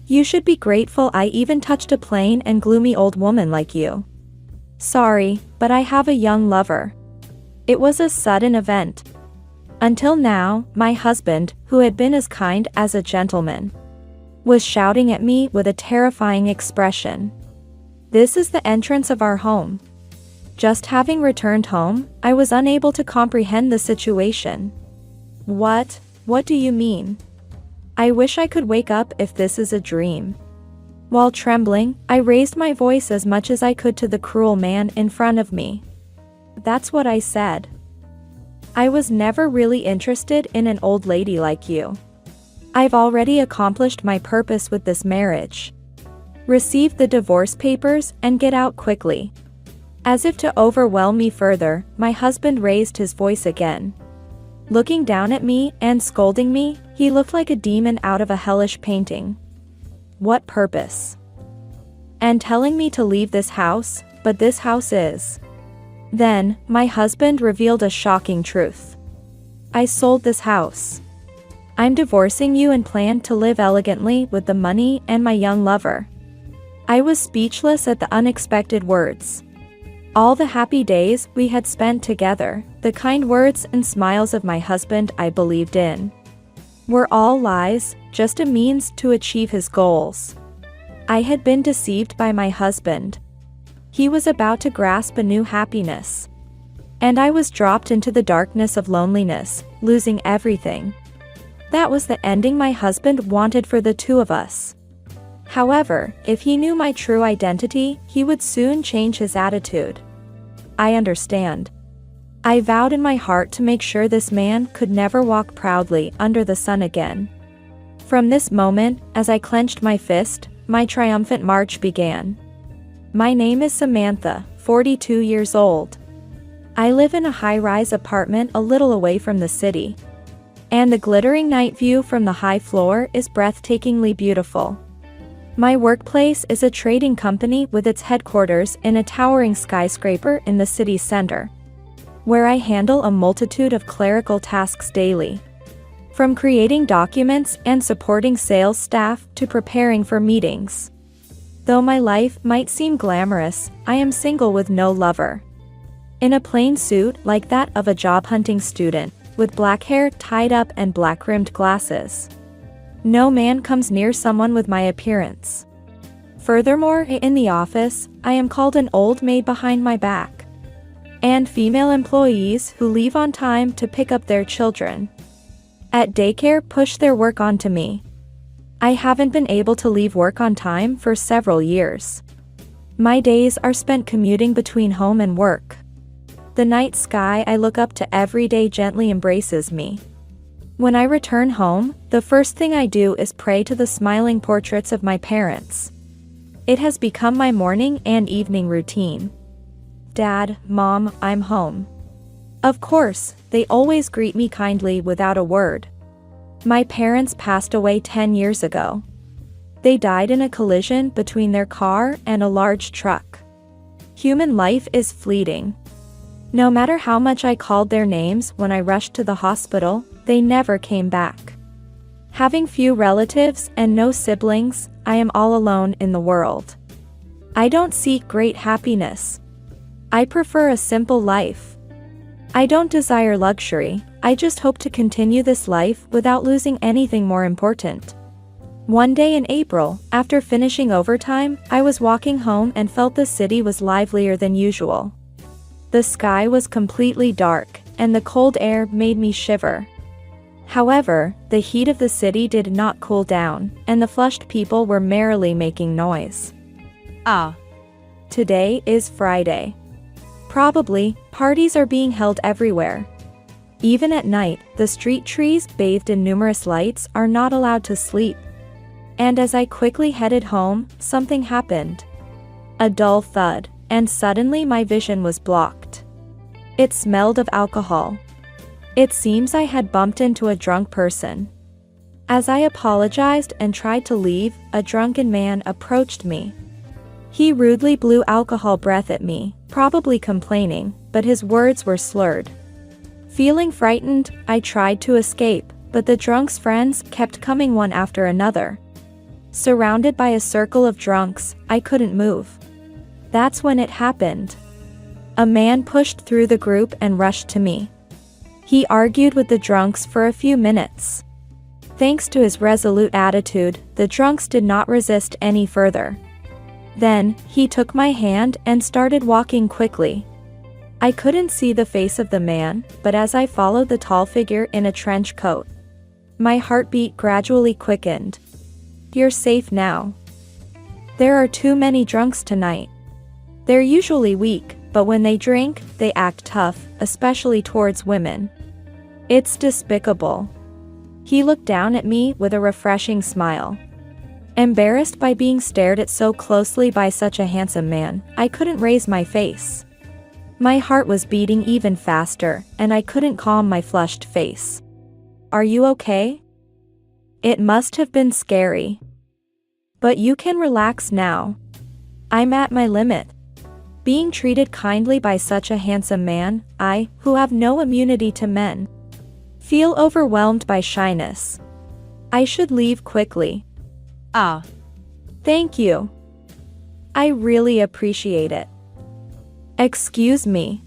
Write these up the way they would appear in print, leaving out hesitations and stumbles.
You should be grateful I even touched a plain and gloomy old woman like you. Sorry, but I have a young lover. It was a sudden event. Until now, my husband, who had been as kind as a gentleman, was shouting at me with a terrifying expression. This is the entrance of our home. Just having returned home, I was unable to comprehend the situation. What do you mean? I wish I could wake up if this is a dream. While trembling, I raised my voice as much as I could to the cruel man in front of me. That's what I said. I was never really interested in an old lady like you. I've already accomplished my purpose with this marriage. Receive the divorce papers and get out quickly. As if to overwhelm me further, my husband raised his voice again. Looking down at me and scolding me, he looked like a demon out of a hellish painting. What purpose? And telling me to leave this house, but this house is. Then, my husband revealed a shocking truth. I sold this house. I'm divorcing you and plan to live elegantly with the money and my young lover. I was speechless at the unexpected words. All the happy days we had spent together, the kind words and smiles of my husband I believed in, were all lies, just a means to achieve his goals. I had been deceived by my husband. He was about to grasp a new happiness. And I was dropped into the darkness of loneliness, losing everything. That was the ending my husband wanted for the two of us. However, if he knew my true identity, he would soon change his attitude. I understand. I vowed in my heart to make sure this man could never walk proudly under the sun again. From this moment, as I clenched my fist, my triumphant march began. My name is Samantha, 42 years old. I live in a high-rise apartment a little away from the city. And the glittering night view from the high floor is breathtakingly beautiful. My workplace is a trading company with its headquarters in a towering skyscraper in the city center, where I handle a multitude of clerical tasks daily. From creating documents and supporting sales staff to preparing for meetings. Though my life might seem glamorous, I am single with no lover. In a plain suit like that of a job-hunting student, with black hair tied up and black-rimmed glasses. No man comes near someone with my appearance. Furthermore, in the office, I am called an old maid behind my back. And female employees who leave on time to pick up their children at daycare push their work onto me. I haven't been able to leave work on time for several years. My days are spent commuting between home and work. The night sky I look up to every day gently embraces me. When I return home, the first thing I do is pray to the smiling portraits of my parents. It has become my morning and evening routine. Dad, Mom, I'm home. Of course, they always greet me kindly without a word. My parents passed away 10 years ago. They died in a collision between their car and a large truck. Human life is fleeting. No matter how much I called their names when I rushed to the hospital, they never came back. Having few relatives and no siblings, I am all alone in the world. I don't seek great happiness. I prefer a simple life. I don't desire luxury, I just hope to continue this life without losing anything more important. One day in April, after finishing overtime, I was walking home and felt the city was livelier than usual. The sky was completely dark, and the cold air made me shiver. However, the heat of the city did not cool down, and the flushed people were merrily making noise. Today is Friday. Probably, parties are being held everywhere. Even at night, the street trees, bathed in numerous lights, are not allowed to sleep. And as I quickly headed home, something happened. A dull thud, and suddenly my vision was blocked. It smelled of alcohol. It seems I had bumped into a drunk person. As I apologized and tried to leave, a drunken man approached me. He rudely blew alcohol breath at me, probably complaining, but his words were slurred. Feeling frightened, I tried to escape, but the drunk's friends kept coming one after another. Surrounded by a circle of drunks, I couldn't move. That's when it happened. A man pushed through the group and rushed to me. He argued with the drunks for a few minutes. Thanks to his resolute attitude, the drunks did not resist any further. Then, he took my hand and started walking quickly. I couldn't see the face of the man, but as I followed the tall figure in a trench coat, my heartbeat gradually quickened. You're safe now. There are too many drunks tonight. They're usually weak, but when they drink, they act tough, especially towards women. It's despicable. He looked down at me with a refreshing smile. Embarrassed by being stared at so closely by such a handsome man, I couldn't raise my face. My heart was beating even faster, and I couldn't calm my flushed face. Are you okay? It must have been scary. But you can relax now. I'm at my limit. Being treated kindly by such a handsome man, I, who have no immunity to men, feel overwhelmed by shyness. I should leave quickly. Thank you. I really appreciate it. Excuse me.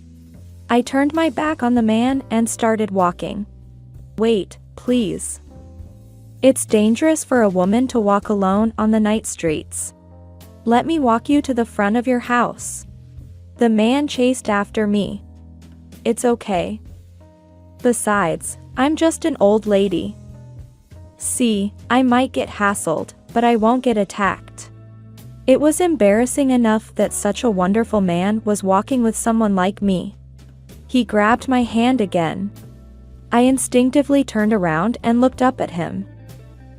I turned my back on the man and started walking. Wait, please. It's dangerous for a woman to walk alone on the night streets. Let me walk you to the front of your house. The man chased after me. It's okay. Besides, I'm just an old lady. See, I might get hassled, but I won't get attacked. It was embarrassing enough that such a wonderful man was walking with someone like me. He grabbed my hand again. I instinctively turned around and looked up at him.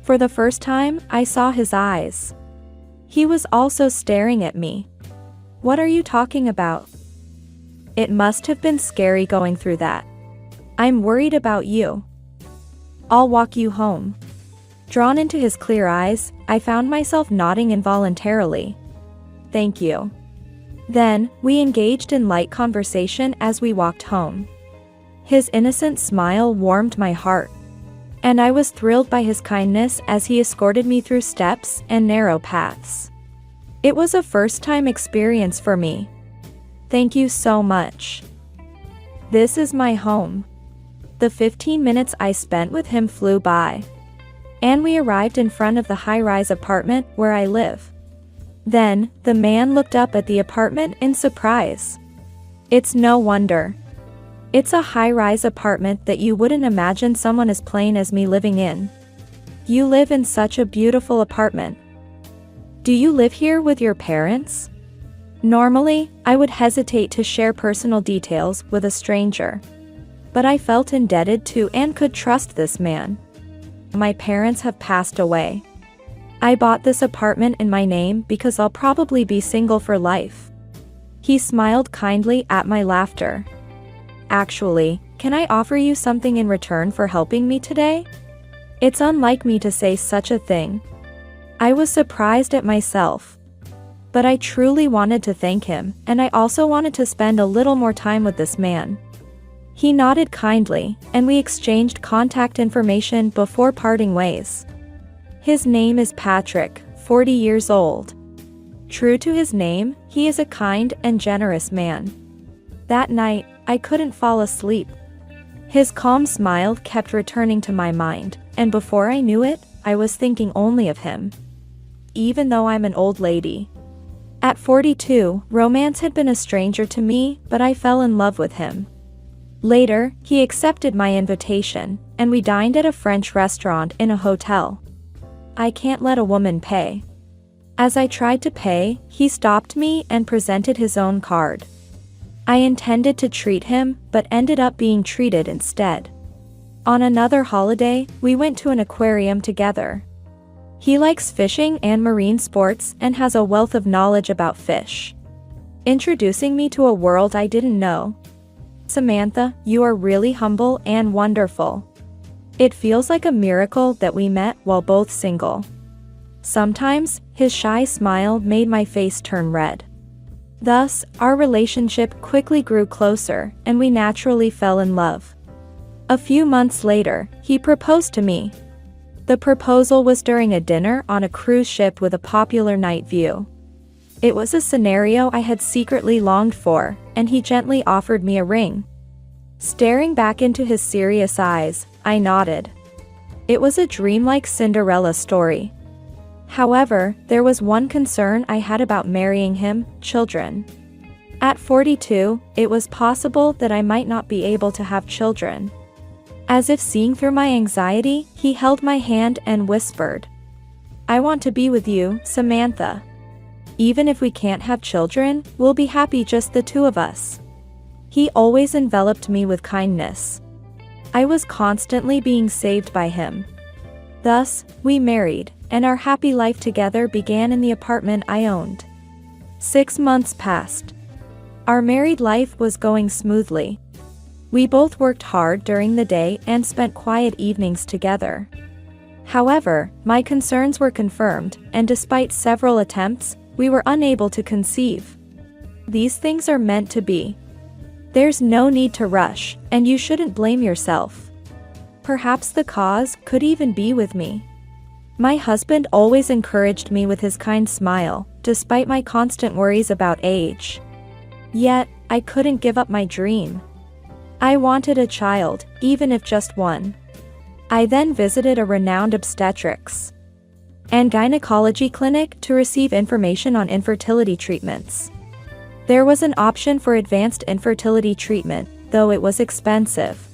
For the first time, I saw his eyes. He was also staring at me. What are you talking about? It must have been scary going through that. I'm worried about you. I'll walk you home. Drawn into his clear eyes, I found myself nodding involuntarily. Thank you. Then, we engaged in light conversation as we walked home. His innocent smile warmed my heart. And I was thrilled by his kindness as he escorted me through steps and narrow paths. It was a first-time experience for me. Thank you so much. This is my home. The 15 minutes I spent with him flew by. And we arrived in front of the high-rise apartment where I live. Then, the man looked up at the apartment in surprise. It's no wonder. It's a high-rise apartment that you wouldn't imagine someone as plain as me living in. You live in such a beautiful apartment. Do you live here with your parents? Normally, I would hesitate to share personal details with a stranger. But I felt indebted to and could trust this man. My parents have passed away. I bought this apartment in my name because I'll probably be single for life. He smiled kindly at my laughter. Actually, can I offer you something in return for helping me today? It's unlike me to say such a thing. I was surprised at myself. But I truly wanted to thank him, and I also wanted to spend a little more time with this man. He nodded kindly, and we exchanged contact information before parting ways. His name is Patrick, 40 years old. True to his name, he is a kind and generous man. That night, I couldn't fall asleep. His calm smile kept returning to my mind, and before I knew it, I was thinking only of him. Even though I'm an old lady. At 42, romance had been a stranger to me, but I fell in love with him. Later, he accepted my invitation, and we dined at a French restaurant in a hotel. I can't let a woman pay. As I tried to pay, he stopped me and presented his own card. I intended to treat him, but ended up being treated instead. On another holiday, we went to an aquarium together. He likes fishing and marine sports and has a wealth of knowledge about fish, introducing me to a world I didn't know. Samantha, you are really humble and wonderful. It feels like a miracle that we met while both single. Sometimes, his shy smile made my face turn red. Thus, our relationship quickly grew closer, and we naturally fell in love. A few months later, he proposed to me. The proposal was during a dinner on a cruise ship with a popular night view. It was a scenario I had secretly longed for, and he gently offered me a ring. Staring back into his serious eyes, I nodded. It was a dreamlike Cinderella story. However, there was one concern I had about marrying him: children. At 42, it was possible that I might not be able to have children. As if seeing through my anxiety, he held my hand and whispered, "I want to be with you, Samantha. Even if we can't have children, we'll be happy just the two of us." He always enveloped me with kindness. I was constantly being saved by him. Thus, we married, and our happy life together began in the apartment I owned. 6 months passed. Our married life was going smoothly. We both worked hard during the day and spent quiet evenings together. However, my concerns were confirmed, and despite several attempts, we were unable to conceive. These things are meant to be. There's no need to rush, and you shouldn't blame yourself. Perhaps the cause could even be with me. My husband always encouraged me with his kind smile, despite my constant worries about age. Yet, I couldn't give up my dream. I wanted a child, even if just one. I then visited a renowned obstetrics and gynecology clinic to receive information on infertility treatments. There was an option for advanced infertility treatment, though it was expensive.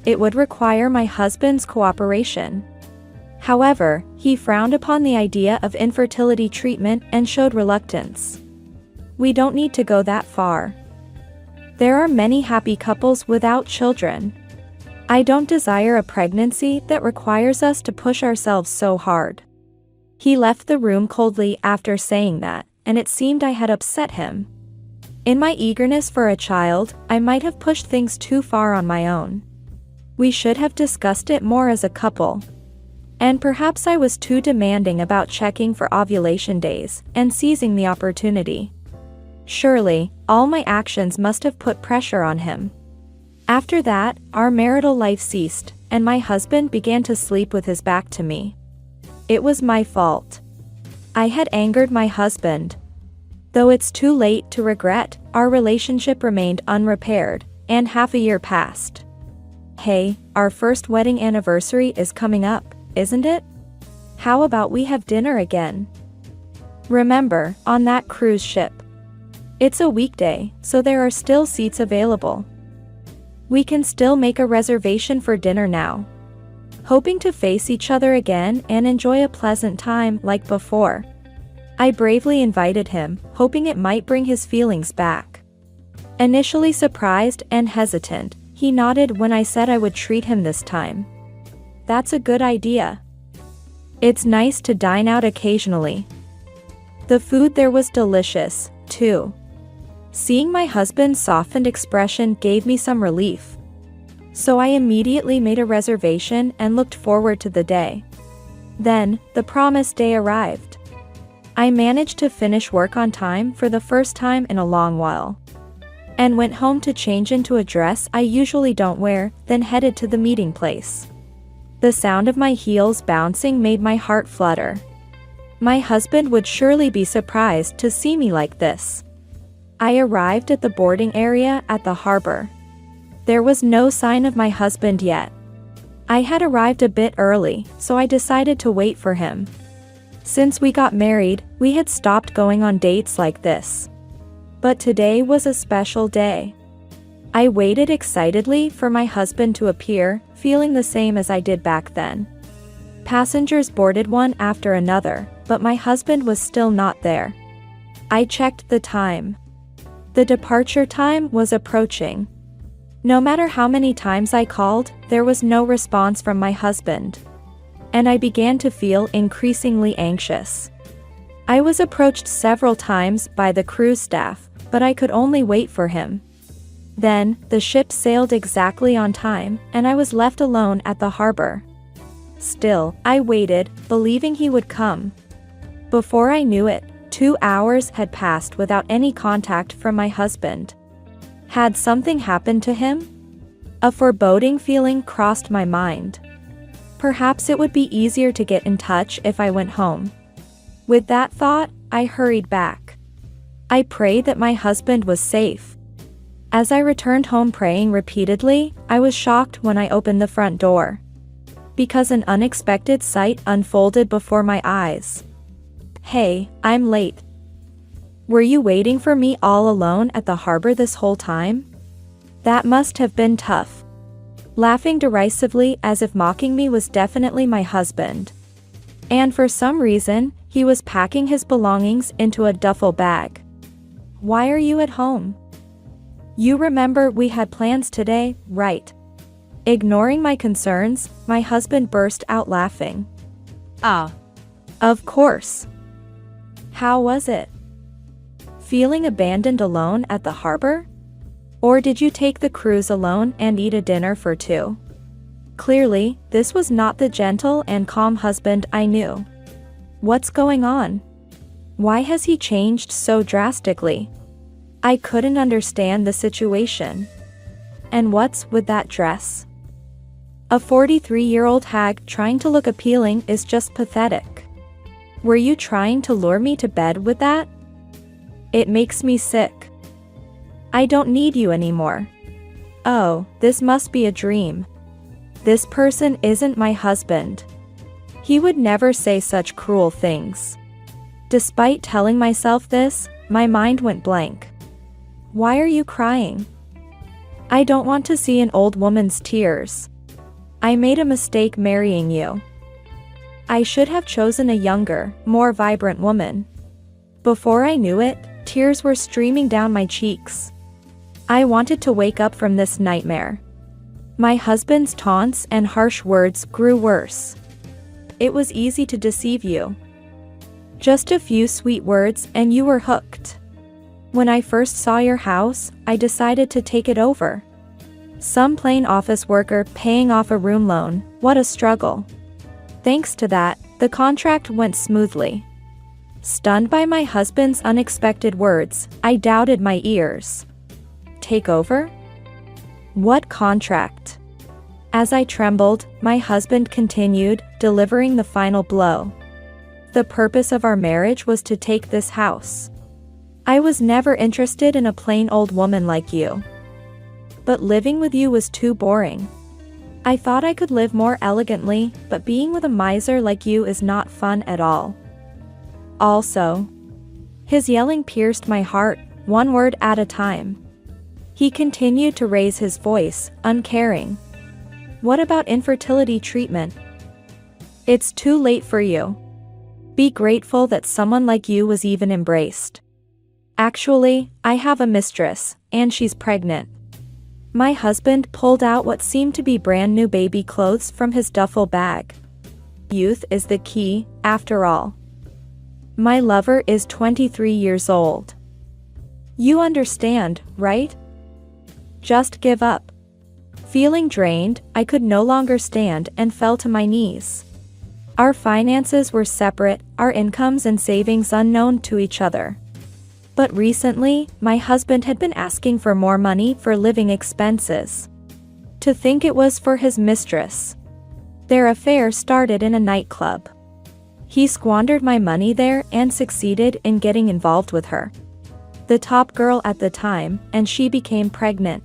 It would require my husband's cooperation. However, he frowned upon the idea of infertility treatment and showed reluctance. We don't need to go that far. There are many happy couples without children. I don't desire a pregnancy that requires us to push ourselves so hard. He left the room coldly after saying that, and it seemed I had upset him. In my eagerness for a child, I might have pushed things too far on my own. We should have discussed it more as a couple. And perhaps I was too demanding about checking for ovulation days and seizing the opportunity. Surely, all my actions must have put pressure on him. After that, our marital life ceased, and my husband began to sleep with his back to me. It was my fault. I had angered my husband. Though it's too late to regret, our relationship remained unrepaired, and half a year passed. Hey, our first wedding anniversary is coming up, isn't it? How about we have dinner again? Remember, on that cruise ship. It's a weekday, so there are still seats available. We can still make a reservation for dinner now. Hoping to face each other again and enjoy a pleasant time like before. I bravely invited him, hoping it might bring his feelings back. Initially surprised and hesitant, he nodded when I said I would treat him this time. That's a good idea. It's nice to dine out occasionally. The food there was delicious, too. Seeing my husband's softened expression gave me some relief. So I immediately made a reservation and looked forward to the day. Then, the promised day arrived. I managed to finish work on time for the first time in a long while. And went home to change into a dress I usually don't wear, then headed to the meeting place. The sound of my heels bouncing made my heart flutter. My husband would surely be surprised to see me like this. I arrived at the boarding area at the harbor. There was no sign of my husband yet. I had arrived a bit early, so I decided to wait for him. Since we got married, we had stopped going on dates like this. But today was a special day. I waited excitedly for my husband to appear, feeling the same as I did back then. Passengers boarded one after another, but my husband was still not there. I checked the time. The departure time was approaching. No matter how many times I called, there was no response from my husband. And I began to feel increasingly anxious. I was approached several times by the cruise staff, but I could only wait for him. Then, the ship sailed exactly on time, and I was left alone at the harbor. Still, I waited, believing he would come. Before I knew it, 2 hours had passed without any contact from my husband. Had something happened to him? A foreboding feeling crossed my mind. Perhaps it would be easier to get in touch if I went home. With that thought, I hurried back. I prayed that my husband was safe. As I returned home praying repeatedly, I was shocked when I opened the front door. Because an unexpected sight unfolded before my eyes. Hey, I'm late. Were you waiting for me all alone at the harbor this whole time? That must have been tough. Laughing derisively as if mocking me was definitely my husband. And for some reason, he was packing his belongings into a duffel bag. Why are you at home? You remember we had plans today, right? Ignoring my concerns, my husband burst out laughing. Ah. Of course. How was it? Feeling abandoned alone at the harbor? Or did you take the cruise alone and eat a dinner for two? Clearly, this was not the gentle and calm husband I knew. What's going on? Why has he changed so drastically? I couldn't understand the situation. And what's with that dress? A 43-year-old hag trying to look appealing is just pathetic. Were you trying to lure me to bed with that? It makes me sick. I don't need you anymore. Oh, this must be a dream. This person isn't my husband. He would never say such cruel things. Despite telling myself this, my mind went blank. Why are you crying? I don't want to see an old woman's tears. I made a mistake marrying you. I should have chosen a younger, more vibrant woman. Before I knew it, tears were streaming down my cheeks. I wanted to wake up from this nightmare. My husband's taunts and harsh words grew worse. It was easy to deceive you. Just a few sweet words and you were hooked. When I first saw your house, I decided to take it over. Some plain office worker paying off a room loan, what a struggle. Thanks to that, the contract went smoothly. Stunned by my husband's unexpected words, I doubted my ears. Take over? What contract? As I trembled, my husband continued, delivering the final blow. The purpose of our marriage was to take this house. I was never interested in a plain old woman like you. But living with you was too boring. I thought I could live more elegantly, but being with a miser like you is not fun at all. Also, his yelling pierced my heart, one word at a time. He continued to raise his voice, uncaring. What about infertility treatment? It's too late for you. Be grateful that someone like you was even embraced. Actually, I have a mistress, and she's pregnant. My husband pulled out what seemed to be brand new baby clothes from his duffel bag. Youth is the key, after all. My lover is 23 years old. You understand, right? Just give up. Feeling drained, I could no longer stand and fell to my knees. Our finances were separate, our incomes and savings unknown to each other. But recently, my husband had been asking for more money for living expenses. To think it was for his mistress. Their affair started in a nightclub. He squandered my money there and succeeded in getting involved with her. The top girl at the time, and she became pregnant.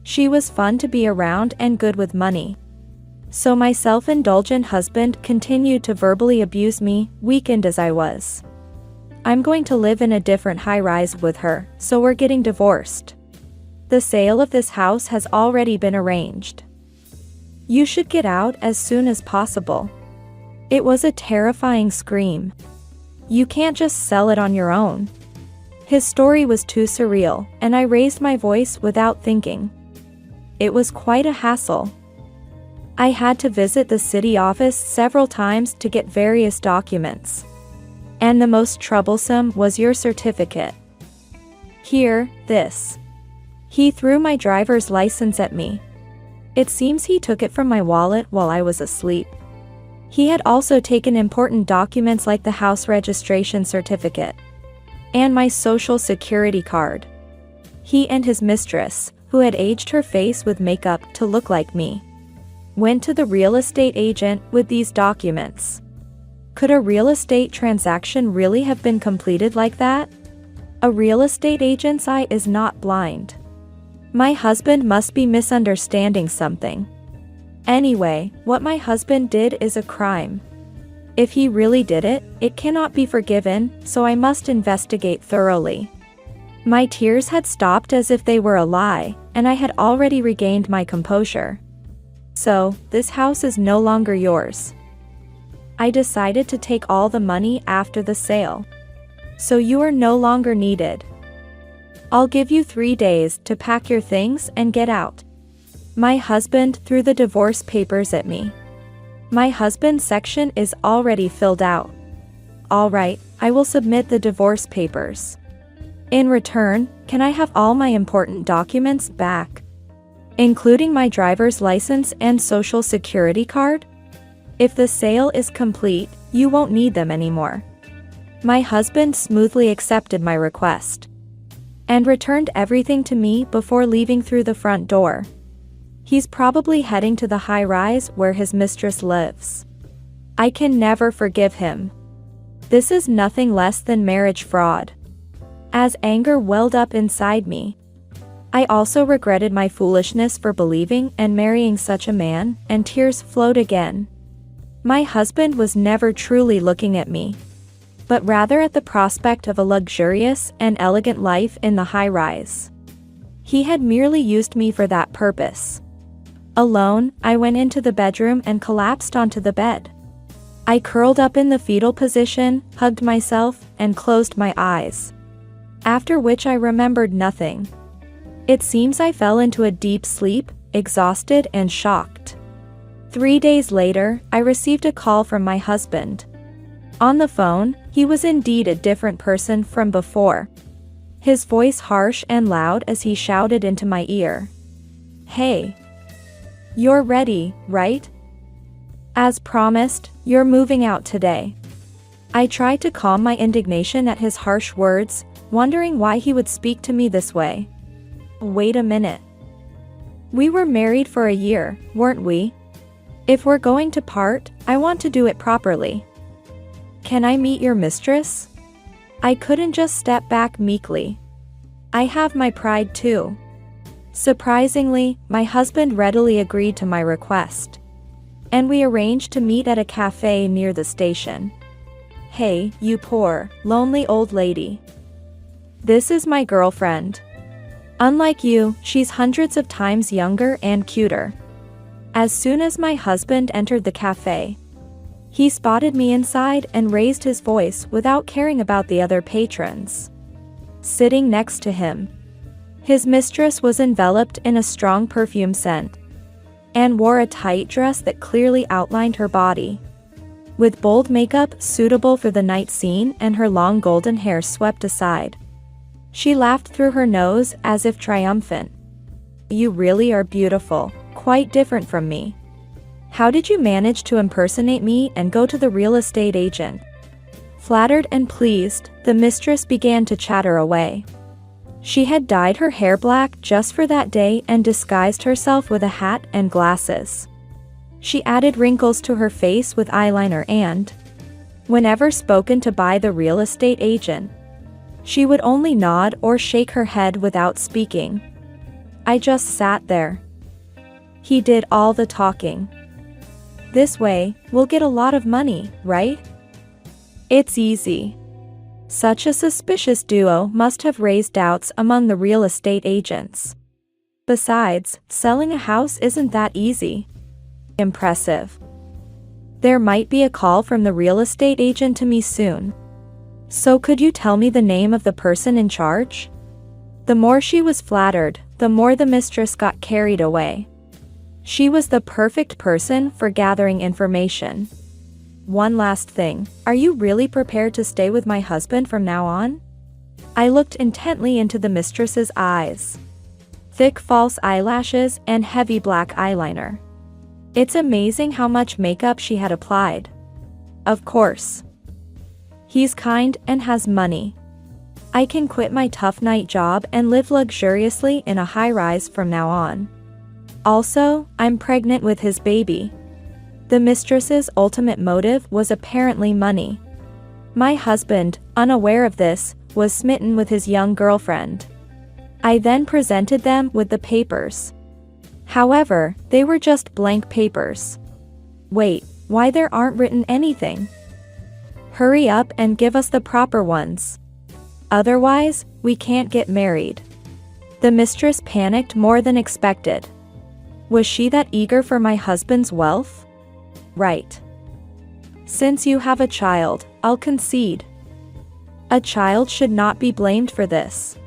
She was fun to be around and good with money. So my self-indulgent husband continued to verbally abuse me, weakened as I was. I'm going to live in a different high-rise with her, so we're getting divorced. The sale of this house has already been arranged. You should get out as soon as possible. It was a terrifying scream. You can't just sell it on your own. His story was too surreal, and I raised my voice without thinking. It was quite a hassle. I had to visit the city office several times to get various documents. And the most troublesome was your certificate. Here, this. He threw my driver's license at me. It seems he took it from my wallet while I was asleep. He had also taken important documents like the house registration certificate. And my social security card. He and his mistress, who had aged her face with makeup to look like me. went to the real estate agent with these documents. Could a real estate transaction really have been completed like that? A real estate agent's eye is not blind. My husband must be misunderstanding something. Anyway, what my husband did is a crime. If he really did it, it cannot be forgiven, so I must investigate thoroughly. My tears had stopped as if they were a lie, and I had already regained my composure. So, this house is no longer yours. I decided to take all the money after the sale. So you are no longer needed. I'll give you 3 days to pack your things and get out. My husband threw the divorce papers at me. My husband's section is already filled out. All right, I will submit the divorce papers. In return, can I have all my important documents back? Including my driver's license and social security card? If the sale is complete, you won't need them anymore. My husband smoothly accepted my request and returned everything to me before leaving through the front door. He's probably heading to the high-rise where his mistress lives. I can never forgive him. This is nothing less than marriage fraud. As anger welled up inside me, I also regretted my foolishness for believing and marrying such a man, and tears flowed again. My husband was never truly looking at me, but rather at the prospect of a luxurious and elegant life in the high-rise. He had merely used me for that purpose. Alone, I went into the bedroom and collapsed onto the bed. I curled up in the fetal position, hugged myself, and closed my eyes. After which I remembered nothing. It seems I fell into a deep sleep, exhausted and shocked. 3 days later, I received a call from my husband. On the phone, he was indeed a different person from before. His voice harsh and loud as he shouted into my ear. "Hey. You're ready, right? As promised, you're moving out today." I tried to calm my indignation at his harsh words, wondering why he would speak to me this way. Wait a minute. We were married for a year, weren't we? If we're going to part, I want to do it properly. Can I meet your mistress? I couldn't just step back meekly. I have my pride too. Surprisingly, my husband readily agreed to my request. And we arranged to meet at a cafe near the station. Hey, you poor, lonely old lady. This is my girlfriend. Unlike you, she's hundreds of times younger and cuter. As soon as my husband entered the cafe, he spotted me inside and raised his voice without caring about the other patrons sitting next to him. His mistress was enveloped in a strong perfume scent and wore a tight dress that clearly outlined her body, with bold makeup suitable for the night scene and her long golden hair swept aside. She laughed through her nose as if triumphant. You really are beautiful, quite different from me. How did you manage to impersonate me and go to the real estate agent? Flattered and pleased, the mistress began to chatter away. She had dyed her hair black just for that day and disguised herself with a hat and glasses. She added wrinkles to her face with eyeliner and, whenever spoken to by the real estate agent, she would only nod or shake her head without speaking. I just sat there. He did all the talking. This way, we'll get a lot of money, right? It's easy. Such a suspicious duo must have raised doubts among the real estate agents. Besides, selling a house isn't that easy. Impressive. There might be a call from the real estate agent to me soon. So could you tell me the name of the person in charge? The more she was flattered, the more the mistress got carried away. She was the perfect person for gathering information. One last thing, are you really prepared to stay with my husband from now on? I looked intently into the mistress's eyes. Thick false eyelashes and heavy black eyeliner. It's amazing how much makeup she had applied. Of course. He's kind and has money. I can quit my tough night job and live luxuriously in a high-rise from now on. Also, I'm pregnant with his baby. The mistress's ultimate motive was apparently money. My husband, unaware of this, was smitten with his young girlfriend. I then presented them with the papers. However, they were just blank papers. Wait, why there aren't written anything? Hurry up and give us the proper ones. Otherwise, we can't get married. The mistress panicked more than expected. Was she that eager for my husband's wealth? Right. Since you have a child, I'll concede. A child should not be blamed for this.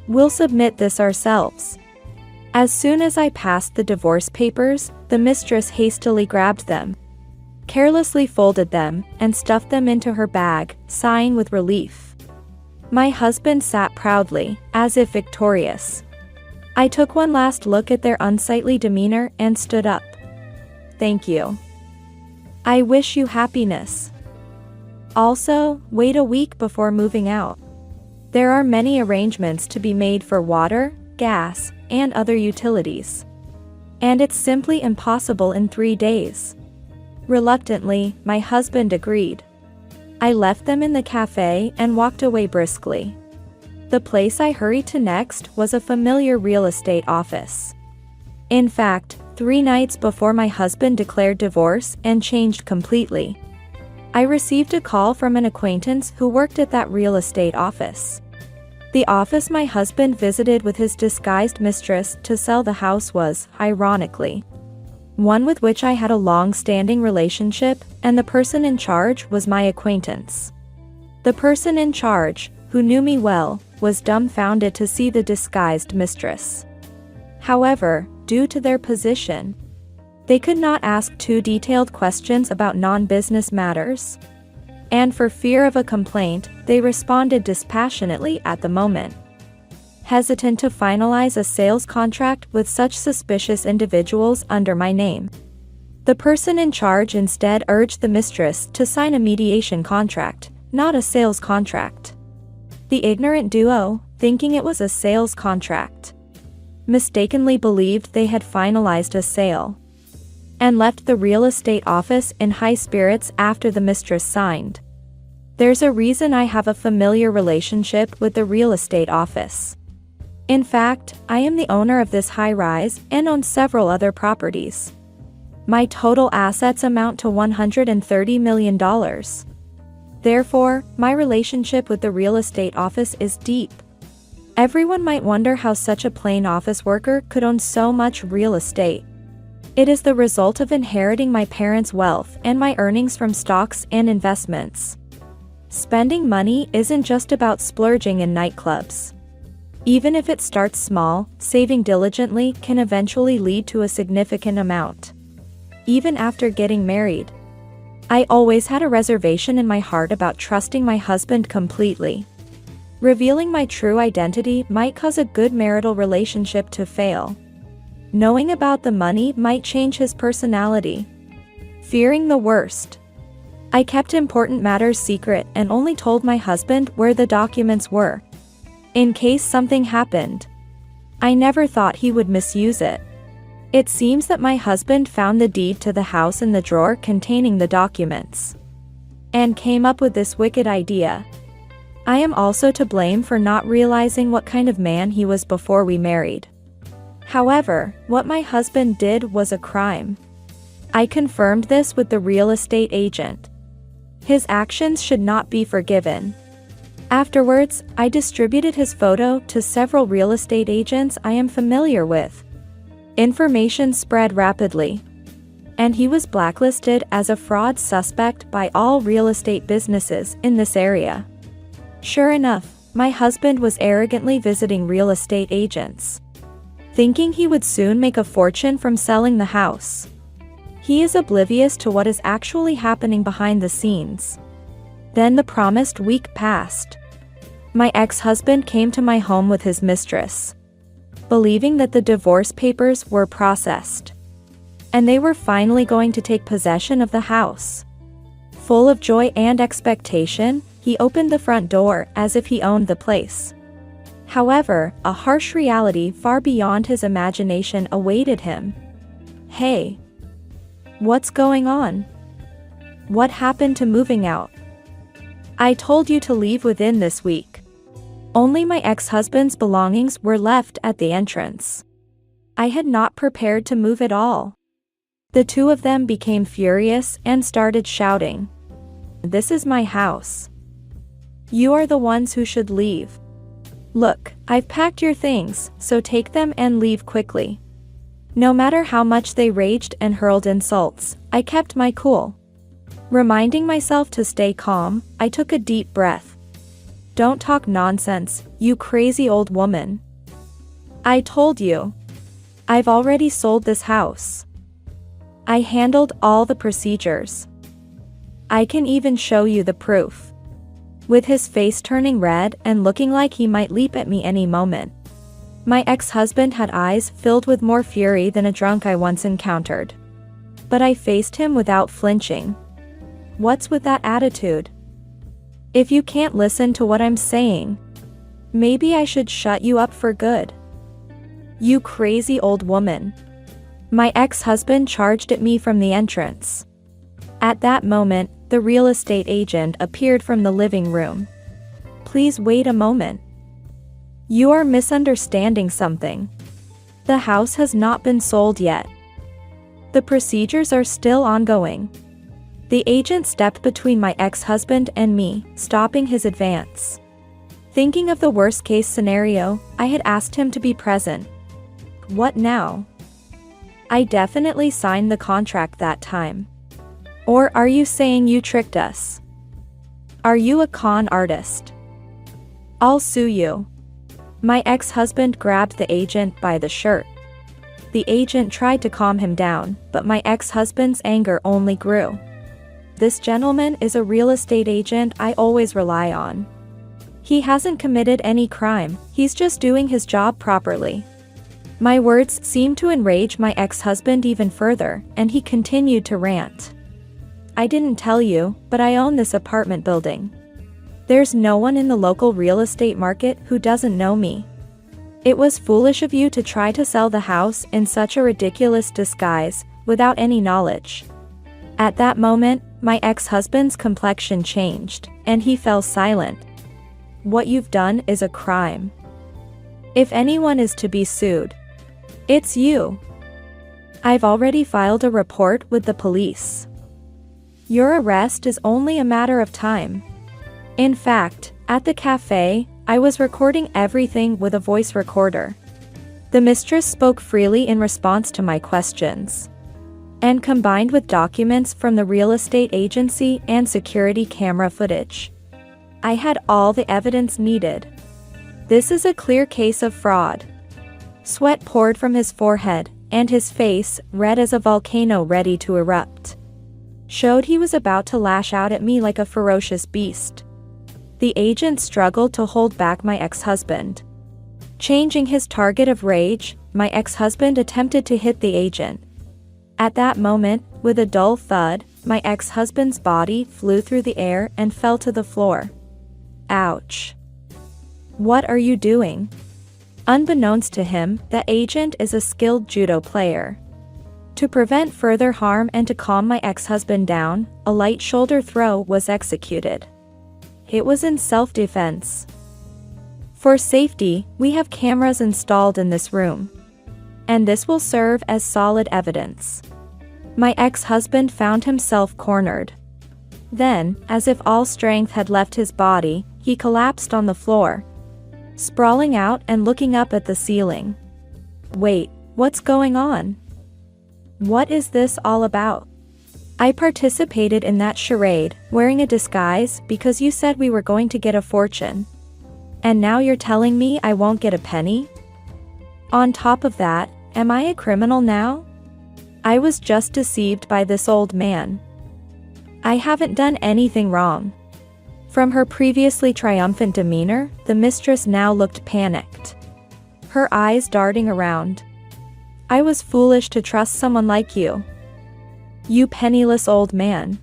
We'll submit this ourselves. As soon as I passed the divorce papers, the mistress hastily grabbed them, carelessly folded them, and stuffed them into her bag, sighing with relief. My husband sat proudly, as if victorious. I took one last look at their unsightly demeanor and stood up. Thank you. I wish you happiness. Also, wait a week before moving out. There are many arrangements to be made for water, gas, and other utilities. And it's simply impossible in 3 days. Reluctantly, my husband agreed. I left them in the cafe and walked away briskly. The place I hurried to next was a familiar real estate office. In fact, 3 nights before my husband declared divorce and changed completely, I received a call from an acquaintance who worked at that real estate office. The office my husband visited with his disguised mistress to sell the house was, ironically, one with which I had a long-standing relationship, and the person in charge was my acquaintance. The person in charge, who knew me well, was dumbfounded to see the disguised mistress. However, due to their position, they could not ask too detailed questions about non-business matters. And for fear of a complaint, they responded dispassionately at the moment. Hesitant to finalize a sales contract with such suspicious individuals under my name, the person in charge instead urged the mistress to sign a mediation contract, not a sales contract. The ignorant duo, thinking it was a sales contract, mistakenly believed they had finalized a sale, and left the real estate office in high spirits after the mistress signed. There's a reason I have a familiar relationship with the real estate office. In fact, I am the owner of this high-rise and own several other properties. My total assets amount to $130 million. Therefore, my relationship with the real estate office is deep. Everyone might wonder how such a plain office worker could own so much real estate. It is the result of inheriting my parents' wealth and my earnings from stocks and investments. Spending money isn't just about splurging in nightclubs. Even if it starts small, saving diligently can eventually lead to a significant amount. Even after getting married, I always had a reservation in my heart about trusting my husband completely. Revealing my true identity might cause a good marital relationship to fail. Knowing about the money might change his personality. Fearing the worst, I kept important matters secret and only told my husband where the documents were, in case something happened. I never thought he would misuse it. It seems that my husband found the deed to the house in the drawer containing the documents, and came up with this wicked idea. I am also to blame for not realizing what kind of man he was before we married. However, what my husband did was a crime. I confirmed this with the real estate agent. His actions should not be forgiven. Afterwards, I distributed his photo to several real estate agents I am familiar with. Information spread rapidly, and he was blacklisted as a fraud suspect by all real estate businesses in this area. Sure enough, my husband was arrogantly visiting real estate agents, thinking he would soon make a fortune from selling the house. He is oblivious to what is actually happening behind the scenes. Then the promised week passed. My ex-husband came to my home with his mistress, believing that the divorce papers were processed, and they were finally going to take possession of the house. Full of joy and expectation, he opened the front door as if he owned the place. However, a harsh reality far beyond his imagination awaited him. Hey. What's going on? What happened to moving out? I told you to leave within this week. Only my ex-husband's belongings were left at the entrance. I had not prepared to move at all. The two of them became furious and started shouting. This is my house. You are the ones who should leave. Look, I've packed your things, so take them and leave quickly. No matter how much they raged and hurled insults, I kept my cool. Reminding myself to stay calm, I took a deep breath. Don't talk nonsense, you crazy old woman. I told you. I've already sold this house. I handled all the procedures. I can even show you the proof. With his face turning red and looking like he might leap at me any moment. My ex-husband had eyes filled with more fury than a drunk I once encountered. But I faced him without flinching. What's with that attitude? If you can't listen to what I'm saying, maybe I should shut you up for good. You crazy old woman. My ex-husband charged at me from the entrance. At that moment, the real estate agent appeared from the living room. Please wait a moment. You are misunderstanding something. The house has not been sold yet. The procedures are still ongoing. The agent stepped between my ex-husband and me, stopping his advance. Thinking of the worst-case scenario, I had asked him to be present. What now? I definitely signed the contract that time. Or are you saying you tricked us? Are you a con artist? I'll sue you. My ex-husband grabbed the agent by the shirt. The agent tried to calm him down, but my ex-husband's anger only grew. This gentleman is a real estate agent I always rely on. He hasn't committed any crime, he's just doing his job properly. My words seemed to enrage my ex-husband even further, and he continued to rant. I didn't tell you, but I own this apartment building. There's no one in the local real estate market who doesn't know me. It was foolish of you to try to sell the house in such a ridiculous disguise, without any knowledge. At that moment, my ex-husband's complexion changed, and he fell silent. What you've done is a crime. If anyone is to be sued, it's you. I've already filed a report with the police. Your arrest is only a matter of time. In fact, at the cafe, I was recording everything with a voice recorder. The mistress spoke freely in response to my questions. And combined with documents from the real estate agency and security camera footage, I had all the evidence needed. This is a clear case of fraud. Sweat poured from his forehead, and his face, red as a volcano ready to erupt, showed he was about to lash out at me like a ferocious beast. The agent struggled to hold back my ex-husband. Changing his target of rage, my ex-husband attempted to hit the agent. At that moment, with a dull thud, my ex-husband's body flew through the air and fell to the floor. Ouch. What are you doing? Unbeknownst to him, the agent is a skilled judo player. To prevent further harm and to calm my ex-husband down, a light shoulder throw was executed. It was in self-defense. For safety, we have cameras installed in this room. And this will serve as solid evidence. My ex-husband found himself cornered. Then, as if all strength had left his body, he collapsed on the floor, sprawling out and looking up at the ceiling. Wait, what's going on? What is this all about? I participated in that charade, wearing a disguise because you said we were going to get a fortune. And now you're telling me I won't get a penny? On top of that, am I a criminal now? I was just deceived by this old man. I haven't done anything wrong. From her previously triumphant demeanor, the mistress now looked panicked, her eyes darting around. I was foolish to trust someone like you. You penniless old man.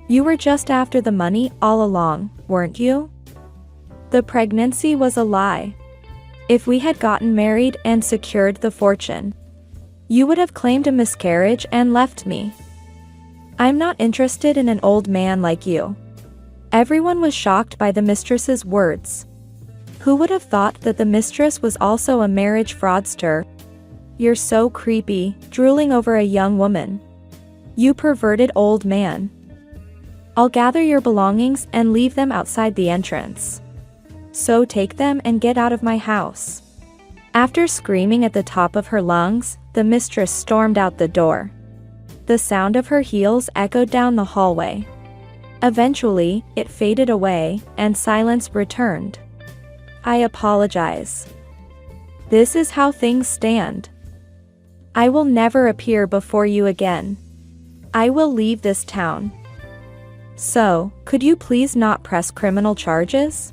You were just after the money all along, weren't you? The pregnancy was a lie. If we had gotten married and secured the fortune, you would have claimed a miscarriage and left me. I'm not interested in an old man like you." Everyone was shocked by the mistress's words. Who would have thought that the mistress was also a marriage fraudster? "You're so creepy, drooling over a young woman. You perverted old man. I'll gather your belongings and leave them outside the entrance. So take them and get out of my house." After screaming at the top of her lungs, the mistress stormed out the door. The sound of her heels echoed down the hallway. Eventually, it faded away, and silence returned. "I apologize. This is how things stand. I will never appear before you again. I will leave this town. So, could you please not press criminal charges?"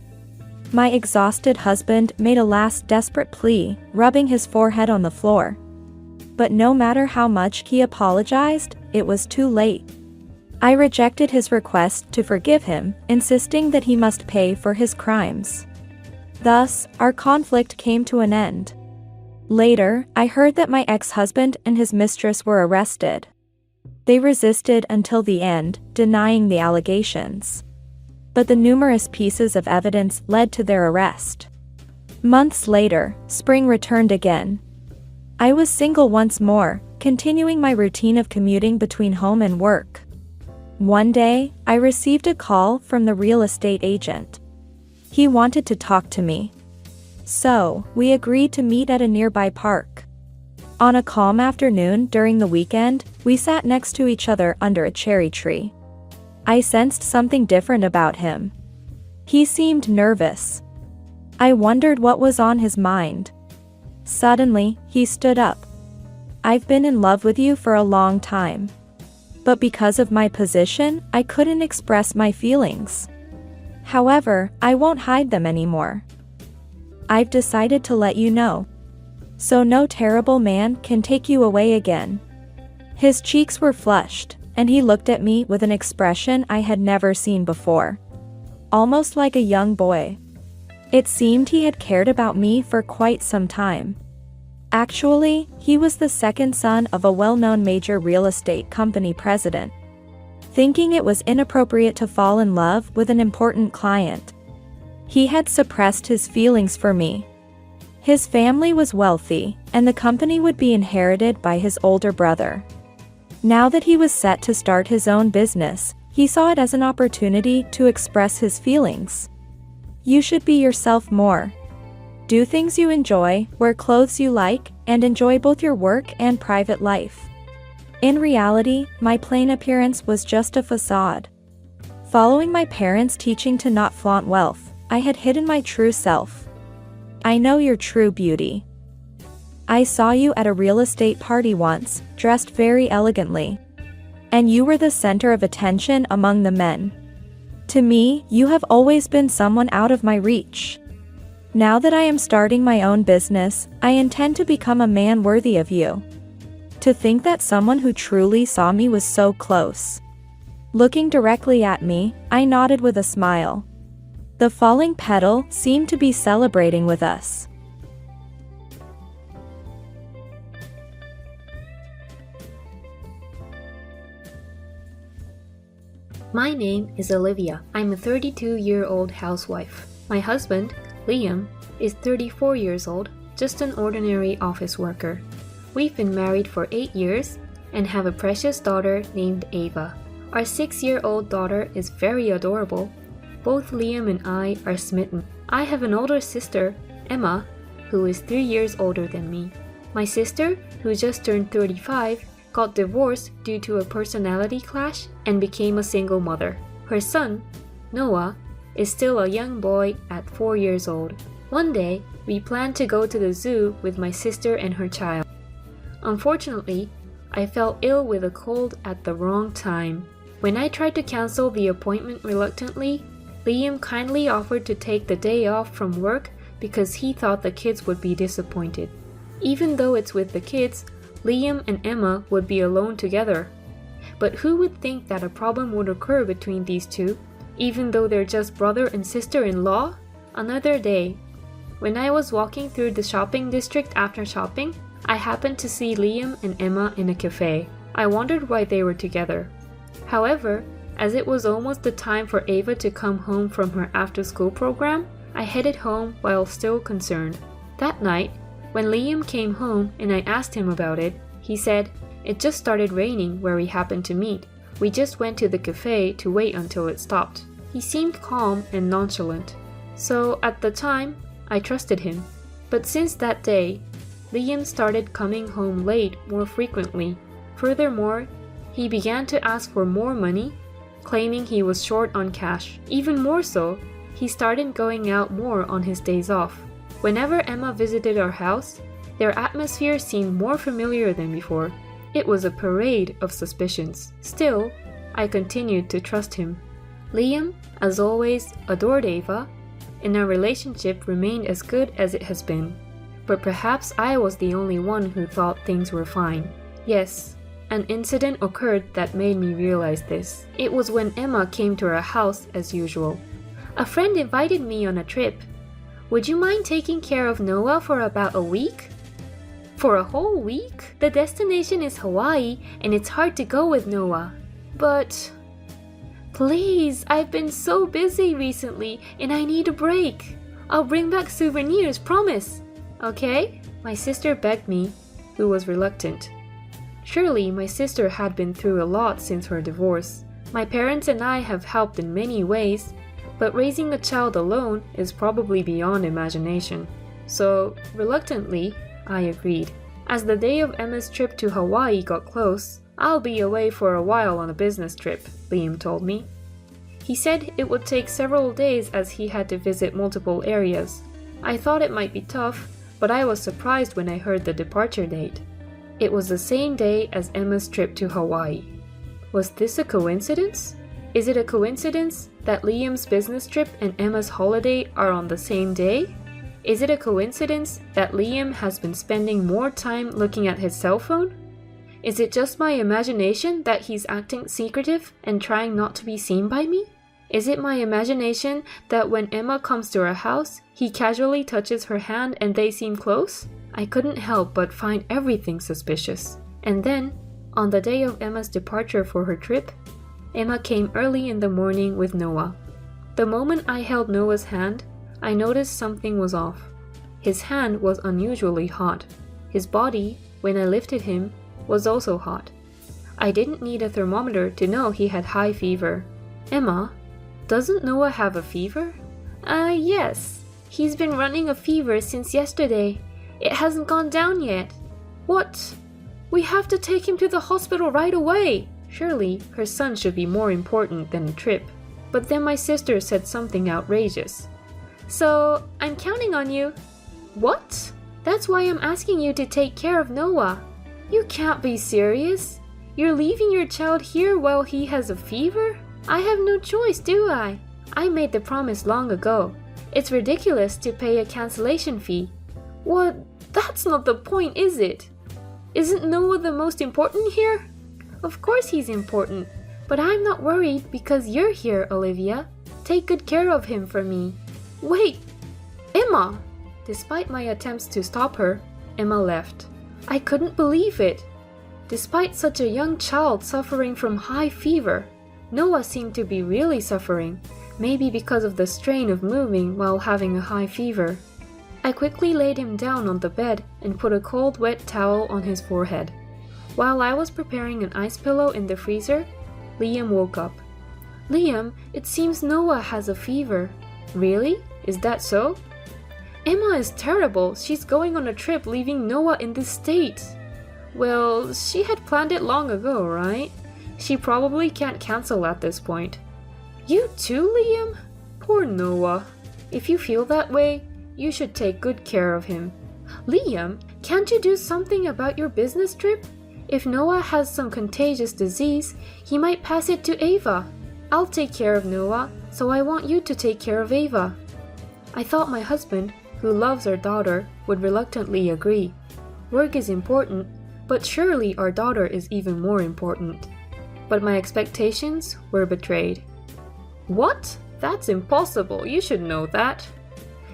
My exhausted husband made a last desperate plea, rubbing his forehead on the floor. But no matter how much he apologized, it was too late. I rejected his request to forgive him, insisting that he must pay for his crimes. Thus, our conflict came to an end. Later, I heard that my ex-husband and his mistress were arrested. They resisted until the end, denying the allegations. But the numerous pieces of evidence led to their arrest. Months later, spring returned again. I was single once more, continuing my routine of commuting between home and work. One day, I received a call from the real estate agent. He wanted to talk to me. So, we agreed to meet at a nearby park. On a calm afternoon during the weekend, we sat next to each other under a cherry tree. I sensed something different about him. He seemed nervous. I wondered what was on his mind. Suddenly, he stood up. "I've been in love with you for a long time. But because of my position, I couldn't express my feelings. However, I won't hide them anymore. I've decided to let you know. So no terrible man can take you away again." His cheeks were flushed, and he looked at me with an expression I had never seen before. Almost like a young boy. It seemed he had cared about me for quite some time. Actually, he was the second son of a well-known major real estate company president. Thinking it was inappropriate to fall in love with an important client, he had suppressed his feelings for me. His family was wealthy, and the company would be inherited by his older brother. Now that he was set to start his own business, he saw it as an opportunity to express his feelings. "You should be yourself more. Do things you enjoy, wear clothes you like, and enjoy both your work and private life." In reality, my plain appearance was just a facade. Following my parents' teaching to not flaunt wealth, I had hidden my true self. "I know your true beauty. I saw you at a real estate party once, dressed very elegantly. And you were the center of attention among the men. To me, you have always been someone out of my reach. Now that I am starting my own business, I intend to become a man worthy of you." To think that someone who truly saw me was so close. Looking directly at me, I nodded with a smile. The falling petal seemed to be celebrating with us. My name is Olivia. I'm a 32-year-old housewife. My husband, Liam, is 34 years old, just an ordinary office worker. We've been married for 8 years and have a precious daughter named Ava. Our 6-year-old daughter is very adorable. Both Liam and I are smitten. I have an older sister, Emma, who is 3 years older than me. My sister, who just turned 35, got divorced due to a personality clash and became a single mother. Her son, Noah, is still a young boy at 4 years old. One day, we planned to go to the zoo with my sister and her child. Unfortunately, I fell ill with a cold at the wrong time. When I tried to cancel the appointment reluctantly, Liam kindly offered to take the day off from work because he thought the kids would be disappointed. Even though it's with the kids, Liam and Emma would be alone together. But who would think that a problem would occur between these two, even though they're just brother and sister-in-law? Another day, When I was walking through the shopping district after shopping, I happened to see Liam and Emma in a cafe. I wondered why they were together. However, as it was almost the time for Ava to come home from her after-school program, I headed home while still concerned. That night, when Liam came home and I asked him about it, he said, "It just started raining where we happened to meet. We just went to the cafe to wait until it stopped." He seemed calm and nonchalant. So at the time, I trusted him. But since that day, Liam started coming home late more frequently. Furthermore, he began to ask for more money, claiming he was short on cash. Even more so, he started going out more on his days off. Whenever Emma visited our house, their atmosphere seemed more familiar than before. It was a parade of suspicions. Still, I continued to trust him. Liam, as always, adored Ava, and our relationship remained as good as it has been. But perhaps I was the only one who thought things were fine. Yes, an incident occurred that made me realize this. It was when Emma came to our house as usual. "A friend invited me on a trip. Would you mind taking care of Noah for about a week?" "For a whole week? The destination is Hawaii, and it's hard to go with Noah." "But..." "Please, I've been so busy recently, and I need a break. I'll bring back souvenirs, promise. Okay?" My sister begged me, who was reluctant. Surely my sister had been through a lot since her divorce. My parents and I have helped in many ways, but raising a child alone is probably beyond imagination. So, reluctantly, I agreed. As the day of Emma's trip to Hawaii got close, "I'll be away for a while on a business trip," Liam told me. He said it would take several days as he had to visit multiple areas. I thought it might be tough, but I was surprised when I heard the departure date. It was the same day as Emma's trip to Hawaii. Was this a coincidence? Is it a coincidence that Liam's business trip and Emma's holiday are on the same day? Is it a coincidence that Liam has been spending more time looking at his cell phone? Is it just my imagination that he's acting secretive and trying not to be seen by me? Is it my imagination that when Emma comes to our house, he casually touches her hand and they seem close? I couldn't help but find everything suspicious. And then, on the day of Emma's departure for her trip, Emma came early in the morning with Noah. The moment I held Noah's hand, I noticed something was off. His hand was unusually hot. His body, when I lifted him, was also hot. I didn't need a thermometer to know he had high fever. "Emma, doesn't Noah have a fever?" Yes. He's been running a fever since yesterday. It hasn't gone down yet." "What? We have to take him to the hospital right away." Surely, her son should be more important than a trip. But then my sister said something outrageous. "So, I'm counting on you." "What? That's why I'm asking you to take care of Noah." "You can't be serious. You're leaving your child here while he has a fever? I have no choice, do I? I made the promise long ago. It's ridiculous to pay a cancellation fee." "What? That's not the point, is it? Isn't Noah the most important here?" "Of course he's important, but I'm not worried because you're here, Olivia. Take good care of him for me." "Wait, Emma!" Despite my attempts to stop her, Emma left. I couldn't believe it. Despite such a young child suffering from high fever, Noah seemed to be really suffering, maybe because of the strain of moving while having a high fever. I quickly laid him down on the bed and put a cold wet towel on his forehead. While I was preparing an ice pillow in the freezer, Liam woke up. "Liam, it seems Noah has a fever." "Really? Is that so?" "Emma is terrible. She's going on a trip leaving Noah in this state." "Well, she had planned it long ago, right? She probably can't cancel at this point." "You too, Liam? Poor Noah. If you feel that way, you should take good care of him." "Liam, can't you do something about your business trip? If Noah has some contagious disease, he might pass it to Ava. I'll take care of Noah, so I want you to take care of Ava." I thought my husband, who loves our daughter, would reluctantly agree. Work is important, but surely our daughter is even more important. But my expectations were betrayed. "What? That's impossible. You should know that."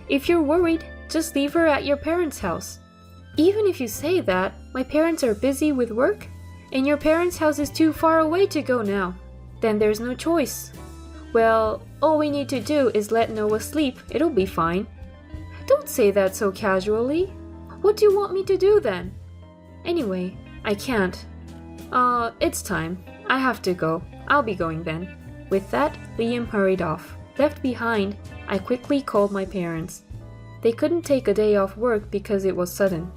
"If you're worried, just leave her at your parents' house. Even if you say that, my parents are busy with work, and your parents' house is too far away to go now. Then there's no choice. Well, all we need to do is let Noah sleep, it'll be fine. Don't say that so casually. What do you want me to do then? Anyway, I can't. It's time. I have to go. I'll be going then. With that, Liam hurried off. Left behind, I quickly called my parents. They couldn't take a day off work because it was sudden.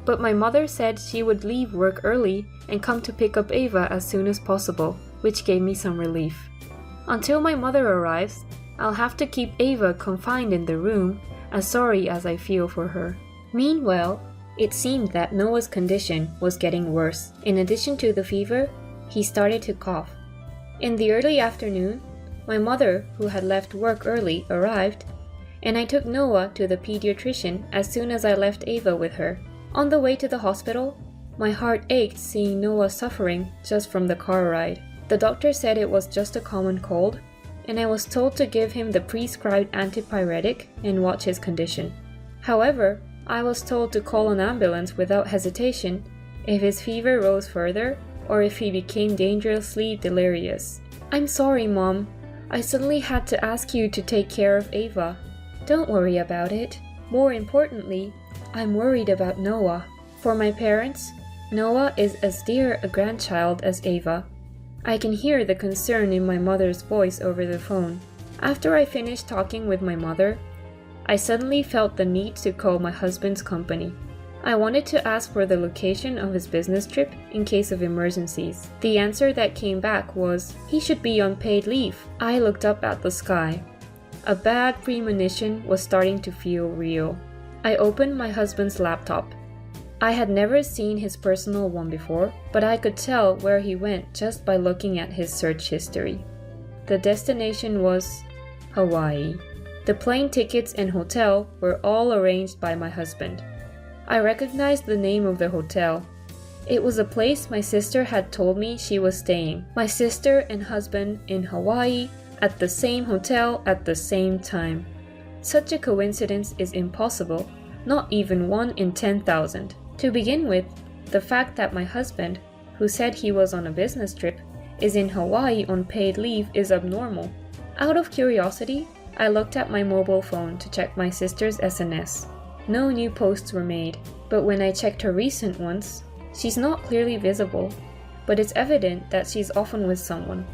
But my mother said she would leave work early and come to pick up Ava as soon as possible, which gave me some relief. Until my mother arrives, I'll have to keep Ava confined in the room, as sorry as I feel for her. Meanwhile, it seemed that Noah's condition was getting worse. In addition to the fever, he started to cough. In the early afternoon, my mother, who had left work early, arrived, and I took Noah to the pediatrician as soon as I left Ava with her. On the way to the hospital, my heart ached seeing Noah suffering just from the car ride. The doctor said it was just a common cold, and I was told to give him the prescribed antipyretic and watch his condition. However, I was told to call an ambulance without hesitation if his fever rose further or if he became dangerously delirious. I'm sorry, Mom. I suddenly had to ask you to take care of Ava. Don't worry about it. More importantly, I'm worried about Noah. For my parents, Noah is as dear a grandchild as Ava. I can hear the concern in my mother's voice over the phone. After I finished talking with my mother, I suddenly felt the need to call my husband's company. I wanted to ask for the location of his business trip in case of emergencies. The answer that came back was, he should be on paid leave. I looked up at the sky. A bad premonition was starting to feel real. I opened my husband's laptop. I had never seen his personal one before, but I could tell where he went just by looking at his search history. The destination was Hawaii. The plane tickets and hotel were all arranged by my husband. I recognized the name of the hotel. It was a place my sister had told me she was staying. My sister and husband in Hawaii at the same hotel at the same time. Such a coincidence is impossible, not even 1 in 10,000. To begin with, the fact that my husband, who said he was on a business trip, is in Hawaii on paid leave is abnormal. Out of curiosity, I looked at my mobile phone to check my sister's SNS. No new posts were made, but when I checked her recent ones, she's not clearly visible, but it's evident that she's often with someone.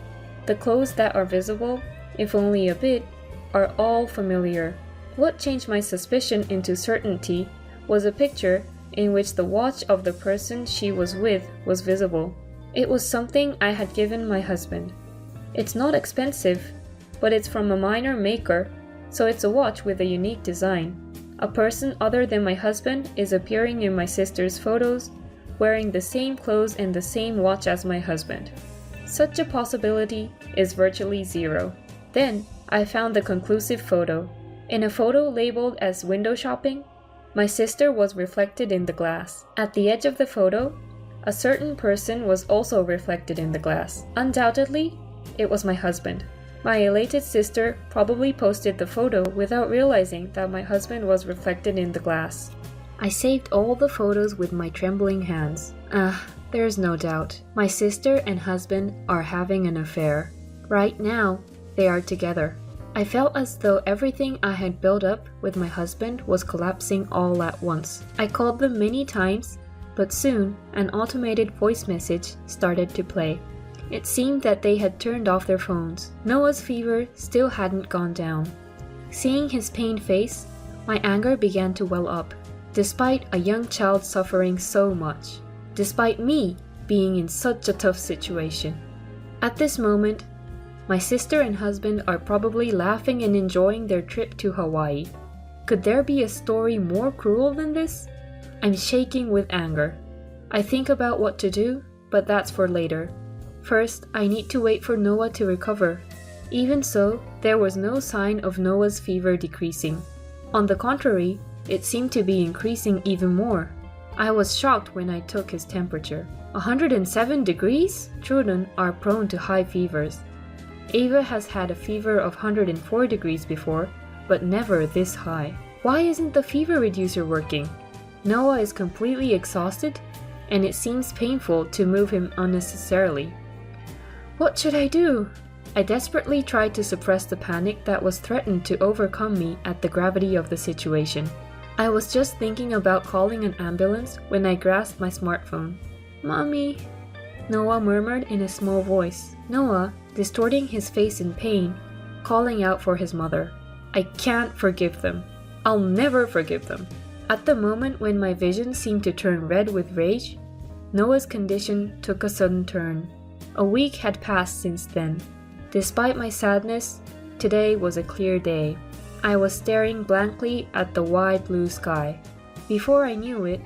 The clothes that are visible, if only a bit, are all familiar. What changed my suspicion into certainty was a picture in which the watch of the person she was with was visible. It was something I had given my husband. It's not expensive, but it's from a minor maker, so it's a watch with a unique design. A person other than my husband is appearing in my sister's photos, wearing the same clothes and the same watch as my husband. Such a possibility is virtually zero. Then, I found the conclusive photo. In a photo labeled as window shopping, my sister was reflected in the glass. At the edge of the photo, a certain person was also reflected in the glass. Undoubtedly, it was my husband. My elated sister probably posted the photo without realizing that my husband was reflected in the glass. I saved all the photos with my trembling hands. There's no doubt. My sister and husband are having an affair. Right now, they are together. I felt as though everything I had built up with my husband was collapsing all at once. I called them many times, but soon an automated voice message started to play. It seemed that they had turned off their phones. Noah's fever still hadn't gone down. Seeing his pained face, my anger began to well up, despite a young child suffering so much, despite me being in such a tough situation. At this moment, my sister and husband are probably laughing and enjoying their trip to Hawaii. Could there be a story more cruel than this? I'm shaking with anger. I think about what to do, but that's for later. First, I need to wait for Noah to recover. Even so, there was no sign of Noah's fever decreasing. On the contrary, it seemed to be increasing even more. I was shocked when I took his temperature. 107 degrees? Children are prone to high fevers. Ava has had a fever of 104 degrees before, but never this high. Why isn't the fever reducer working? Noah is completely exhausted, and it seems painful to move him unnecessarily. What should I do? I desperately tried to suppress the panic that was threatened to overcome me at the gravity of the situation. I was just thinking about calling an ambulance when I grasped my smartphone. Mommy, Noah murmured in a small voice. Noah, distorting his face in pain, calling out for his mother. I can't forgive them. I'll never forgive them. At the moment when my vision seemed to turn red with rage, Noah's condition took a sudden turn. A week had passed since then. Despite my sadness, today was a clear day. I was staring blankly at the wide blue sky. Before I knew it,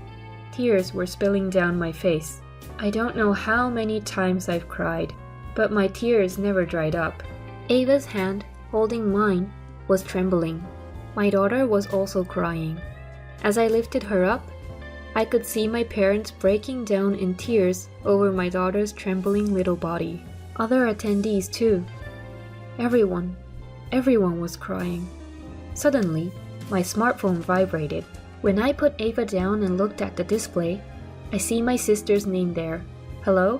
tears were spilling down my face. I don't know how many times I've cried, but my tears never dried up. Ava's hand, holding mine, was trembling. My daughter was also crying. As I lifted her up, I could see my parents breaking down in tears over my daughter's trembling little body. Other attendees too. Everyone was crying. Suddenly, my smartphone vibrated. When I put Ava down and looked at the display, I see my sister's name there. Hello?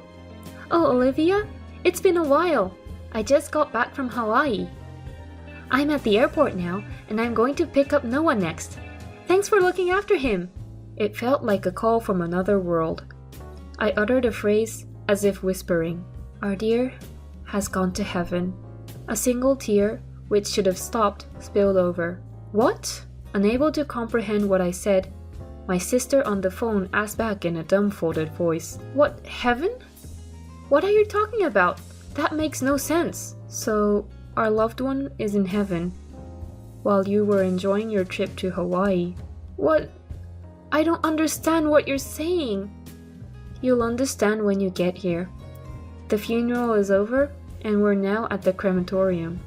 Oh, Olivia? It's been a while. I just got back from Hawaii. I'm at the airport now, and I'm going to pick up Noah next. Thanks for looking after him. It felt like a call from another world. I uttered a phrase as if whispering. Our dear has gone to heaven. A single tear, which should have stopped, spilled over. What? Unable to comprehend what I said, my sister on the phone asked back in a dumbfounded voice. What, heaven? What are you talking about? That makes no sense. So, our loved one is in heaven, while you were enjoying your trip to Hawaii. What? I don't understand what you're saying. You'll understand when you get here. The funeral is over, and we're now at the crematorium.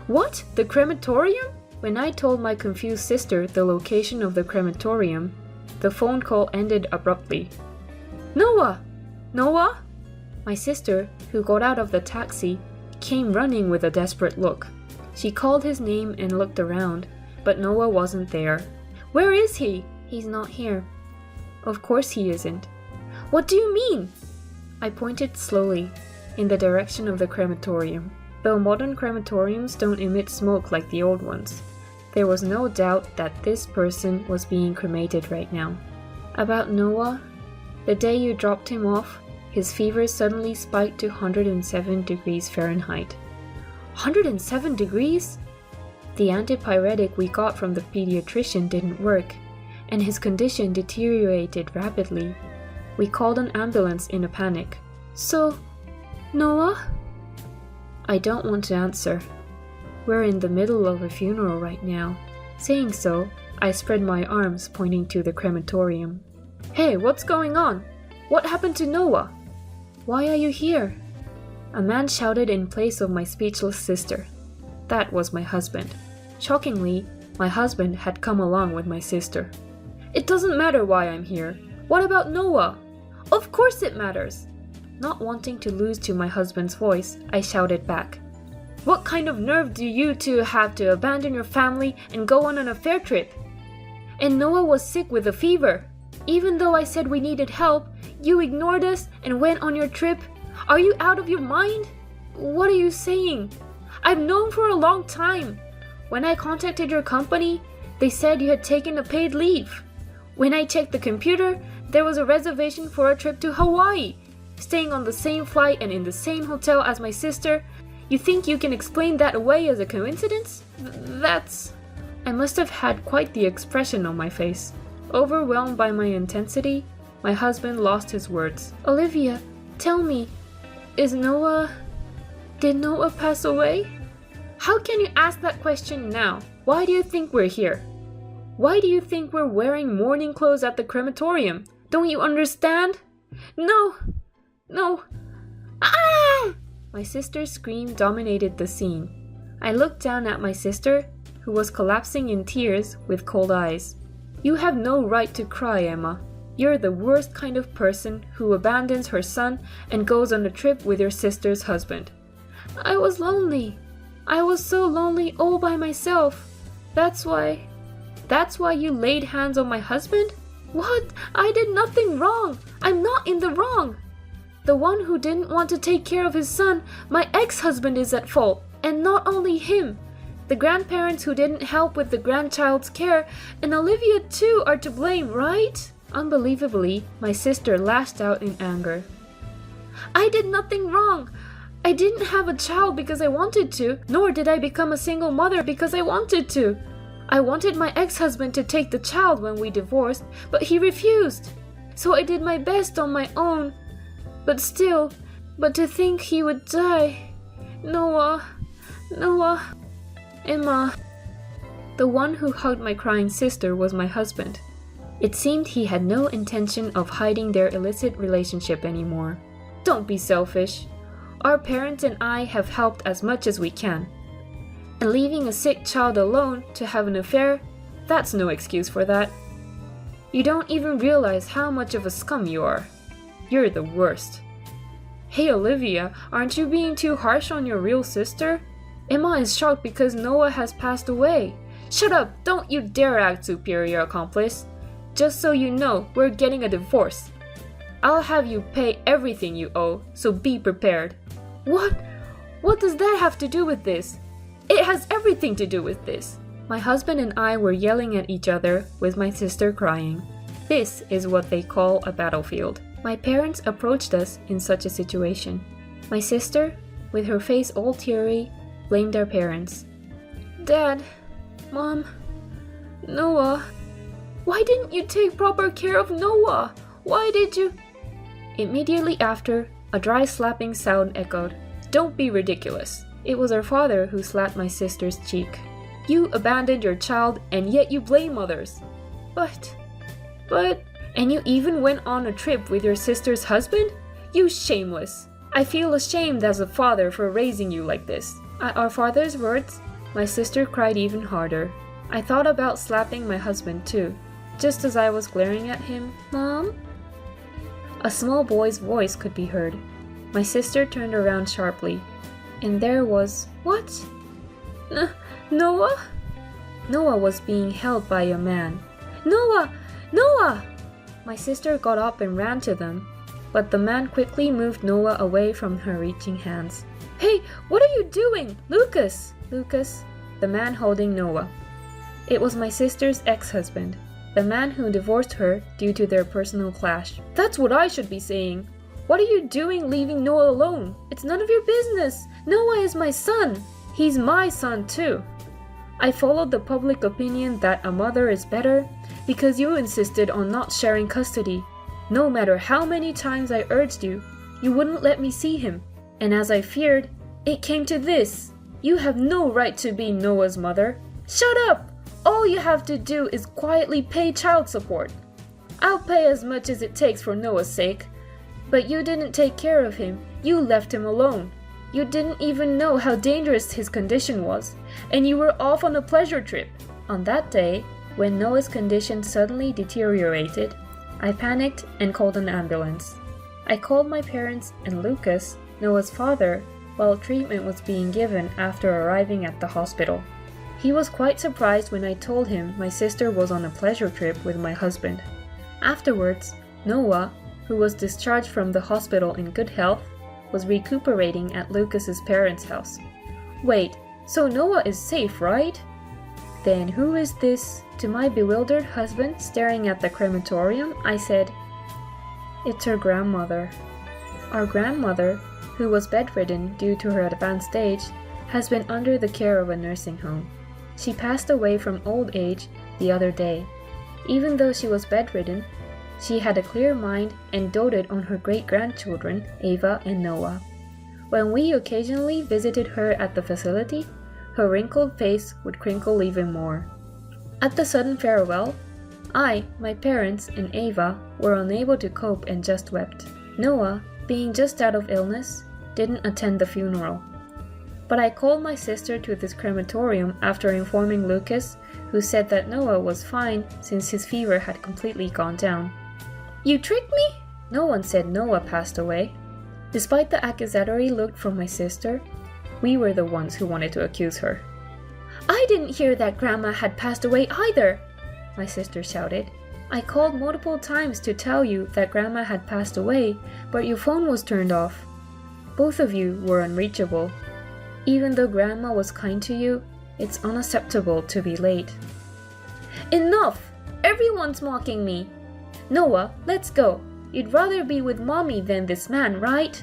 What? The crematorium? When I told my confused sister the location of the crematorium, the phone call ended abruptly. Noah! Noah? My sister, who got out of the taxi, came running with a desperate look. She called his name and looked around, but Noah wasn't there. Where is he? He's not here. Of course he isn't. What do you mean? I pointed slowly in the direction of the crematorium. Though modern crematoriums don't emit smoke like the old ones, there was no doubt that this person was being cremated right now. About Noah, the day you dropped him off, his fever suddenly spiked to 107 degrees Fahrenheit. 107 degrees? The antipyretic we got from the pediatrician didn't work, and his condition deteriorated rapidly. We called an ambulance in a panic. So, Noah? I don't want to answer. We're in the middle of a funeral right now. Saying so, I spread my arms pointing to the crematorium. Hey, what's going on? What happened to Noah? Why are you here? A man shouted in place of my speechless sister. That was my husband. Shockingly, my husband had come along with my sister. It doesn't matter why I'm here. What about Noah? Of course it matters. Not wanting to lose to my husband's voice, I shouted back. What kind of nerve do you two have to abandon your family and go on an affair trip? And Noah was sick with a fever. Even though I said we needed help, you ignored us and went on your trip. Are you out of your mind? What are you saying? I've known for a long time. When I contacted your company, they said you had taken a paid leave. When I checked the computer, there was a reservation for a trip to Hawaii. Staying on the same flight and in the same hotel as my sister. You think you can explain that away as a coincidence? That's... I must have had quite the expression on my face. Overwhelmed by my intensity, my husband lost his words. Olivia, tell me, did Noah pass away? How can you ask that question now? Why do you think we're here? Why do you think we're wearing mourning clothes at the crematorium? Don't you understand? No! Ah! My sister's scream dominated the scene. I looked down at my sister, who was collapsing in tears with cold eyes. You have no right to cry, Emma. You're the worst kind of person who abandons her son and goes on a trip with your sister's husband. I was lonely. I was so lonely all by myself. That's why... That's why you laid hands on my husband? What? I did nothing wrong. I'm not in the wrong. The one who didn't want to take care of his son, my ex-husband, is at fault, and not only him. The grandparents who didn't help with the grandchild's care, and Olivia too, are to blame, right? Unbelievably, my sister lashed out in anger. I did nothing wrong. I didn't have a child because I wanted to, nor did I become a single mother because I wanted to. I wanted my ex-husband to take the child when we divorced, but he refused. So I did my best on my own. But to think he would die. Noah, Emma. The one who hugged my crying sister was my husband. It seemed he had no intention of hiding their illicit relationship anymore. Don't be selfish. Our parents and I have helped as much as we can. And leaving a sick child alone to have an affair, that's no excuse for that. You don't even realize how much of a scum you are. You're the worst. Hey Olivia, aren't you being too harsh on your real sister? Emma is shocked because Noah has passed away. Shut up! Don't you dare act superior, accomplice. Just so you know, we're getting a divorce. I'll have you pay everything you owe, so be prepared. What? What does that have to do with this? It has everything to do with this. My husband and I were yelling at each other, with my sister crying. This is what they call a battlefield. My parents approached us in such a situation. My sister, with her face all teary, blamed our parents. Dad, Mom, Noah. Why didn't you take proper care of Noah? Why did you? Immediately after, a dry slapping sound echoed. Don't be ridiculous. It was our father who slapped my sister's cheek. You abandoned your child and yet you blame others. But, and you even went on a trip with your sister's husband? You shameless. I feel ashamed as a father for raising you like this. At our father's words, my sister cried even harder. I thought about slapping my husband too, just as I was glaring at him. Mom? A small boy's voice could be heard. My sister turned around sharply, and there was... What? Noah? Noah was being held by a man. Noah! Noah! My sister got up and ran to them, but the man quickly moved Noah away from her reaching hands. Hey, what are you doing? Lucas! Lucas, the man holding Noah. It was my sister's ex-husband, the man who divorced her due to their personal clash. That's what I should be saying. What are you doing leaving Noah alone? It's none of your business. Noah is my son. He's my son too. I followed the public opinion that a mother is better because you insisted on not sharing custody. No matter how many times I urged you, you wouldn't let me see him. And as I feared, it came to this. You have no right to be Noah's mother. Shut up! All you have to do is quietly pay child support. I'll pay as much as it takes for Noah's sake. But you didn't take care of him. You left him alone. You didn't even know how dangerous his condition was, and you were off on a pleasure trip. On that day, when Noah's condition suddenly deteriorated, I panicked and called an ambulance. I called my parents and Lucas, Noah's father, while treatment was being given after arriving at the hospital. He was quite surprised when I told him my sister was on a pleasure trip with my husband. Afterwards, Noah, who was discharged from the hospital in good health, was recuperating at Lucas's parents' house. Wait, so Noah is safe, right? Then who is this? To my bewildered husband staring at the crematorium, I said, It's her grandmother. Our grandmother, who was bedridden due to her advanced age, has been under the care of a nursing home. She passed away from old age the other day. Even though she was bedridden, she had a clear mind and doted on her great-grandchildren, Ava and Noah. When we occasionally visited her at the facility, her wrinkled face would crinkle even more. At the sudden farewell, I, my parents, and Ava were unable to cope and just wept. Noah, being just out of illness, didn't attend the funeral. But I called my sister to this crematorium after informing Lucas, who said that Noah was fine since his fever had completely gone down. You tricked me? No one said Noah passed away. Despite the accusatory look from my sister, we were the ones who wanted to accuse her. I didn't hear that Grandma had passed away either. my sister shouted. "I called multiple times to tell you that Grandma had passed away, but your phone was turned off. Both of you were unreachable. Even though Grandma was kind to you, it's unacceptable to be late." "Enough! Everyone's mocking me! Noah, let's go. You'd rather be with Mommy than this man, right?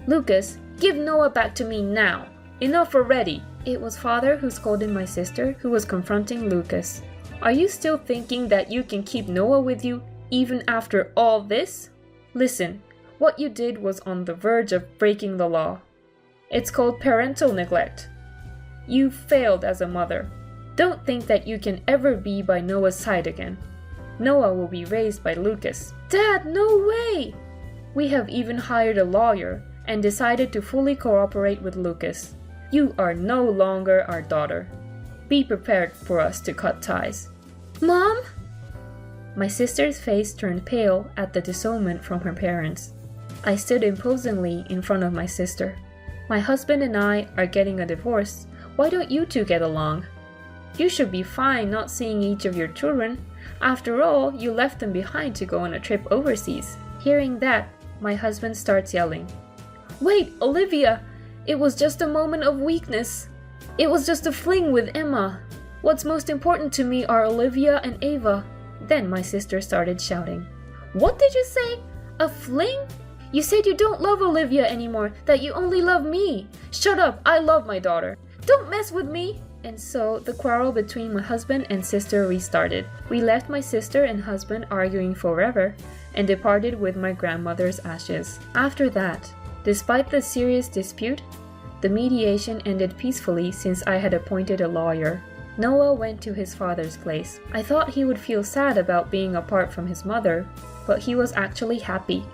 Lucas, give Noah back to me now. Enough already." It was Father who scolded my sister, who was confronting Lucas. "Are you still thinking that you can keep Noah with you even after all this? Listen, what you did was on the verge of breaking the law. It's called parental neglect. You failed as a mother. Don't think that you can ever be by Noah's side again. Noah will be raised by Lucas." "Dad, no way!" "We have even hired a lawyer and decided to fully cooperate with Lucas. You are no longer our daughter. Be prepared for us to cut ties." "Mom?" My sister's face turned pale at the disownment from her parents. I stood imposingly in front of my sister. "My husband and I are getting a divorce. Why don't you two get along? You should be fine not seeing each of your children. After all, you left them behind to go on a trip overseas." Hearing that, my husband starts yelling. "Wait, Olivia! It was just a moment of weakness. It was just a fling with Emma. What's most important to me are Olivia and Ava." Then my sister started shouting. "What did you say? A fling? You said you don't love Olivia anymore, that you only love me. Shut up, I love my daughter. Don't mess with me." And so the quarrel between my husband and sister restarted. We left my sister and husband arguing forever and departed with my grandmother's ashes. After that, despite the serious dispute, the mediation ended peacefully since I had appointed a lawyer. Noah went to his father's place. I thought he would feel sad about being apart from his mother, but he was actually happy.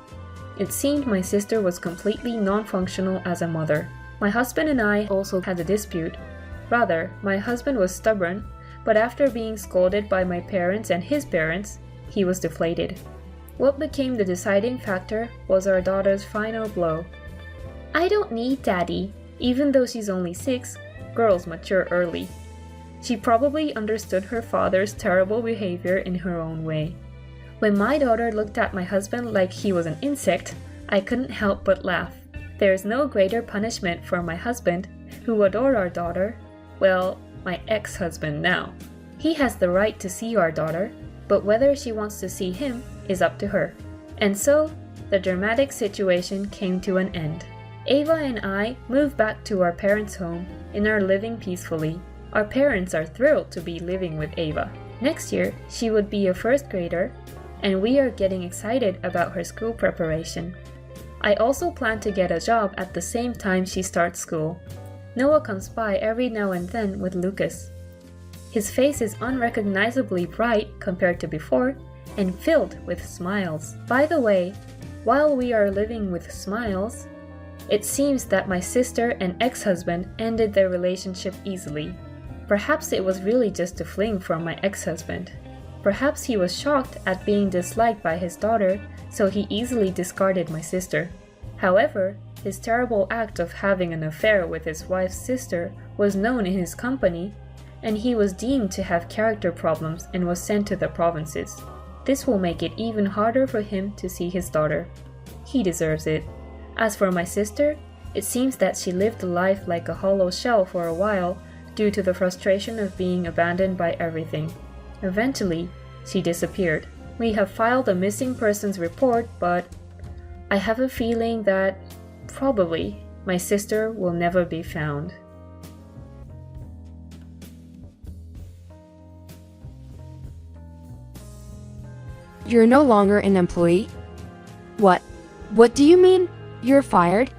It seemed my sister was completely non-functional as a mother. My husband and I also had a dispute. Rather, my husband was stubborn, but after being scolded by my parents and his parents, he was deflated. What became the deciding factor was our daughter's final blow. "I don't need Daddy." Even though she's only 6, girls mature early. She probably understood her father's terrible behavior in her own way. When my daughter looked at my husband like he was an insect, I couldn't help but laugh. There is no greater punishment for my husband, who adored our daughter, well, my ex-husband now. He has the right to see our daughter, but whether she wants to see him is up to her. And so, the dramatic situation came to an end. Ava and I moved back to our parents' home and are living peacefully. Our parents are thrilled to be living with Ava. Next year, she would be a first grader, and we are getting excited about her school preparation. I also plan to get a job at the same time she starts school. Noah comes by every now and then with Lucas. His face is unrecognizably bright compared to before, and filled with smiles. By the way, while we are living with smiles, it seems that my sister and ex-husband ended their relationship easily. Perhaps it was really just a fling from my ex-husband. Perhaps he was shocked at being disliked by his daughter, so he easily discarded my sister. However, his terrible act of having an affair with his wife's sister was known in his company, and he was deemed to have character problems and was sent to the provinces. This will make it even harder for him to see his daughter. He deserves it. As for my sister, it seems that she lived a life like a hollow shell for a while due to the frustration of being abandoned by everything. Eventually, she disappeared. We have filed a missing persons report, but I have a feeling that probably my sister will never be found. You're no longer an employee? What? What do you mean? You're fired?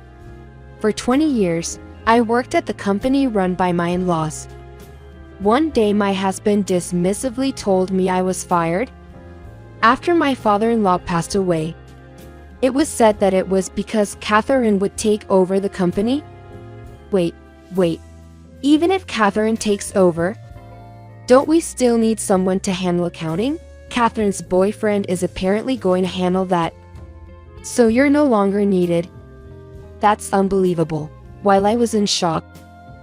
For 20 years, I worked at the company run by my in-laws. One day my husband dismissively told me I was fired. After my father-in-law passed away, it was said that it was because Catherine would take over the company. Wait. Even if Catherine takes over, don't we still need someone to handle accounting? Catherine's boyfriend is apparently going to handle that. So you're no longer needed. That's unbelievable. While I was in shock,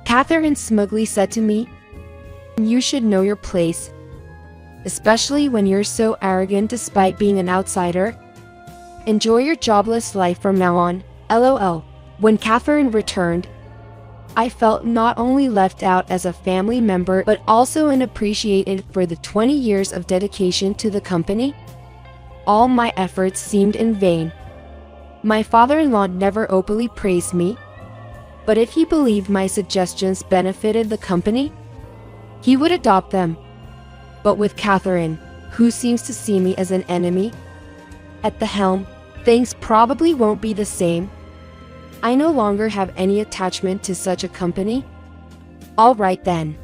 Catherine smugly said to me, "You should know your place." especially when you're so arrogant despite being an outsider. Enjoy your jobless life from now on, LOL. When Catherine returned, I felt not only left out as a family member but also unappreciated for the 20 years of dedication to the company. All my efforts seemed in vain. My father-in-law never openly praised me, but if he believed my suggestions benefited the company, he would adopt them. But with Catherine, who seems to see me as an enemy, at the helm, things probably won't be the same. I no longer have any attachment to such a company. Alright then.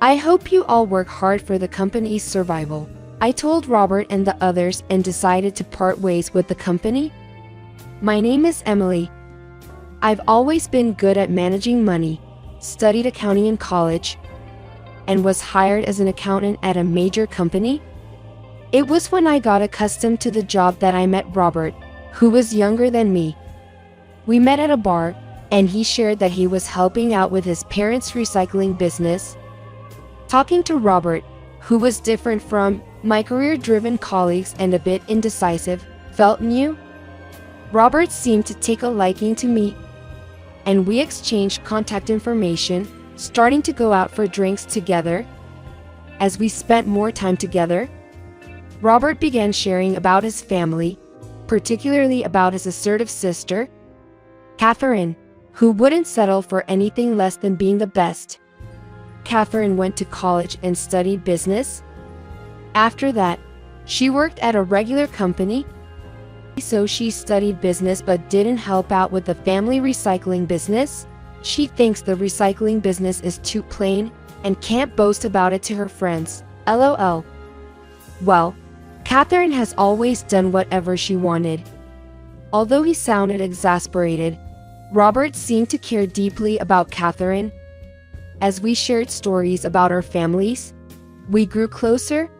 I hope you all work hard for the company's survival. I told Robert and the others and decided to part ways with the company. My name is Emily. I've always been good at managing money, studied accounting in college, and was hired as an accountant at a major company. It was when I got accustomed to the job that I met Robert, who was younger than me. We met at a bar, and he shared that he was helping out with his parents' recycling business. Talking to Robert, who was different from my career-driven colleagues and a bit indecisive, felt new. Robert seemed to take a liking to me, and we exchanged contact information, starting to go out for drinks together. As we spent more time together, Robert began sharing about his family, particularly about his assertive sister, Catherine, who wouldn't settle for anything less than being the best. Catherine went to college and studied business. After that, she worked at a regular company. So she studied business but didn't help out with the family recycling business. She thinks the recycling business is too plain and can't boast about it to her friends. LOL. Well, Catherine has always done whatever she wanted. Although he sounded exasperated, Robert seemed to care deeply about Catherine. As we shared stories about our families, we grew closer.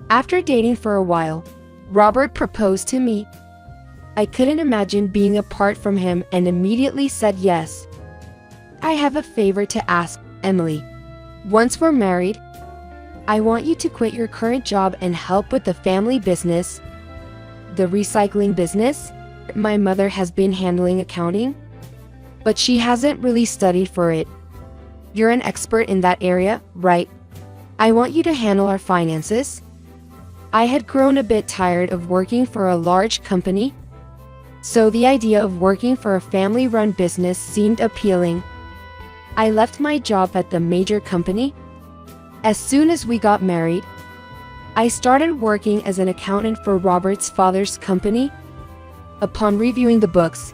After dating for a while, Robert proposed to me. I couldn't imagine being apart from him and immediately said yes. I have a favor to ask, Emily. Once we're married, I want you to quit your current job and help with the family business. The recycling business? My mother has been handling accounting, but she hasn't really studied for it. You're an expert in that area, right? I want you to handle our finances. I had grown a bit tired of working for a large company, so the idea of working for a family-run business seemed appealing. I left my job at the major company. As soon as we got married, I started working as an accountant for Robert's father's company. Upon reviewing the books,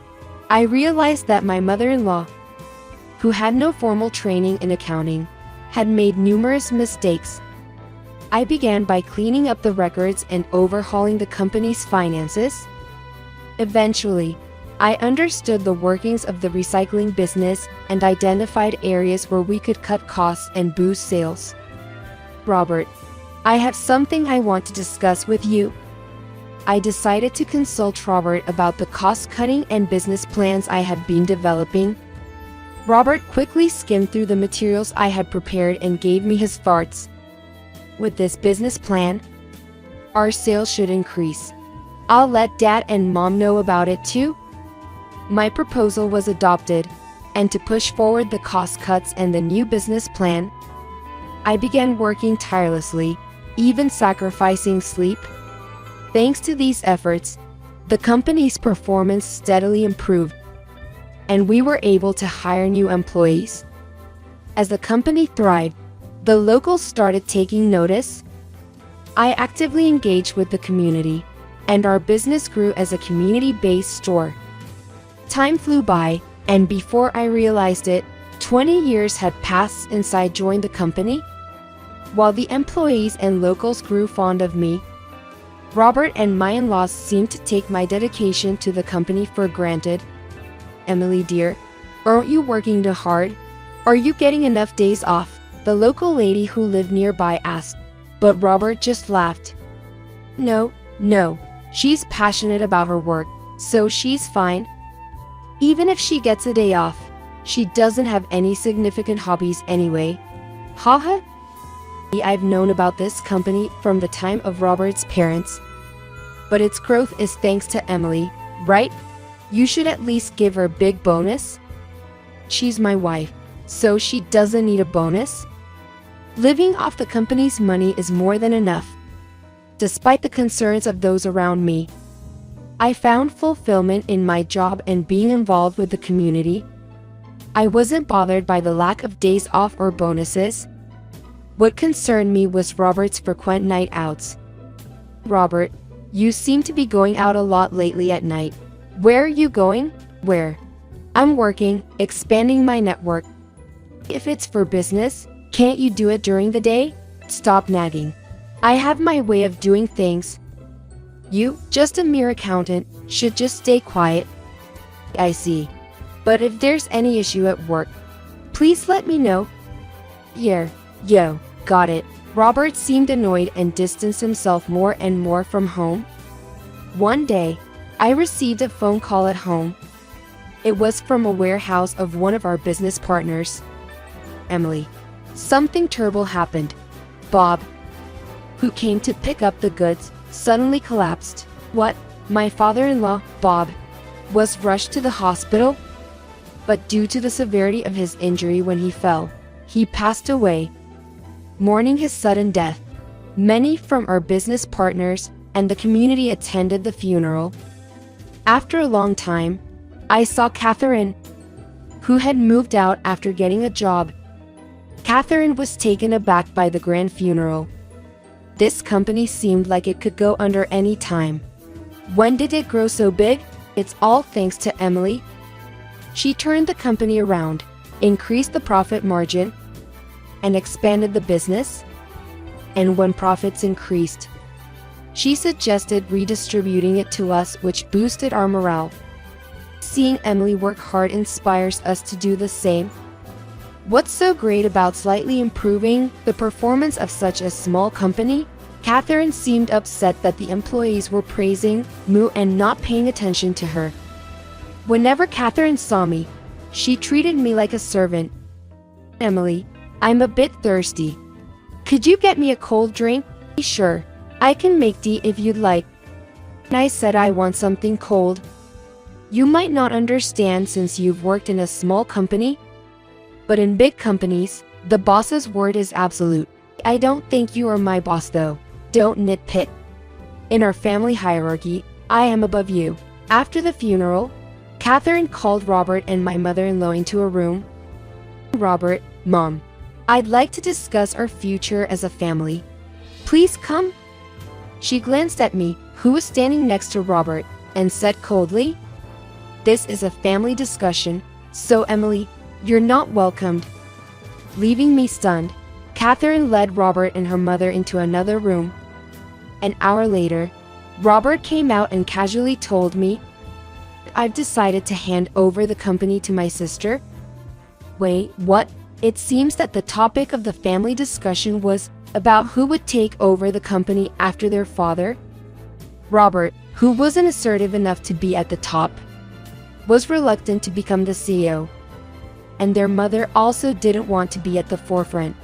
I realized that my mother-in-law, who had no formal training in accounting, had made numerous mistakes. I began by cleaning up the records and overhauling the company's finances. Eventually, I understood the workings of the recycling business and identified areas where we could cut costs and boost sales. Robert, I have something I want to discuss with you. I decided to consult Robert about the cost-cutting and business plans I had been developing. Robert quickly skimmed through the materials I had prepared and gave me his thoughts. With this business plan, our sales should increase. I'll let Dad and Mom know about it too. My proposal was adopted, and to push forward the cost cuts and the new business plan, I began working tirelessly, even sacrificing sleep. Thanks to these efforts, the company's performance steadily improved, and we were able to hire new employees. As the company thrived, the locals started taking notice. I actively engaged with the community, and our business grew as a community-based store. Time flew by, and before I realized it, 20 years had passed since I joined the company. While the employees and locals grew fond of me, Robert and my in-laws seemed to take my dedication to the company for granted. Emily dear, aren't you working too hard? Are you getting enough days off? The local lady who lived nearby asked, but Robert just laughed. No, she's passionate about her work, so she's fine. Even if she gets a day off, she doesn't have any significant hobbies anyway. Haha. I've known about this company from the time of Robert's parents. But its growth is thanks to Emily, right? You should at least give her a big bonus. She's my wife, so she doesn't need a bonus. Living off the company's money is more than enough. Despite the concerns of those around me, I found fulfillment in my job and being involved with the community. I wasn't bothered by the lack of days off or bonuses. What concerned me was Robert's frequent night outs. Robert, you seem to be going out a lot lately at night. Where are you going? Where? I'm working, expanding my network. If it's for business, can't you do it during the day? Stop nagging. I have my way of doing things. You, just a mere accountant, should just stay quiet. I see. But if there's any issue at work, please let me know. Yo, got it. Robert seemed annoyed and distanced himself more and more from home. One day, I received a phone call at home. It was from a warehouse of one of our business partners. Emily. Something terrible happened. Bob, who came to pick up the goods, suddenly collapsed. What? My father-in-law, Bob, was rushed to the hospital, but due to the severity of his injury when he fell, he passed away. Mourning his sudden death, many from our business partners and the community attended the funeral. After a long time, I saw Catherine, who had moved out after getting a job. Catherine was taken aback by the grand funeral. This company seemed like it could go under any time. When did it grow so big? It's all thanks to Emily. She turned the company around, increased the profit margin, and expanded the business. And when profits increased, she suggested redistributing it to us, which boosted our morale. Seeing Emily work hard inspires us to do the same. What's so great about slightly improving the performance of such a small company? Catherine seemed upset that the employees were praising Moo and not paying attention to her. Whenever Catherine saw me, she treated me like a servant. Emily, I'm a bit thirsty. Could you get me a cold drink? Sure, I can make tea if you'd like. I said I want something cold. You might not understand since you've worked in a small company, but in big companies, the boss's word is absolute. I don't think you are my boss though. Don't nitpick. In our family hierarchy, I am above you. After the funeral, Catherine called Robert and my mother-in-law into a room. Robert, Mom, I'd like to discuss our future as a family. Please come. She glanced at me, who was standing next to Robert, and said coldly, This is a family discussion, so Emily, you're not welcomed. Leaving me stunned, Catherine led Robert and her mother into another room. An hour later, Robert came out and casually told me, I've decided to hand over the company to my sister. Wait, what? It seems that the topic of the family discussion was about who would take over the company after their father. Robert, who wasn't assertive enough to be at the top, was reluctant to become the CEO. And their mother also didn't want to be at the forefront.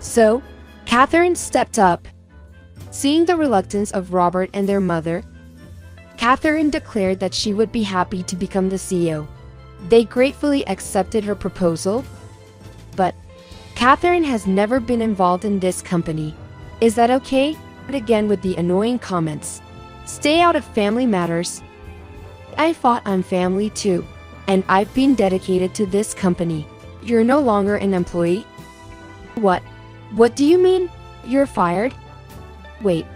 So, Catherine stepped up. Seeing the reluctance of Robert and their mother, Catherine declared that she would be happy to become the CEO. They gratefully accepted her proposal. But Catherine has never been involved in this company. Is that okay? But again with the annoying comments. Stay out of family matters. I thought I'm family too, and I've been dedicated to this company. You're no longer an employee? What? What do you mean? You're fired? Wait.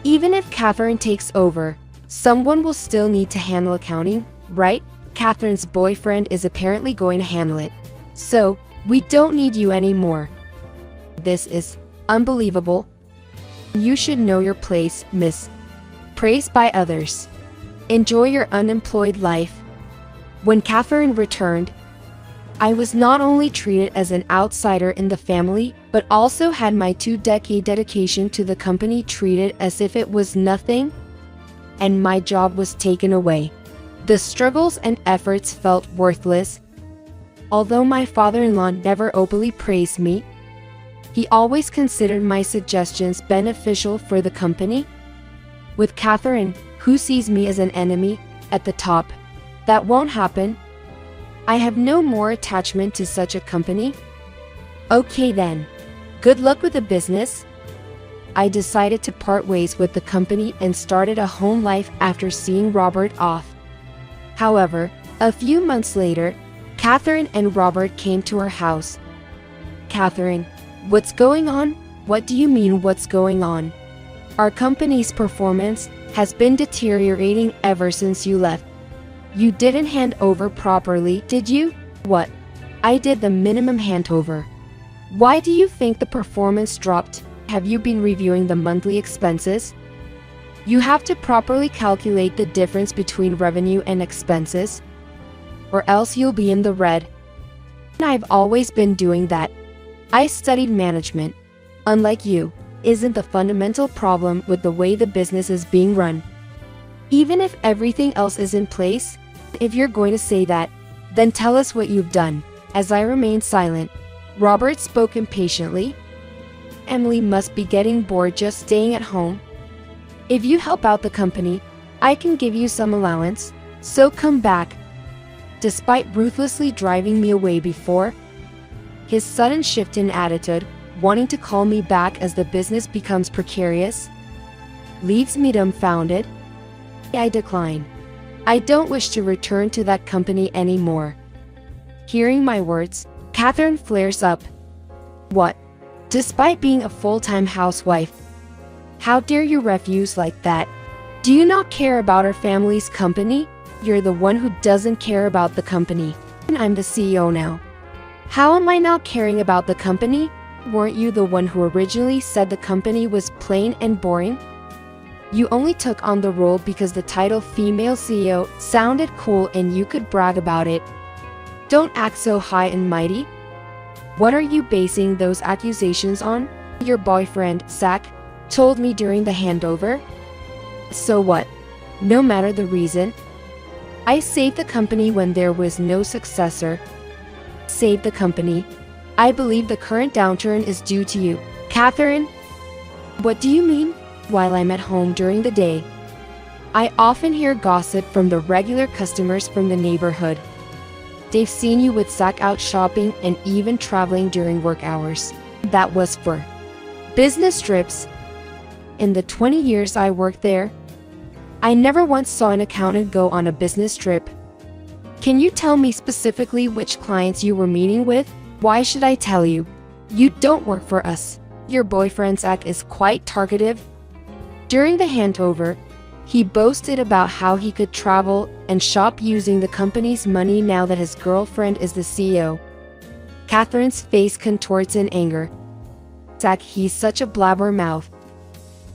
Even if Catherine takes over, someone will still need to handle accounting, right? Catherine's boyfriend is apparently going to handle it. So, we don't need you anymore. This is unbelievable. You should know your place, miss. Praised by others. Enjoy your unemployed life. When Catherine returned, I was not only treated as an outsider in the family, but also had my 2-decade dedication to the company treated as if it was nothing, and my job was taken away. The struggles and efforts felt worthless. Although my father-in-law never openly praised me, He always considered my suggestions beneficial for the company. With Catherine, who sees me as an enemy, at the top, that won't happen. I have no more attachment to such a company. Okay then. Good luck with the business. I decided to part ways with the company and started a home life after seeing Robert off. However, a few months later, Catherine and Robert came to our house. Catherine, what's going on? What do you mean what's going on? Our company's performance has been deteriorating ever since you left. You didn't hand over properly, did you? What? I did the minimum handover. Why do you think the performance dropped? Have you been reviewing the monthly expenses? You have to properly calculate the difference between revenue and expenses, or else you'll be in the red. I've always been doing that. I studied management. Unlike you, isn't the fundamental problem with the way the business is being run. Even if everything else is in place, if you're going to say that, then tell us what you've done. As I remained silent, Robert spoke impatiently. Emily must be getting bored just staying at home. If you help out the company, I can give you some allowance, so come back. Despite ruthlessly driving me away before, his sudden shift in attitude, wanting to call me back as the business becomes precarious, leaves me dumbfounded. I decline. I don't wish to return to that company anymore. Hearing my words, Catherine flares up. What? Despite being a full-time housewife, how dare you refuse like that? Do you not care about our family's company? You're the one who doesn't care about the company. And I'm the CEO now. How am I not caring about the company? Weren't you the one who originally said the company was plain and boring? You only took on the role because the title female CEO sounded cool and you could brag about it. Don't act so high and mighty. What are you basing those accusations on? Your boyfriend, Zach, told me during the handover. So what? No matter the reason. I saved the company when there was no successor. Saved the company. I believe the current downturn is due to you. Catherine? What do you mean? While I'm at home during the day, I often hear gossip from the regular customers from the neighborhood. They've seen you with Zach out shopping and even traveling during work hours. That was for business trips. In the 20 years I worked there, I never once saw an accountant go on a business trip. Can you tell me specifically which clients you were meeting with? Why should I tell you? You don't work for us. Your boyfriend Zach is quite talkative. During the handover, he boasted about how he could travel and shop using the company's money now that his girlfriend is the CEO. Catherine's face contorts in anger. Zach, he's such a blabbermouth.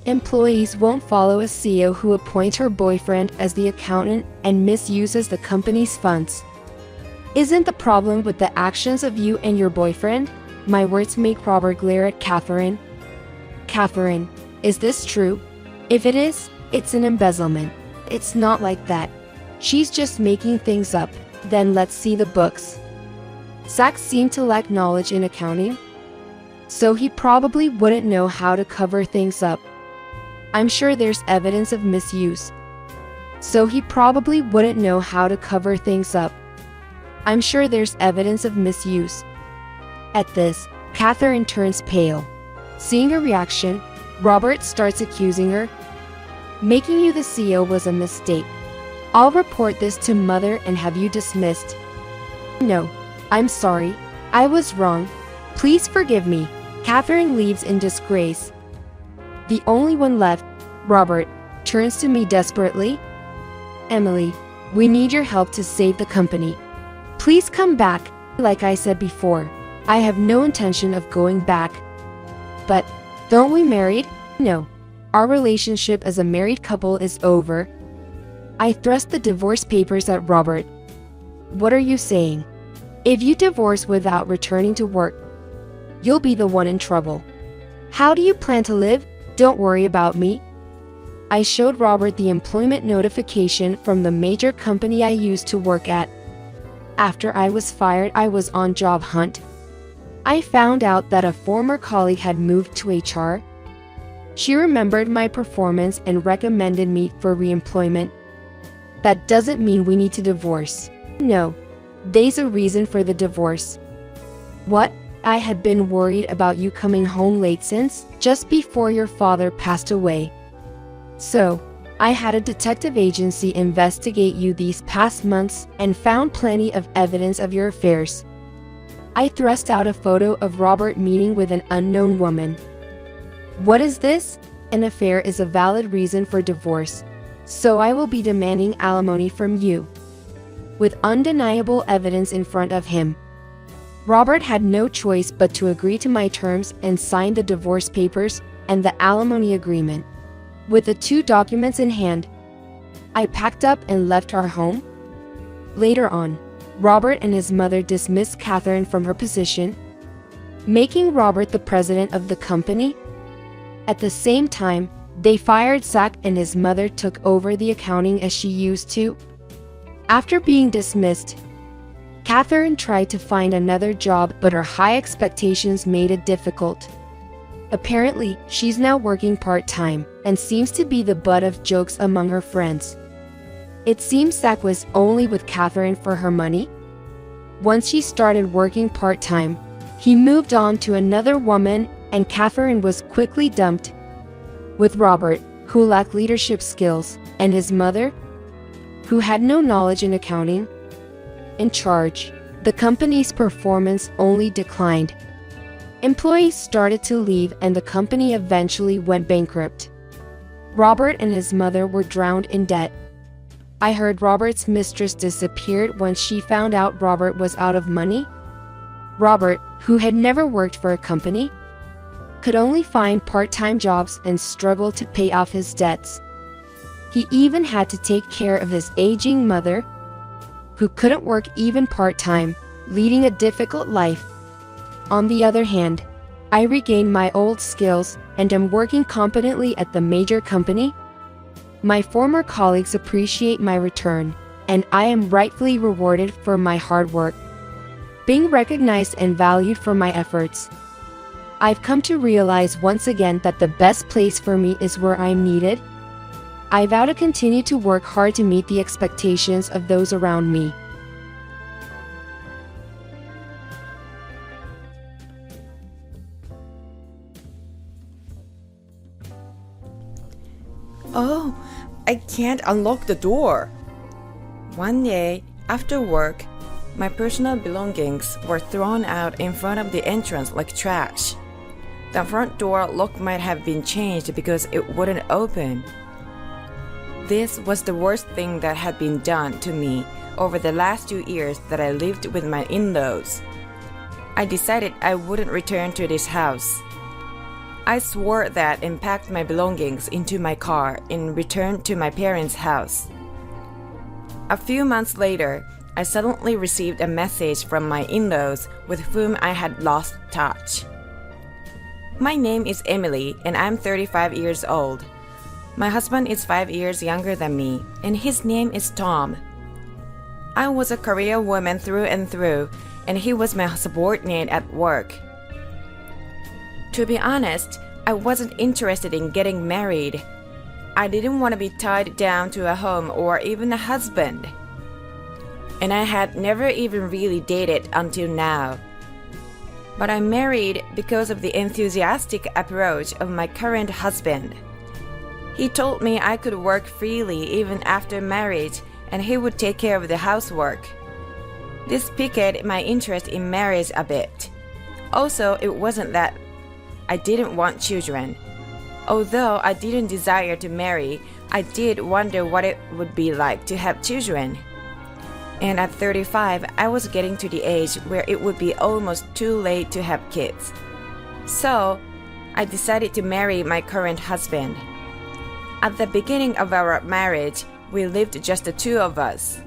Employees won't follow a CEO who appoints her boyfriend as the accountant and misuses the company's funds. Isn't the problem with the actions of you and your boyfriend? My words make Robert glare at Catherine. Catherine, is this true? If it is, it's an embezzlement. It's not like that. She's just making things up. Then let's see the books. Zach seemed to lack knowledge in accounting, so he probably wouldn't know how to cover things up. I'm sure there's evidence of misuse, so he probably wouldn't know how to cover things up. I'm sure there's evidence of misuse. At this, Catherine turns pale. Seeing her reaction, Robert starts accusing her. Making you the CEO was a mistake. I'll report this to Mother and have you dismissed. No, I'm sorry. I was wrong. Please forgive me. Catherine leaves in disgrace. The only one left, Robert, turns to me desperately. Emily, we need your help to save the company. Please come back. Like I said before, I have no intention of going back. But, don't we married? No. Our relationship as a married couple is over. I thrust the divorce papers at Robert. What are you saying? If you divorce without returning to work, you'll be the one in trouble. How do you plan to live? Don't worry about me. I showed Robert the employment notification from the major company I used to work at. After I was fired, I was on job hunt. I found out that a former colleague had moved to HR. She remembered my performance and recommended me for reemployment. That doesn't mean we need to divorce. No, there's a reason for the divorce. What? I had been worried about you coming home late since just before your father passed away. So, I had a detective agency investigate you these past months and found plenty of evidence of your affairs. I thrust out a photo of Robert meeting with an unknown woman. What is this? An affair is a valid reason for divorce, so I will be demanding alimony from you. With undeniable evidence in front of him. Robert had no choice but to agree to my terms and sign the divorce papers and the alimony agreement. With the two documents in hand, I packed up and left our home. Later on, Robert and his mother dismissed Catherine from her position, making Robert the president of the company. At the same time, they fired Zach and his mother took over the accounting as she used to. After being dismissed, Catherine tried to find another job, but her high expectations made it difficult. Apparently, she's now working part-time and seems to be the butt of jokes among her friends. It seems Zach was only with Catherine for her money. Once she started working part-time, he moved on to another woman and Catherine was quickly dumped. With Robert, who lacked leadership skills, and his mother, who had no knowledge in accounting, in charge, the company's performance only declined. Employees started to leave and the company eventually went bankrupt. Robert and his mother were drowned in debt. I heard Robert's mistress disappeared once she found out Robert was out of money. Robert, who had never worked for a company, could only find part-time jobs and struggled to pay off his debts. He even had to take care of his aging mother, who couldn't work even part-time, leading a difficult life. On the other hand, I regained my old skills and am working competently at the major company. My former colleagues appreciate my return, and I am rightfully rewarded for my hard work, being recognized and valued for my efforts. I've come to realize once again that the best place for me is where I'm needed. I vow to continue to work hard to meet the expectations of those around me. Oh, I can't unlock the door. One day, after work, my personal belongings were thrown out in front of the entrance like trash. The front door lock might have been changed because it wouldn't open. This was the worst thing that had been done to me over the last 2 years that I lived with my in-laws. I decided I wouldn't return to this house. I swore that and packed my belongings into my car and returned to my parents' house. A few months later, I suddenly received a message from my in-laws with whom I had lost touch. My name is Emily and I'm 35 years old. My husband is 5 years younger than me and his name is Tom. I was a career woman through and through and he was my subordinate at work. To be honest, I wasn't interested in getting married. I didn't want to be tied down to a home or even a husband. And I had never even really dated until now. But I married because of the enthusiastic approach of my current husband. He told me I could work freely even after marriage and he would take care of the housework. This piqued my interest in marriage a bit. Also, it wasn't that I didn't want children. Although I didn't desire to marry, I did wonder what it would be like to have children. And at 35, I was getting to the age where it would be almost too late to have kids. So, I decided to marry my current husband. At the beginning of our marriage, we lived just the two of us.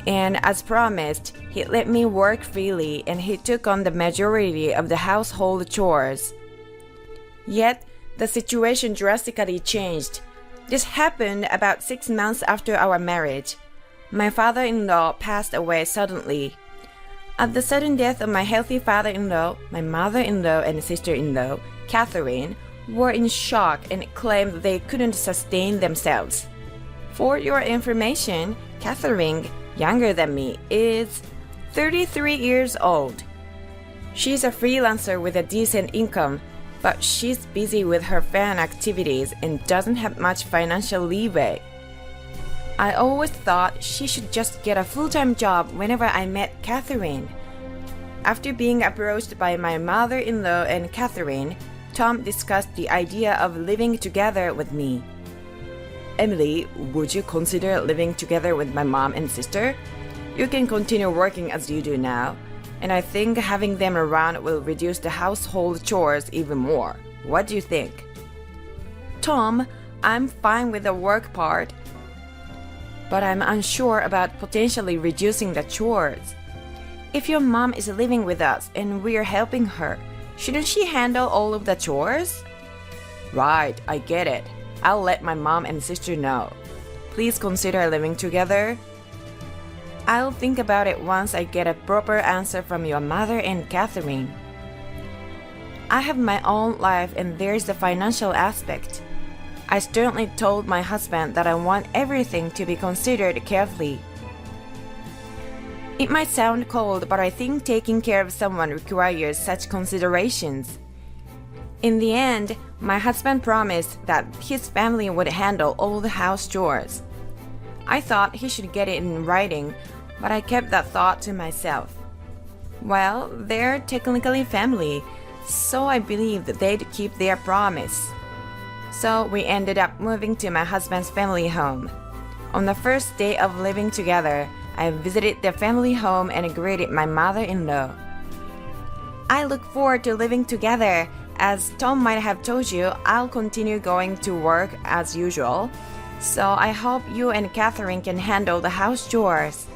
And as promised, he let me work freely and he took on the majority of the household chores. Yet, the situation drastically changed. This happened about 6 months after our marriage. My father-in-law passed away suddenly. At the sudden death of my healthy father-in-law, my mother-in-law and sister-in-law, Catherine, were in shock and claimed they couldn't sustain themselves. For your information, Catherine, younger than me, is 33 years old. She's a freelancer with a decent income, but she's busy with her fan activities and doesn't have much financial leeway. I always thought she should just get a full-time job whenever I met Catherine. After being approached by my mother-in-law and Catherine, Tom discussed the idea of living together with me. Emily, would you consider living together with my mom and sister? You can continue working as you do now, and I think having them around will reduce the household chores even more. What do you think? Tom, I'm fine with the work part, but I'm unsure about potentially reducing the chores. If your mom is living with us and we're helping her, shouldn't she handle all of the chores? Right, I get it. I'll let my mom and sister know. Please consider living together. I'll think about it once I get a proper answer from your mother and Catherine. I have my own life and there's the financial aspect. I sternly told my husband that I want everything to be considered carefully. It might sound cold, but I think taking care of someone requires such considerations. In the end, my husband promised that his family would handle all the house chores. I thought he should get it in writing, but I kept that thought to myself. Well, they're technically family, so I believed that they'd keep their promise. So we ended up moving to my husband's family home. On the first day of living together, I visited the family home and greeted my mother-in-law. I look forward to living together. As Tom might have told you, I'll continue going to work as usual. So I hope you and Catherine can handle the house chores.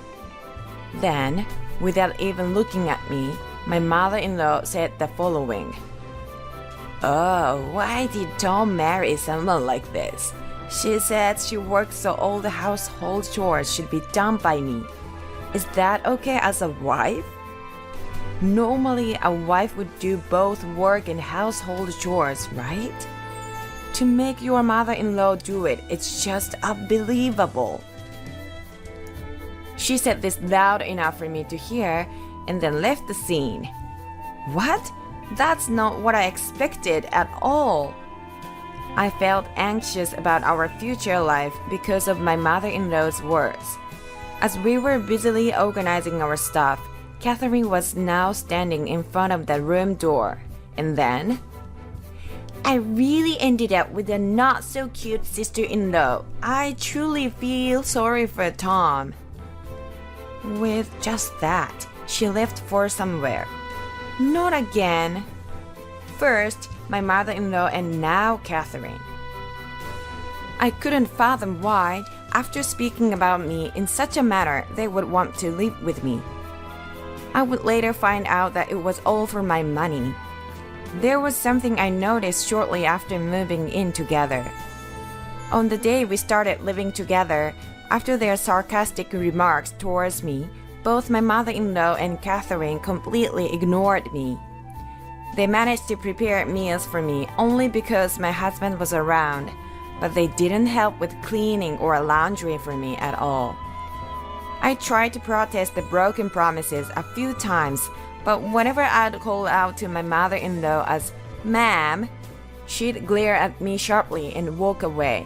Then, without even looking at me, my mother-in-law said the following. Oh, why did Tom marry someone like this? She said she works so all the household chores should be done by me. Is that okay as a wife? Normally, a wife would do both work and household chores, right? To make your mother-in-law do it, it's just unbelievable. She said this loud enough for me to hear and then left the scene. What? That's not what I expected at all. I felt anxious about our future life because of my mother-in-law's words. As we were busily organizing our stuff, Catherine was now standing in front of the room door. And then, I really ended up with a not-so-cute sister-in-law. I truly feel sorry for Tom. With just that, she left for somewhere. Not again. First, my mother-in-law and now Catherine. I couldn't fathom why, after speaking about me in such a manner, they would want to live with me. I would later find out that it was all for my money. There was something I noticed shortly after moving in together. On the day we started living together, after their sarcastic remarks towards me, both my mother-in-law and Catherine completely ignored me. They managed to prepare meals for me only because my husband was around, but they didn't help with cleaning or laundry for me at all. I tried to protest the broken promises a few times, but whenever I'd call out to my mother-in-law as "Ma'am," she'd glare at me sharply and walk away.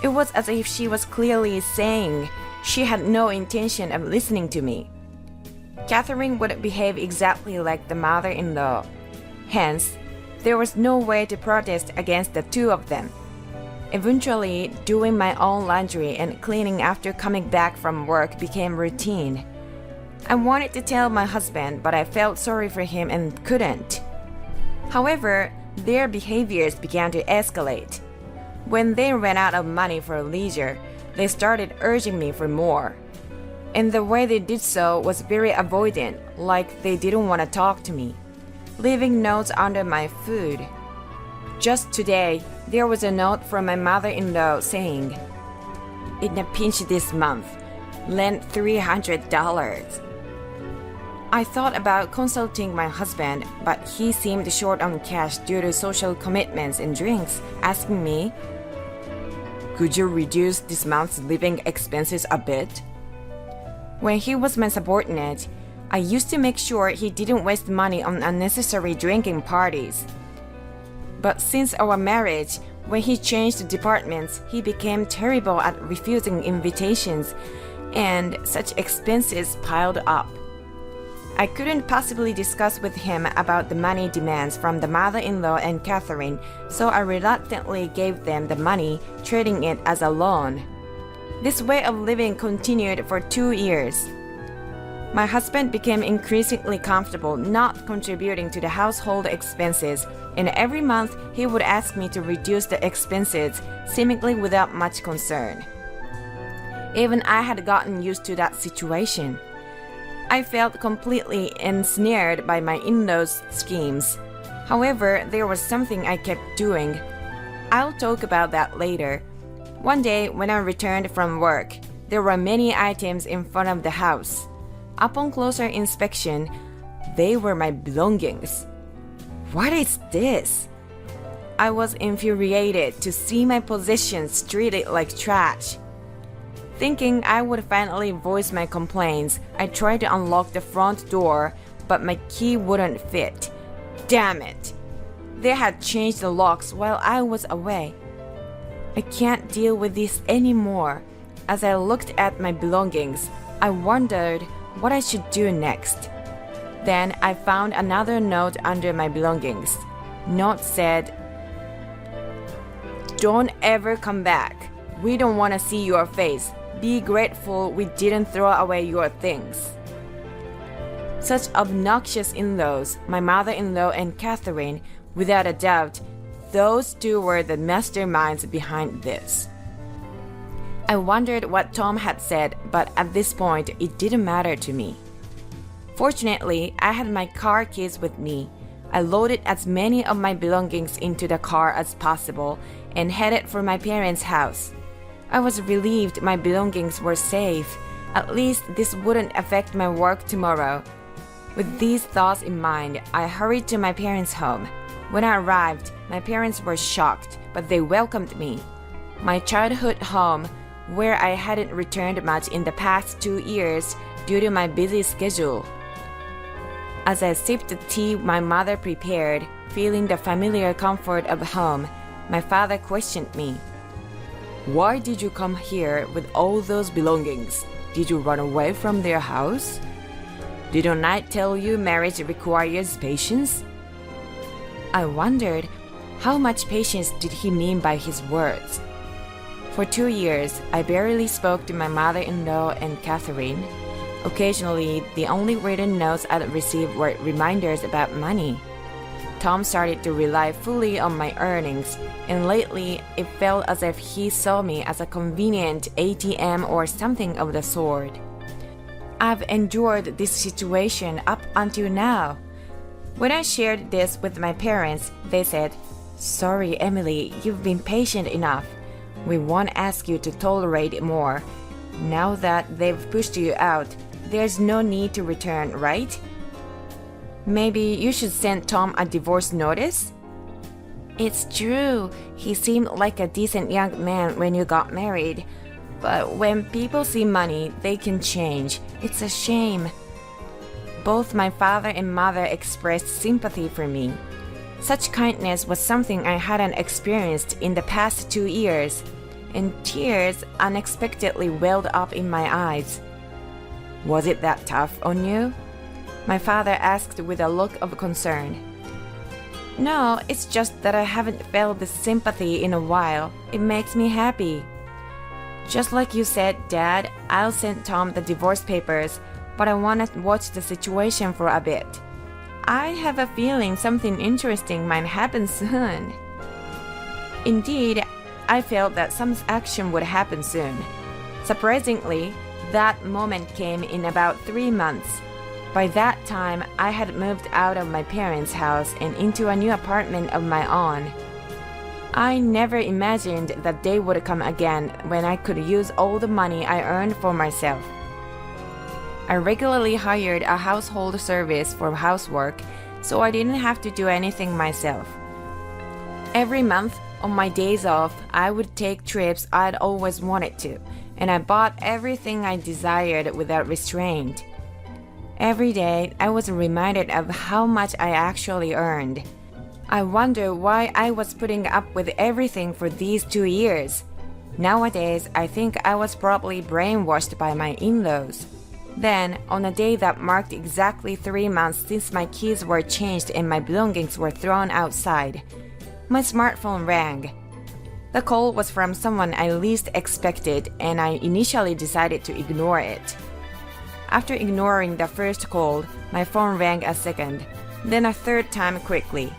It was as if she was clearly saying she had no intention of listening to me. Catherine would behave exactly like the mother-in-law. Hence, there was no way to protest against the two of them. Eventually, doing my own laundry and cleaning after coming back from work became routine. I wanted to tell my husband, but I felt sorry for him and couldn't. However, their behaviors began to escalate. When they ran out of money for leisure, they started urging me for more. And the way they did so was very avoidant, like they didn't want to talk to me, leaving notes under my food. Just today, there was a note from my mother-in-law saying, "In a pinch this month, lend $300. I thought about consulting my husband, but he seemed short on cash due to social commitments and drinks, asking me, "Could you reduce this month's living expenses a bit?" When he was my subordinate, I used to make sure he didn't waste money on unnecessary drinking parties. But since our marriage, when he changed departments, he became terrible at refusing invitations, and such expenses piled up. I couldn't possibly discuss with him about the money demands from the mother-in-law and Catherine, so I reluctantly gave them the money, treating it as a loan. This way of living continued for 2 years. My husband became increasingly comfortable not contributing to the household expenses, and every month he would ask me to reduce the expenses, seemingly without much concern. Even I had gotten used to that situation. I felt completely ensnared by my in-laws' schemes. However, there was something I kept doing. I'll talk about that later. One day, when I returned from work, there were many items in front of the house. Upon closer inspection, they were my belongings. What is this? I was infuriated to see my possessions treated like trash. Thinking I would finally voice my complaints, I tried to unlock the front door, but my key wouldn't fit. Damn it! They had changed the locks while I was away. I can't deal with this anymore. As I looked at my belongings, I wondered what I should do next. Then I found another note under my belongings. Note said, "Don't ever come back. We don't want to see your face. Be grateful we didn't throw away your things." Such obnoxious in-laws, my mother-in-law and Catherine, without a doubt, those two were the masterminds behind this. I wondered what Tom had said, but at this point, it didn't matter to me. Fortunately, I had my car keys with me. I loaded as many of my belongings into the car as possible and headed for my parents' house. I was relieved my belongings were safe. At least this wouldn't affect my work tomorrow. With these thoughts in mind, I hurried to my parents' home. When I arrived, my parents were shocked, but they welcomed me. My childhood home, where I hadn't returned much in the past 2 years due to my busy schedule. As I sipped the tea my mother prepared, feeling the familiar comfort of home, my father questioned me. "Why did you come here with all those belongings? Did you run away from their house? Didn't I tell you marriage requires patience?" I wondered, how much patience did he mean by his words? For 2 years, I barely spoke to my mother-in-law and Catherine. Occasionally, the only written notes I'd receive were reminders about money. Tom started to rely fully on my earnings, and lately it felt as if he saw me as a convenient ATM or something of the sort. I've endured this situation up until now. When I shared this with my parents, they said, "Sorry, Emily, you've been patient enough. We won't ask you to tolerate it more. Now that they've pushed you out, there's no need to return, right? Maybe you should send Tom a divorce notice?" It's true, he seemed like a decent young man when you got married. But when people see money, they can change. It's a shame. Both my father and mother expressed sympathy for me. Such kindness was something I hadn't experienced in the past 2 years, and tears unexpectedly welled up in my eyes. "Was it that tough on you?" my father asked with a look of concern. "No, it's just that I haven't felt this sympathy in a while. It makes me happy." "Just like you said, Dad, I'll send Tom the divorce papers, but I want to watch the situation for a bit. I have a feeling something interesting might happen soon." Indeed, I felt that some action would happen soon. Surprisingly, that moment came in about 3 months. By that time, I had moved out of my parents' house and into a new apartment of my own. I never imagined that day would come again when I could use all the money I earned for myself. I regularly hired a household service for housework, so I didn't have to do anything myself. Every month, on my days off, I would take trips I'd always wanted to, and I bought everything I desired without restraint. Every day, I was reminded of how much I actually earned. I wonder why I was putting up with everything for these 2 years. Nowadays, I think I was probably brainwashed by my in-laws. Then, on a day that marked exactly 3 months since my keys were changed and my belongings were thrown outside, my smartphone rang. The call was from someone I least expected, and I initially decided to ignore it. After ignoring the first call, my phone rang a second, then a third time quickly.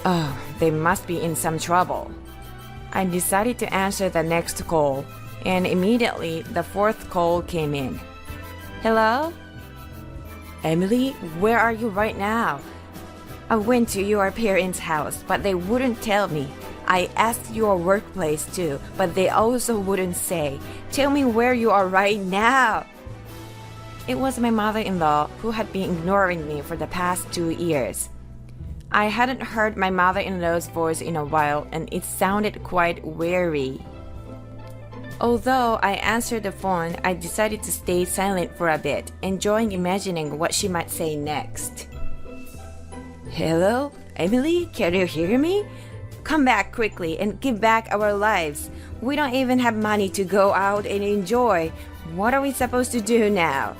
Oh, they must be in some trouble. I decided to answer the next call, and immediately the fourth call came in. Hello? Emily, where are you right now? I went to your parents' house, but they wouldn't tell me. I asked your workplace too, but they also wouldn't say. Tell me where you are right now. It was my mother-in-law who had been ignoring me for the past 2 years. I hadn't heard my mother-in-law's voice in a while, and it sounded quite weary. Although I answered the phone, I decided to stay silent for a bit, enjoying imagining what she might say next. Hello, Emily, can you hear me? Come back quickly and give back our lives. We don't even have money to go out and enjoy. What are we supposed to do now?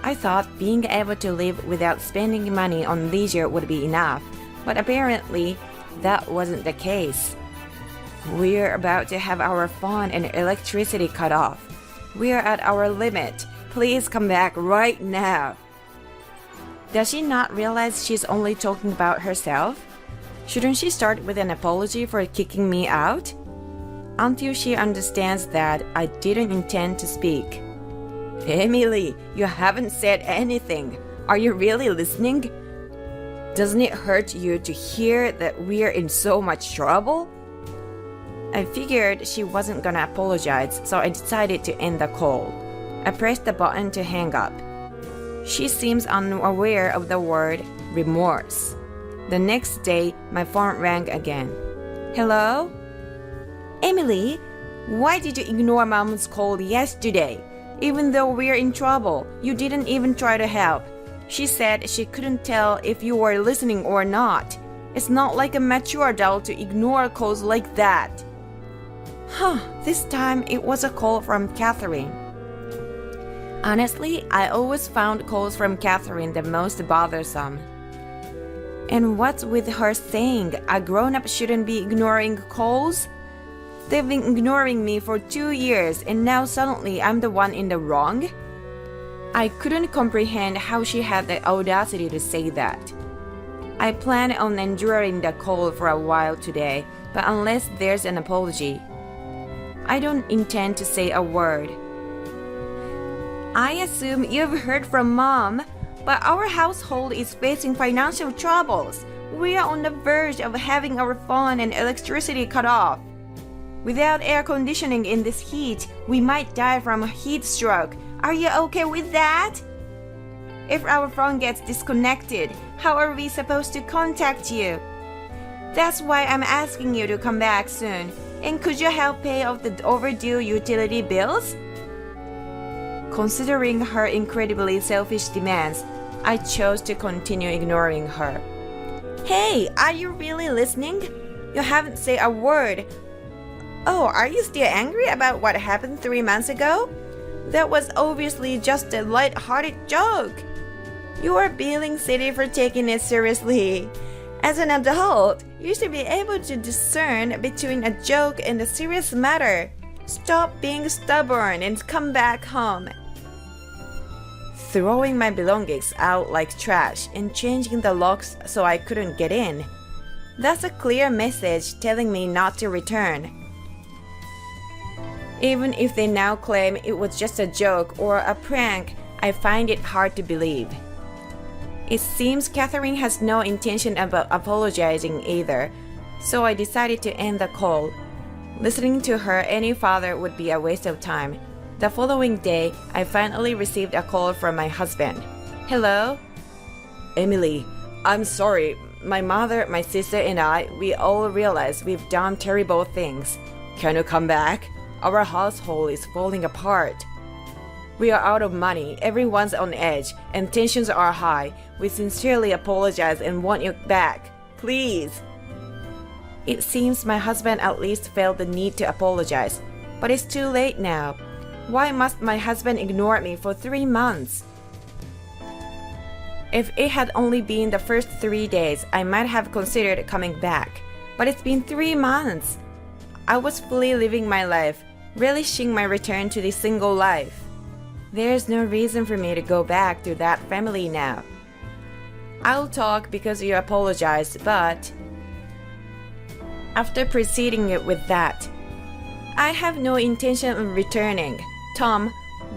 I thought being able to live without spending money on leisure would be enough, but apparently that wasn't the case. We're about to have our phone and electricity cut off. We're at our limit. Please come back right now. Does she not realize she's only talking about herself? Shouldn't she start with an apology for kicking me out? Until she understands that I didn't intend to speak. Emily, you haven't said anything. Are you really listening? Doesn't it hurt you to hear that we're in so much trouble? I figured she wasn't gonna apologize, so I decided to end the call. I pressed the button to hang up. She seems unaware of the word remorse. The next day, my phone rang again. Hello? Emily, why did you ignore Mom's call yesterday? Even though we're in trouble, you didn't even try to help. She said she couldn't tell if you were listening or not. It's not like a mature adult to ignore calls like that. This time it was a call from Catherine. Honestly, I always found calls from Catherine the most bothersome. And what's with her saying a grown-up shouldn't be ignoring calls? They've been ignoring me for 2 years, and now suddenly I'm the one in the wrong? I couldn't comprehend how she had the audacity to say that. I plan on enduring the call for a while today, but unless there's an apology, I don't intend to say a word. I assume you've heard from Mom, but our household is facing financial troubles. We are on the verge of having our phone and electricity cut off. Without air conditioning in this heat, we might die from a heat stroke. Are you okay with that? If our phone gets disconnected, how are we supposed to contact you? That's why I'm asking you to come back soon. And could you help pay off the overdue utility bills? Considering her incredibly selfish demands, I chose to continue ignoring her. Hey, are you really listening? You haven't said a word. Oh, are you still angry about what happened 3 months ago? That was obviously just a light-hearted joke. You are being silly for taking it seriously. As an adult, you should be able to discern between a joke and a serious matter. Stop being stubborn and come back home. Throwing my belongings out like trash and changing the locks so I couldn't get in. That's a clear message telling me not to return. Even if they now claim it was just a joke or a prank, I find it hard to believe. It seems Catherine has no intention of apologizing either, so I decided to end the call. Listening to her any further would be a waste of time. The following day, I finally received a call from my husband. Hello? Emily, I'm sorry. My mother, my sister, and I, we all realize we've done terrible things. Can you come back? Our household is falling apart. We are out of money, everyone's on edge, and tensions are high. We sincerely apologize and want you back. Please. It seems my husband at least felt the need to apologize, but it's too late now. Why must my husband ignore me for 3 months? If it had only been the first 3 days, I might have considered coming back. But it's been 3 months. I was fully living my life, relishing my return to the single life. There's no reason for me to go back to that family now. I'll talk because you apologized, but after proceeding it with that, I have no intention of returning. Tom,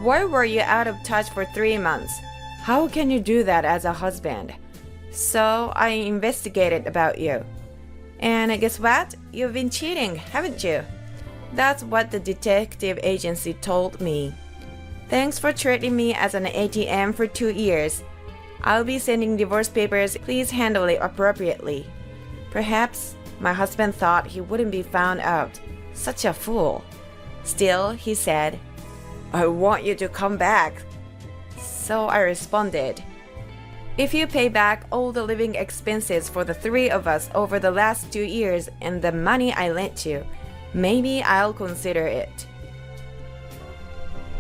why were you out of touch for 3 months? How can you do that as a husband? So I investigated about you. And guess what? You've been cheating, haven't you? That's what the detective agency told me. Thanks for treating me as an ATM for 2 years. I'll be sending divorce papers. Please handle it appropriately. Perhaps my husband thought he wouldn't be found out. Such a fool. Still, he said, I want you to come back. So I responded, if you pay back all the living expenses for the 3 of us over the last 2 years and the money I lent you, maybe I'll consider it.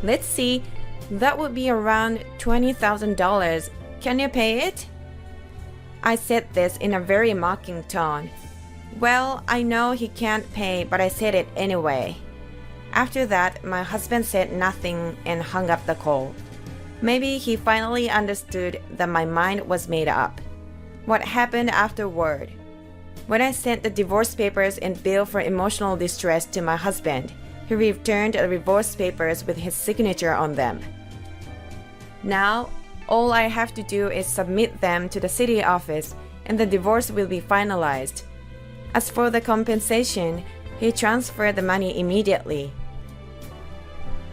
Let's see, that would be around $20,000. Can you pay it? I said this in a very mocking tone. Well, I know he can't pay, but I said it anyway. After that, my husband said nothing and hung up the call. Maybe he finally understood that my mind was made up. What happened afterward? When I sent the divorce papers and bill for emotional distress to my husband, he returned the divorce papers with his signature on them. Now, all I have to do is submit them to the city office and the divorce will be finalized. As for the compensation, he transferred the money immediately.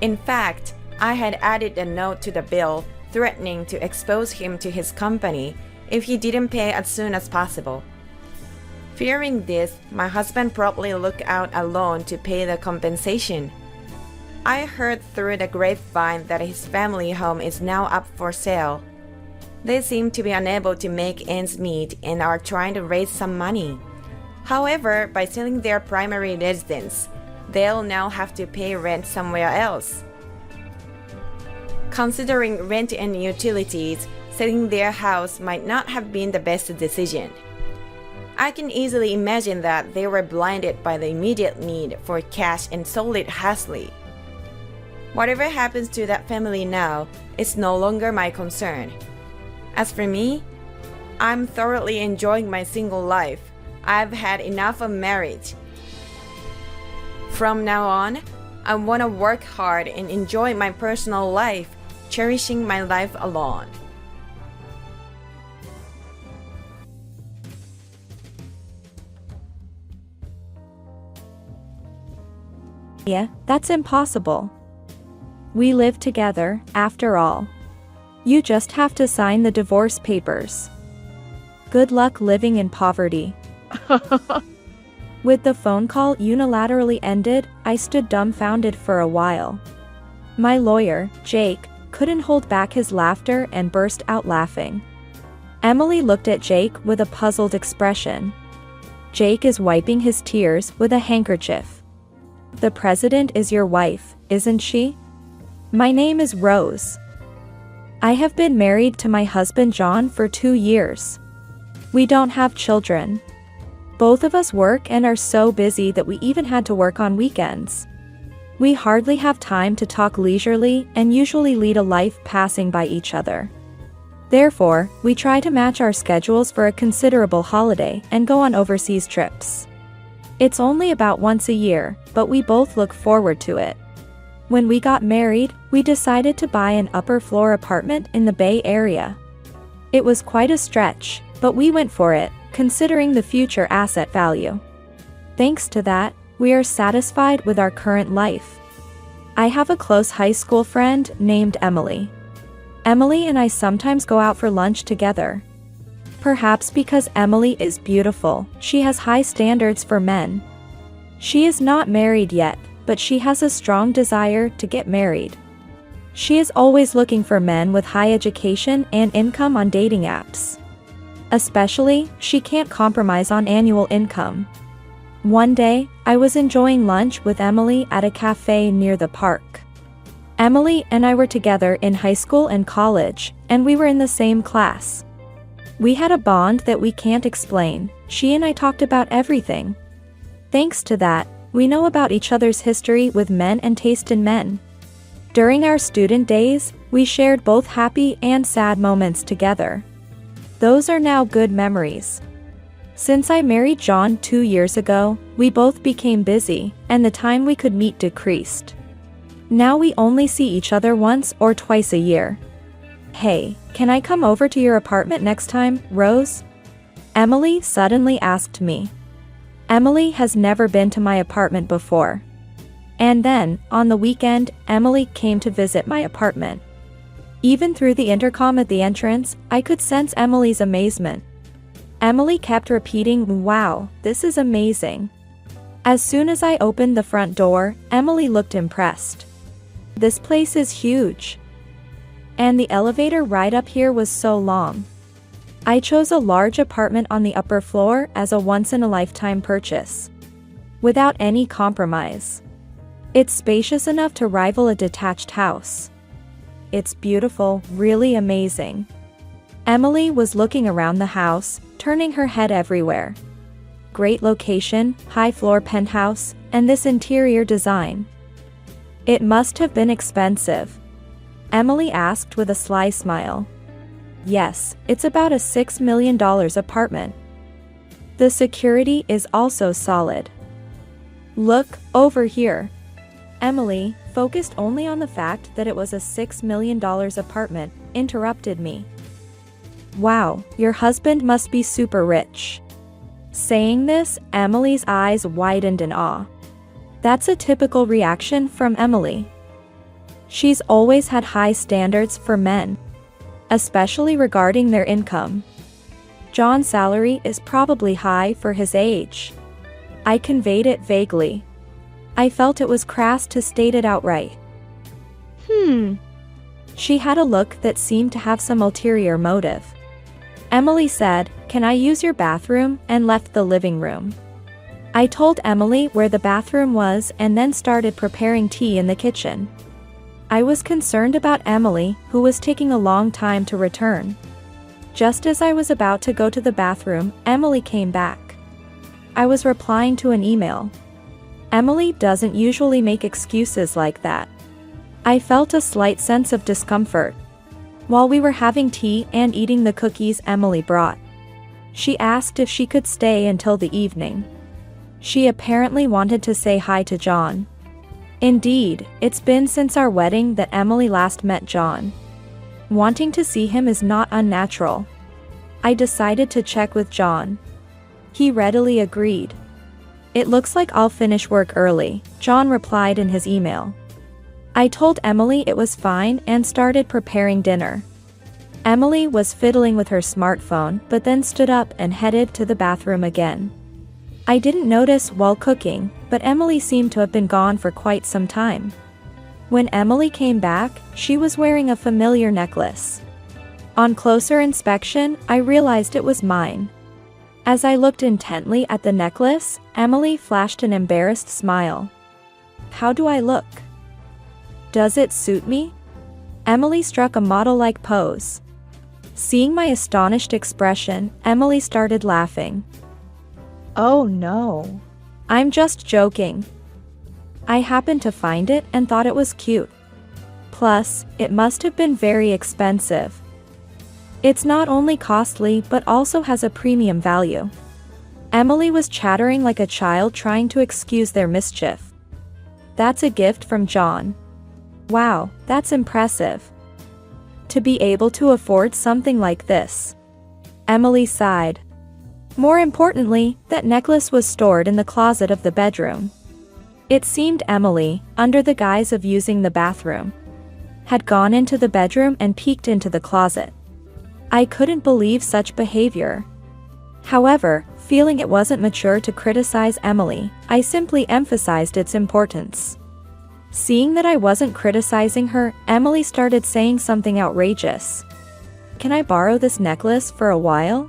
In fact, I had added a note to the bill threatening to expose him to his company if he didn't pay as soon as possible. Fearing this, my husband promptly looked out a loan to pay the compensation. I heard through the grapevine that his family home is now up for sale. They seem to be unable to make ends meet and are trying to raise some money. However, by selling their primary residence, they'll now have to pay rent somewhere else. Considering rent and utilities, selling their house might not have been the best decision. I can easily imagine that they were blinded by the immediate need for cash and sold it hastily. Whatever happens to that family now is no longer my concern. As for me, I'm thoroughly enjoying my single life. I've had enough of marriage. From now on, I want to work hard and enjoy my personal life, cherishing my life alone. Yeah, that's impossible. We live together, after all. You just have to sign the divorce papers. Good luck living in poverty. With the phone call unilaterally ended, I stood dumbfounded for a while. My lawyer, Jake, couldn't hold back his laughter and burst out laughing. Emily looked at Jake with a puzzled expression. Jake is wiping his tears with a handkerchief. The president is your wife, isn't she? My name is Rose. I have been married to my husband John for 2 years. We don't have children. Both of us work and are so busy that we even had to work on weekends. We hardly have time to talk leisurely and usually lead a life passing by each other. Therefore, we try to match our schedules for a considerable holiday and go on overseas trips. It's only about once a year, but we both look forward to it. When we got married, we decided to buy an upper-floor apartment in the Bay Area. It was quite a stretch, but we went for it, considering the future asset value. Thanks to that, we are satisfied with our current life. I have a close high school friend named Emily. Emily and I sometimes go out for lunch together. Perhaps because Emily is beautiful, she has high standards for men. She is not married yet, but she has a strong desire to get married. She is always looking for men with high education and income on dating apps. Especially, she can't compromise on annual income. One day, I was enjoying lunch with Emily at a cafe near the park. Emily and I were together in high school and college, and we were in the same class. We had a bond that we can't explain. She and I talked about everything. Thanks to that, we know about each other's history with men and taste in men. During our student days, we shared both happy and sad moments together. Those are now good memories. Since I married John 2 years ago, we both became busy, and the time we could meet decreased. Now we only see each other once or twice a year. Hey, can I come over to your apartment next time, Rose? Emily suddenly asked me. Emily has never been to my apartment before. And then, on the weekend, Emily came to visit my apartment. Even through the intercom at the entrance, I could sense Emily's amazement. Emily kept repeating, "Wow, this is amazing." As soon as I opened the front door, Emily looked impressed. "This place is huge. And the elevator ride up here was so long." I chose a large apartment on the upper floor as a once-in-a-lifetime purchase. Without any compromise. It's spacious enough to rival a detached house. It's beautiful, really amazing. Emily was looking around the house, turning her head everywhere. Great location, high floor penthouse, and this interior design. It must have been expensive. Emily asked with a sly smile. Yes, it's about a $6 million apartment. The security is also solid. Look, over here. Emily, focused only on the fact that it was a $6 million apartment, interrupted me. Wow, your husband must be super rich. Saying this, Emily's eyes widened in awe. That's a typical reaction from Emily. She's always had high standards for men, especially regarding their income. John's salary is probably high for his age. I conveyed it vaguely. I felt it was crass to state it outright. She had a look that seemed to have some ulterior motive. Emily said, "Can I use your bathroom?" and left the living room. I told Emily where the bathroom was and then started preparing tea in the kitchen. I was concerned about Emily, who was taking a long time to return. Just as I was about to go to the bathroom, Emily came back. I was replying to an email. Emily doesn't usually make excuses like that. I felt a slight sense of discomfort. While we were having tea and eating the cookies Emily brought, she asked if she could stay until the evening. She apparently wanted to say hi to John. Indeed, it's been since our wedding that Emily last met John. Wanting to see him is not unnatural. I decided to check with John. He readily agreed. "It looks like I'll finish work early," John replied in his email. I told Emily it was fine and started preparing dinner. Emily was fiddling with her smartphone but then stood up and headed to the bathroom again. I didn't notice while cooking, but Emily seemed to have been gone for quite some time. When Emily came back, she was wearing a familiar necklace. On closer inspection, I realized it was mine. As I looked intently at the necklace, Emily flashed an embarrassed smile. "How do I look? Does it suit me?" Emily struck a model-like pose. Seeing my astonished expression, Emily started laughing. "Oh no. I'm just joking. I happened to find it and thought it was cute. Plus, it must have been very expensive. It's not only costly but also has a premium value." Emily was chattering like a child trying to excuse their mischief. "That's a gift from John. Wow, that's impressive. To be able to afford something like this." Emily sighed. More importantly, that necklace was stored in the closet of the bedroom. It seemed Emily, under the guise of using the bathroom, had gone into the bedroom and peeked into the closet. I couldn't believe such behavior. However, feeling it wasn't mature to criticize Emily, I simply emphasized its importance. Seeing that I wasn't criticizing her, Emily started saying something outrageous. "Can I borrow this necklace for a while?"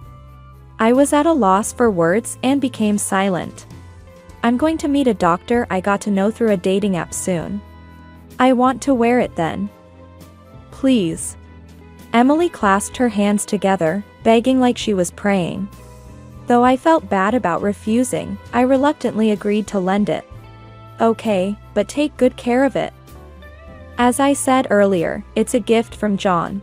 I was at a loss for words and became silent. "I'm going to meet a doctor I got to know through a dating app soon. I want to wear it then. Please." Emily clasped her hands together, begging like she was praying. Though I felt bad about refusing, I reluctantly agreed to lend it. "Okay, but take good care of it. As I said earlier, it's a gift from John."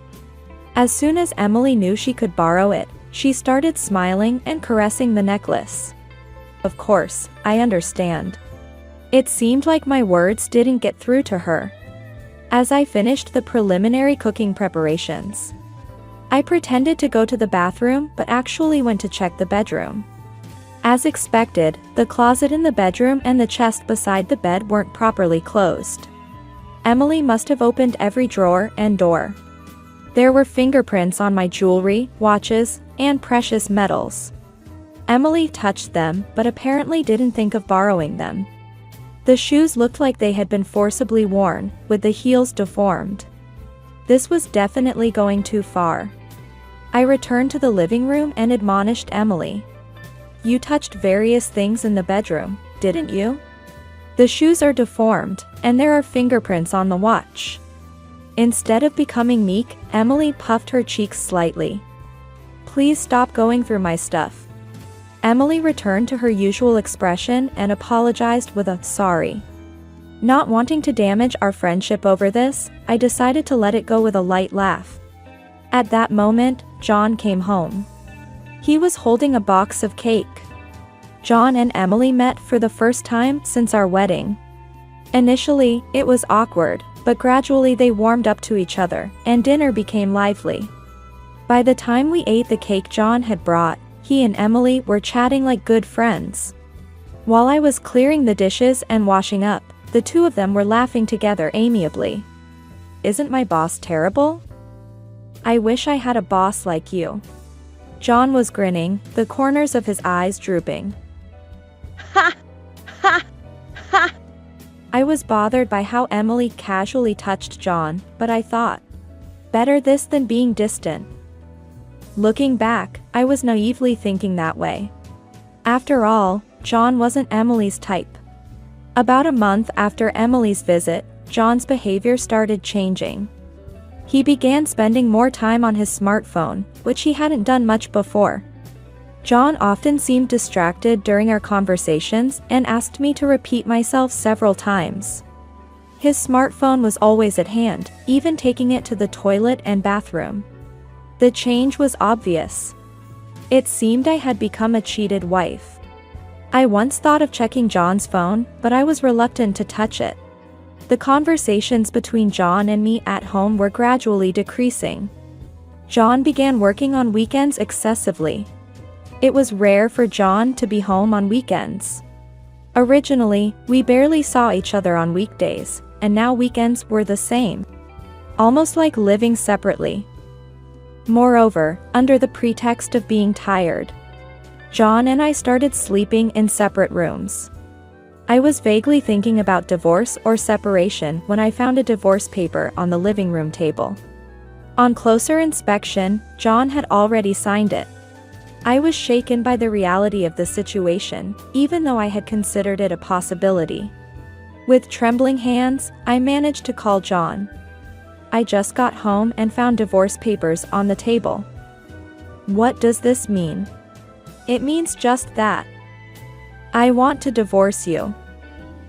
As soon as Emily knew she could borrow it, she started smiling and caressing the necklace. Of course, I understand. It seemed like my words didn't get through to her. As I finished the preliminary cooking preparations, I pretended to go to the bathroom but actually went to check the bedroom. As expected, the closet in the bedroom and the chest beside the bed weren't properly closed. Emily must have opened every drawer and door. There were fingerprints on my jewelry, watches, and precious metals. Emily touched them but apparently didn't think of borrowing them. The shoes looked like they had been forcibly worn, with the heels deformed. This was definitely going too far. I returned to the living room and admonished Emily. "You touched various things in the bedroom, didn't you? The shoes are deformed, and there are fingerprints on the watch." Instead of becoming meek, Emily puffed her cheeks slightly. "Please stop going through my stuff." Emily returned to her usual expression and apologized with a "sorry." Not wanting to damage our friendship over this, I decided to let it go with a light laugh. At that moment, John came home. He was holding a box of cake. John and Emily met for the first time since our wedding. Initially, it was awkward, but gradually they warmed up to each other, and dinner became lively. By the time we ate the cake John had brought, he and Emily were chatting like good friends. While I was clearing the dishes and washing up, the two of them were laughing together amiably. "Isn't my boss terrible? I wish I had a boss like you." John was grinning, the corners of his eyes drooping. "Ha! Ha! Ha!" I was bothered by how Emily casually touched John, but I thought, better this than being distant. Looking back, I was naively thinking that way. After all, John wasn't Emily's type. About a month after Emily's visit, John's behavior started changing. He began spending more time on his smartphone, which he hadn't done much before. John often seemed distracted during our conversations and asked me to repeat myself several times. His smartphone was always at hand, even taking it to the toilet and bathroom. The change was obvious. It seemed I had become a cheated wife. I once thought of checking John's phone, but I was reluctant to touch it. The conversations between John and me at home were gradually decreasing. John began working on weekends excessively. It was rare for John to be home on weekends. Originally, we barely saw each other on weekdays, and now weekends were the same. Almost like living separately. Moreover, under the pretext of being tired, John and I started sleeping in separate rooms. I was vaguely thinking about divorce or separation when I found a divorce paper on the living room table. On closer inspection, John had already signed it. I was shaken by the reality of the situation, even though I had considered it a possibility. With trembling hands, I managed to call John. "I just got home and found divorce papers on the table." "What does this mean?" "It means just that. I want to divorce you."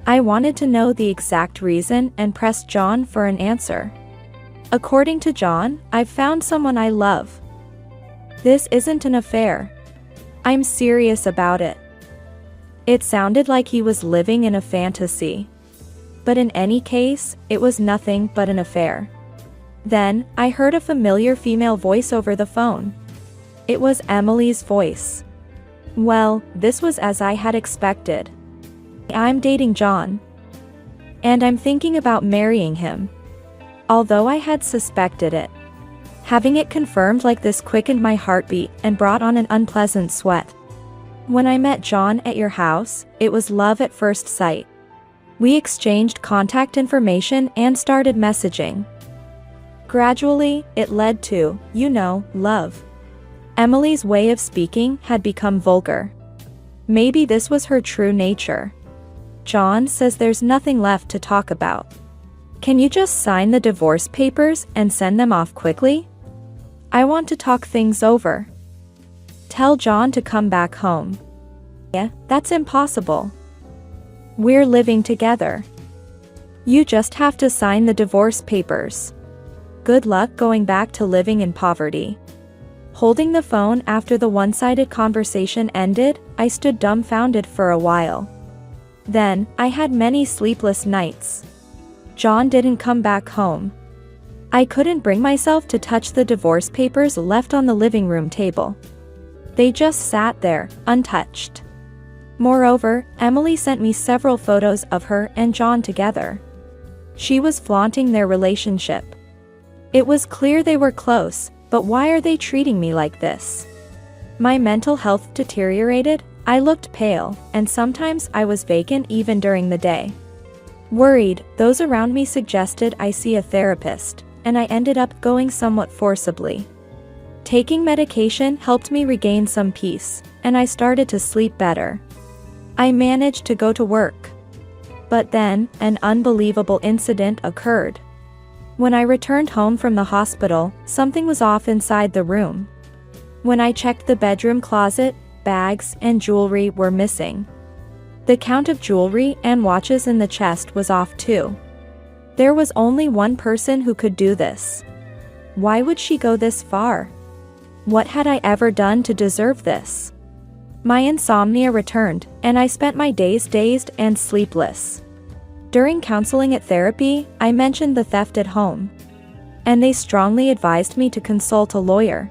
I wanted to know the exact reason and pressed John for an answer. "According to John, I've found someone I love. This isn't an affair. I'm serious about it." It sounded like he was living in a fantasy. But in any case, it was nothing but an affair. Then, I heard a familiar female voice over the phone. It was Emily's voice. Well, this was as I had expected. "I'm dating John." And I'm thinking about marrying him. Although I had suspected it. Having it confirmed like this quickened my heartbeat and brought on an unpleasant sweat. When I met John at your house, it was love at first sight. We exchanged contact information and started messaging. Gradually, it led to, love. Emily's way of speaking had become vulgar. Maybe this was her true nature. John says there's nothing left to talk about. Can you just sign the divorce papers and send them off quickly? I want to talk things over. Tell John to come back home. Yeah, that's impossible. We're living together. You just have to sign the divorce papers. Good luck going back to living in poverty. Holding the phone after the one-sided conversation ended, I stood dumbfounded for a while. Then, I had many sleepless nights. John didn't come back home. I couldn't bring myself to touch the divorce papers left on the living room table. They just sat there, untouched. Moreover, Emily sent me several photos of her and John together. She was flaunting their relationship. It was clear they were close, but why are they treating me like this? My mental health deteriorated, I looked pale, and sometimes I was vacant even during the day. Worried, those around me suggested I see a therapist, and I ended up going somewhat forcibly. Taking medication helped me regain some peace, and I started to sleep better. I managed to go to work. But then, an unbelievable incident occurred. When I returned home from the hospital, something was off inside the room. When I checked the bedroom closet, bags and jewelry were missing. The count of jewelry and watches in the chest was off too. There was only one person who could do this. Why would she go this far? What had I ever done to deserve this? My insomnia returned, and I spent my days dazed and sleepless. During counseling at therapy, I mentioned the theft at home. And they strongly advised me to consult a lawyer.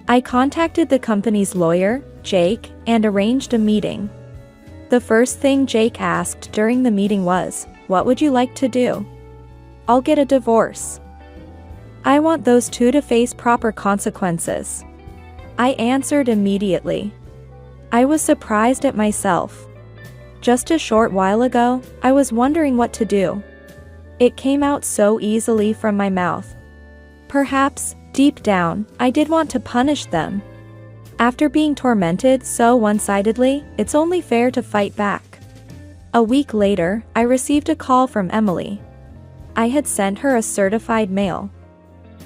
I contacted the company's lawyer, Jake, and arranged a meeting. The first thing Jake asked during the meeting was, "What would you like to do?" "I'll get a divorce. I want those two to face proper consequences." I answered immediately. I was surprised at myself. Just a short while ago, I was wondering what to do. It came out so easily from my mouth. Perhaps, deep down, I did want to punish them. After being tormented so one-sidedly, it's only fair to fight back. A week later, I received a call from Emily. I had sent her a certified mail.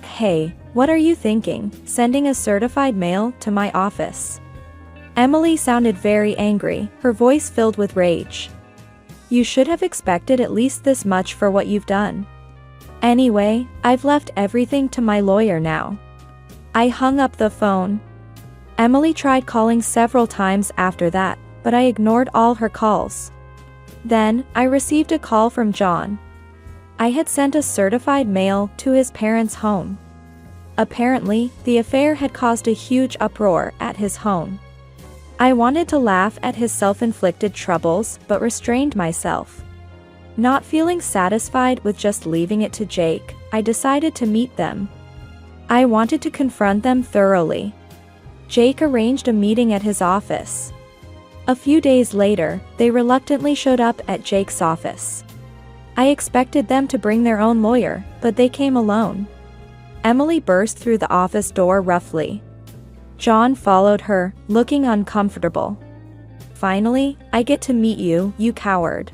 Hey, what are you thinking, sending a certified mail to my office? Emily sounded very angry, her voice filled with rage. You should have expected at least this much for what you've done. Anyway, I've left everything to my lawyer now. I hung up the phone. Emily tried calling several times after that, but I ignored all her calls. Then, I received a call from John. I had sent a certified mail to his parents' home. Apparently, the affair had caused a huge uproar at his home. I wanted to laugh at his self-inflicted troubles, but restrained myself. Not feeling satisfied with just leaving it to Jake, I decided to meet them. I wanted to confront them thoroughly. Jake arranged a meeting at his office. A few days later, they reluctantly showed up at Jake's office. I expected them to bring their own lawyer, but they came alone. Emily burst through the office door roughly. John followed her, looking uncomfortable. Finally, I get to meet you, you coward.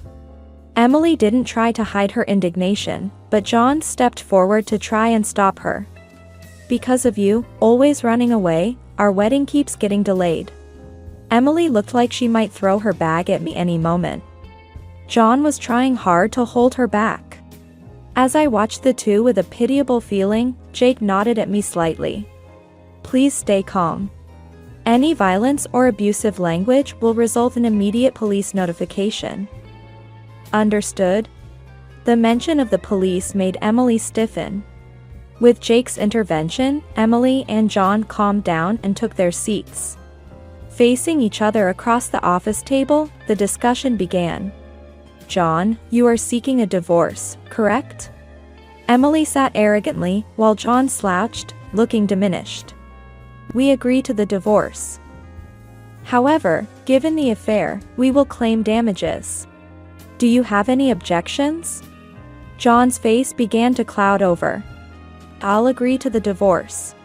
Emily didn't try to hide her indignation, but John stepped forward to try and stop her. Because of you, always running away, our wedding keeps getting delayed. Emily looked like she might throw her bag at me any moment. John was trying hard to hold her back. As I watched the two with a pitiable feeling, Jake nodded at me slightly. Please stay calm. Any violence or abusive language will result in immediate police notification. Understood? The mention of the police made Emily stiffen. With Jake's intervention, Emily and John calmed down and took their seats. Facing each other across the office table, the discussion began. John, you are seeking a divorce, correct? Emily sat arrogantly, while John slouched, looking diminished. We agree to the divorce. However, given the affair, we will claim damages. Do you have any objections? John's face began to cloud over. I'll agree to the divorce.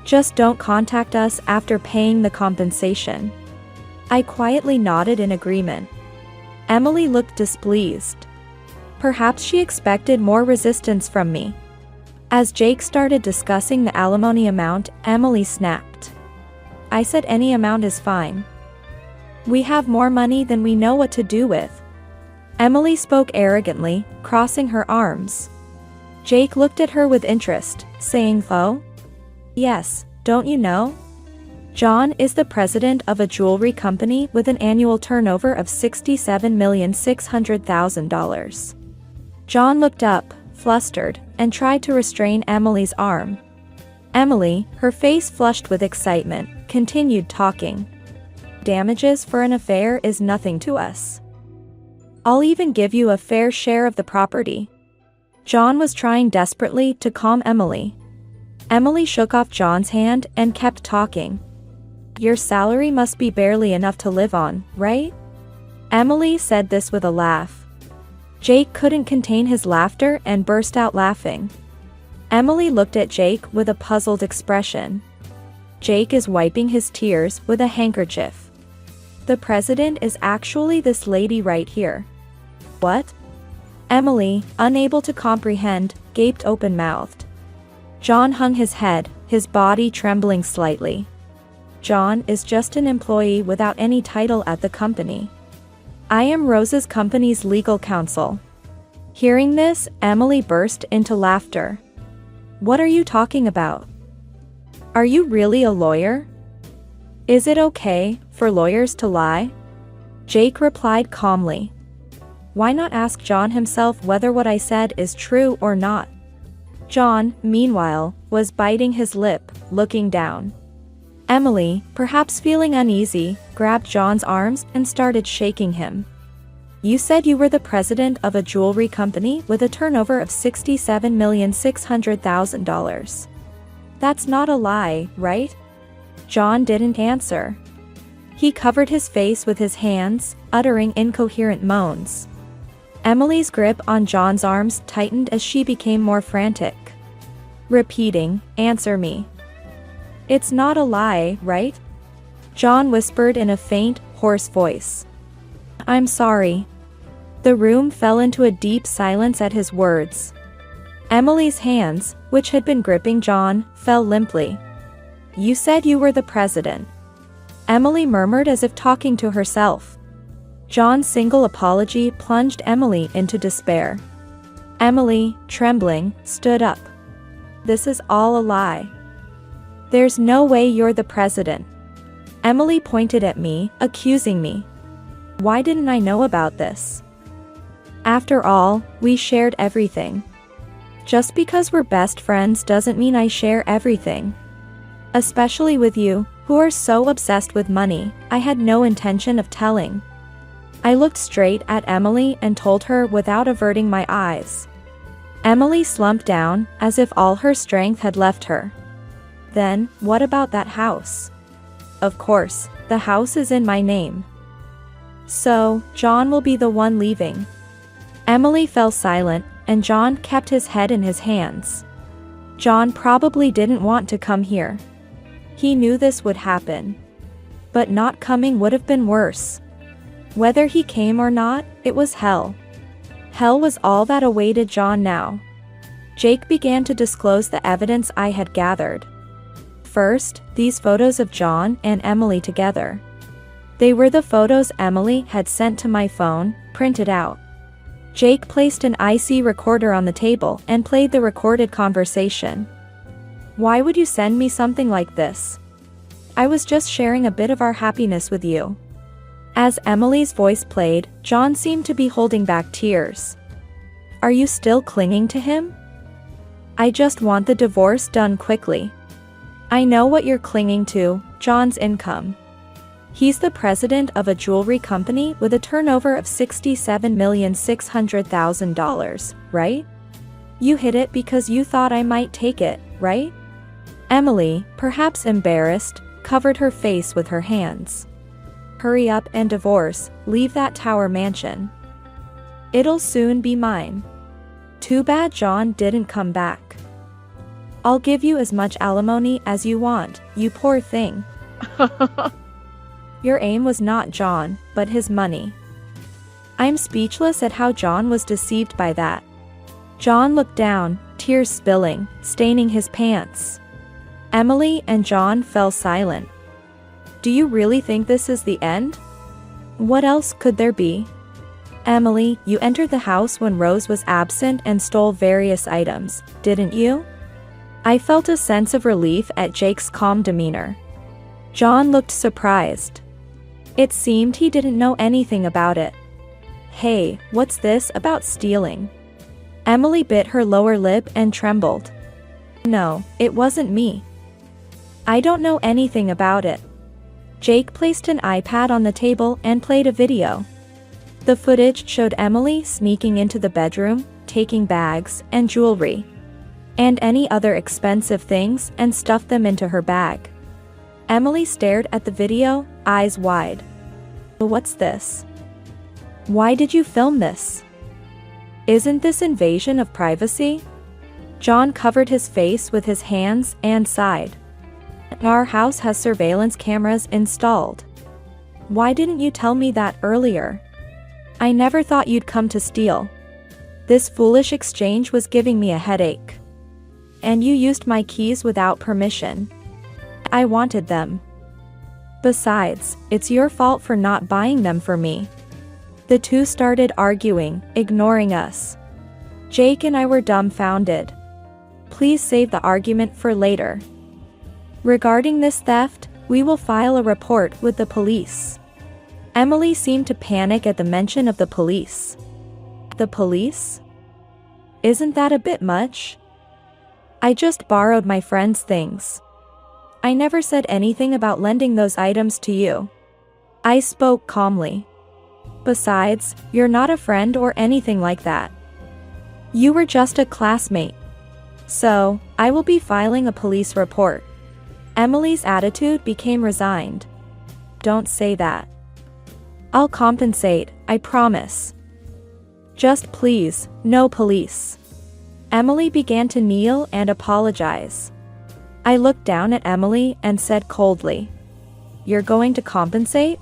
Just don't contact us after paying the compensation. I quietly nodded in agreement. Emily looked displeased. Perhaps she expected more resistance from me. As Jake started discussing the alimony amount, Emily snapped. I said any amount is fine. We have more money than we know what to do with. Emily spoke arrogantly, crossing her arms. Jake looked at her with interest, saying, "Oh? Yes, don't you know? John is the president of a jewelry company with an annual turnover of $67,600,000. John looked up, flustered, and tried to restrain Emily's arm. Emily, her face flushed with excitement, continued talking. Damages for an affair is nothing to us. I'll even give you a fair share of the property. John was trying desperately to calm Emily. Emily shook off John's hand and kept talking. Your salary must be barely enough to live on, right? Emily said this with a laugh. Jake couldn't contain his laughter and burst out laughing. Emily looked at Jake with a puzzled expression. Jake is wiping his tears with a handkerchief. The president is actually this lady right here. What? Emily, unable to comprehend, gaped open-mouthed. John hung his head, his body trembling slightly. John is just an employee without any title at the company. I am Rose's company's legal counsel. Hearing this, Emily burst into laughter. What are you talking about? Are you really a lawyer? Is it okay for lawyers to lie? Jake replied calmly. Why not ask John himself whether what I said is true or not? John, meanwhile, was biting his lip, looking down. Emily, perhaps feeling uneasy, grabbed John's arms and started shaking him. You said you were the president of a jewelry company with a turnover of $67,600,000. That's not a lie, right? John didn't answer. He covered his face with his hands, uttering incoherent moans. Emily's grip on John's arms tightened as she became more frantic. Repeating, answer me. It's not a lie, right? John whispered in a faint, hoarse voice. I'm sorry. The room fell into a deep silence at his words. Emily's hands, which had been gripping John, fell limply. You said you were the president. Emily murmured as if talking to herself. John's single apology plunged Emily into despair. Emily, trembling, stood up. This is all a lie. There's no way you're the president. Emily pointed at me, accusing me. Why didn't I know about this? After all, we shared everything. Just because we're best friends doesn't mean I share everything. Especially with you, who are so obsessed with money, I had no intention of telling. I looked straight at Emily and told her without averting my eyes. Emily slumped down, as if all her strength had left her. Then, what about that house? Of course, the house is in my name. So, John will be the one leaving. Emily fell silent, and John kept his head in his hands. John probably didn't want to come here. He knew this would happen. But not coming would have been worse. Whether he came or not, it was hell. Hell was all that awaited John now. Jake began to disclose the evidence I had gathered. First, these photos of John and Emily together. They were the photos Emily had sent to my phone, printed out. Jake placed an IC recorder on the table and played the recorded conversation. Why would you send me something like this? I was just sharing a bit of our happiness with you. As Emily's voice played, John seemed to be holding back tears. Are you still clinging to him? I just want the divorce done quickly. I know what you're clinging to, John's income. He's the president of a jewelry company with a turnover of $67,600,000, right? You hid it because you thought I might take it, right? Emily, perhaps embarrassed, covered her face with her hands. Hurry up and divorce, leave that tower mansion. It'll soon be mine. Too bad John didn't come back. I'll give you as much alimony as you want, you poor thing. Your aim was not John, but his money. I'm speechless at how John was deceived by that. John looked down, tears spilling, staining his pants. Emily and John fell silent. Do you really think this is the end? What else could there be? Emily, you entered the house when Rose was absent and stole various items, didn't you? I felt a sense of relief at Jake's calm demeanor. John looked surprised. It seemed he didn't know anything about it. Hey, what's this about stealing? Emily bit her lower lip and trembled. No, it wasn't me. I don't know anything about it. Jake placed an iPad on the table and played a video. The footage showed Emily sneaking into the bedroom, taking bags and jewelry, and any other expensive things, and stuffed them into her bag. Emily stared at the video, eyes wide. What's this? Why did you film this? Isn't this invasion of privacy? John covered his face with his hands and sighed. Our house has surveillance cameras installed. Why didn't you tell me that earlier? I never thought you'd come to steal. This foolish exchange was giving me a headache. And you used my keys without permission. I wanted them. Besides, it's your fault for not buying them for me. The two started arguing, ignoring us. Jake and I were dumbfounded. Please save the argument for later. Regarding this theft, we will file a report with the police. Emily seemed to panic at the mention of the police. The police? Isn't that a bit much? I just borrowed my friend's things. I never said anything about lending those items to you. I spoke calmly. Besides, you're not a friend or anything like that. You were just a classmate. So, I will be filing a police report. Emily's attitude became resigned. Don't say that. I'll compensate, I promise. Just please, no police. Emily began to kneel and apologize. I looked down at Emily and said coldly, You're going to compensate?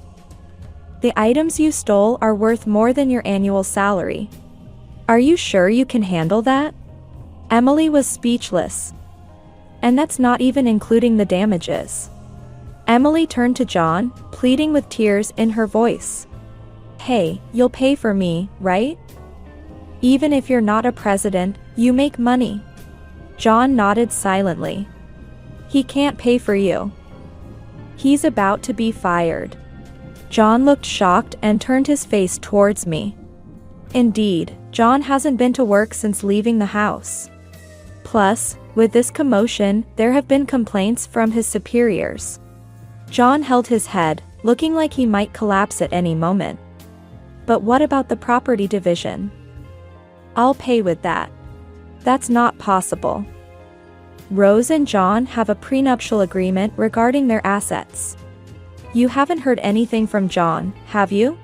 The items you stole are worth more than your annual salary. Are you sure you can handle that? Emily was speechless. And that's not even including the damages. Emily turned to John, pleading with tears in her voice. Hey, you'll pay for me, right? Even if you're not a president, you make money. John nodded silently. He can't pay for you. He's about to be fired. John looked shocked and turned his face towards me. Indeed, John hasn't been to work since leaving the house. Plus, with this commotion, there have been complaints from his superiors. John held his head, looking like he might collapse at any moment. But what about the property division? I'll pay with that. That's not possible. Rose and John have a prenuptial agreement regarding their assets. You haven't heard anything from John, have you?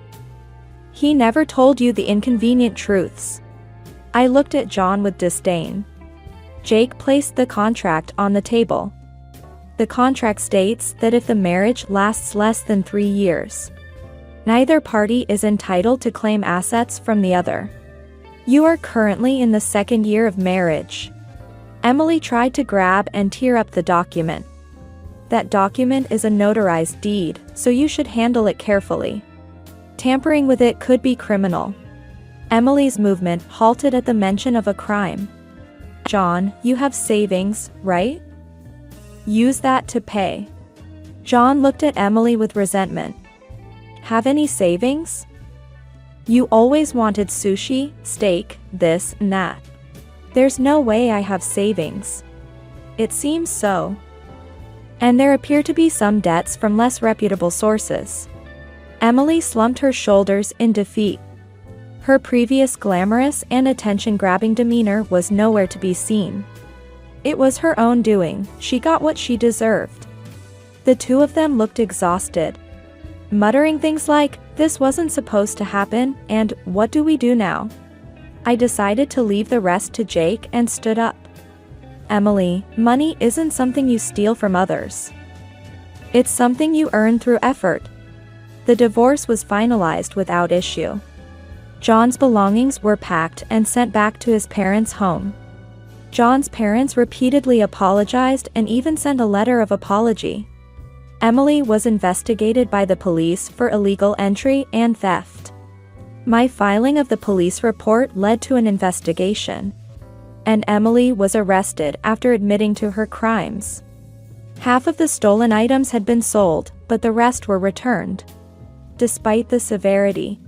He never told you the inconvenient truths. I looked at John with disdain. Jake placed the contract on the table. The contract states that if the marriage lasts less than 3 years, neither party is entitled to claim assets from the other. You are currently in the 2nd year of marriage. Emily tried to grab and tear up the document. That document is a notarized deed, so you should handle it carefully. Tampering with it could be criminal. Emily's movement halted at the mention of a crime. John, you have savings, right? Use that to pay. John looked at Emily with resentment. Have any savings? You always wanted sushi, steak, this and that. There's no way I have savings. It seems so. And there appear to be some debts from less reputable sources. Emily slumped her shoulders in defeat. Her previous glamorous and attention-grabbing demeanor was nowhere to be seen. It was her own doing, she got what she deserved. The two of them looked exhausted, muttering things like, "This wasn't supposed to happen," and "What do we do now?" I decided to leave the rest to Jake and stood up. "Emily, money isn't something you steal from others. It's something you earn through effort." The divorce was finalized without issue. John's belongings were packed and sent back to his parents' home. John's parents repeatedly apologized and even sent a letter of apology. Emily was investigated by the police for illegal entry and theft. My filing of the police report led to an investigation, and Emily was arrested after admitting to her crimes. Half of the stolen items had been sold, but the rest were returned. Despite the severity,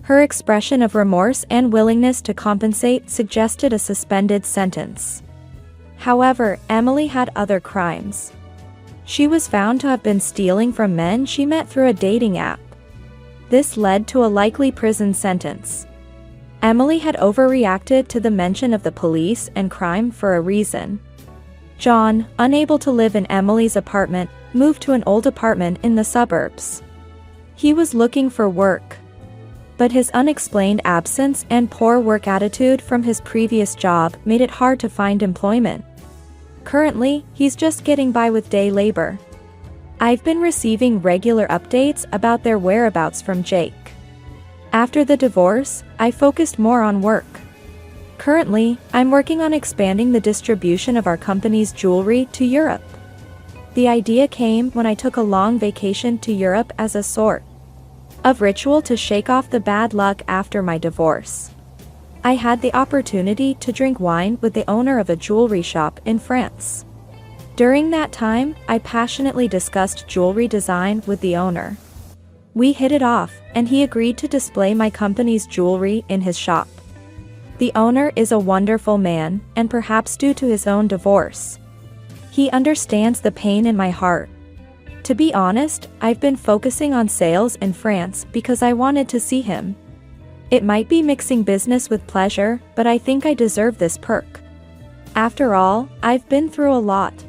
her expression of remorse and willingness to compensate suggested a suspended sentence. However, Emily had other crimes. She was found to have been stealing from men she met through a dating app. This led to a likely prison sentence. Emily had overreacted to the mention of the police and crime for a reason. John, unable to live in Emily's apartment, moved to an old apartment in the suburbs. He was looking for work, but his unexplained absence and poor work attitude from his previous job made it hard to find employment. Currently, he's just getting by with day labor. I've been receiving regular updates about their whereabouts from Jake. After the divorce, I focused more on work. Currently, I'm working on expanding the distribution of our company's jewelry to Europe. The idea came when I took a long vacation to Europe as a sort of ritual to shake off the bad luck after my divorce. I had the opportunity to drink wine with the owner of a jewelry shop in France. During that time, I passionately discussed jewelry design with the owner. We hit it off, and he agreed to display my company's jewelry in his shop. The owner is a wonderful man, and perhaps due to his own divorce, he understands the pain in my heart. To be honest, I've been focusing on sales in France because I wanted to see him. It might be mixing business with pleasure, but I think I deserve this perk. After all, I've been through a lot.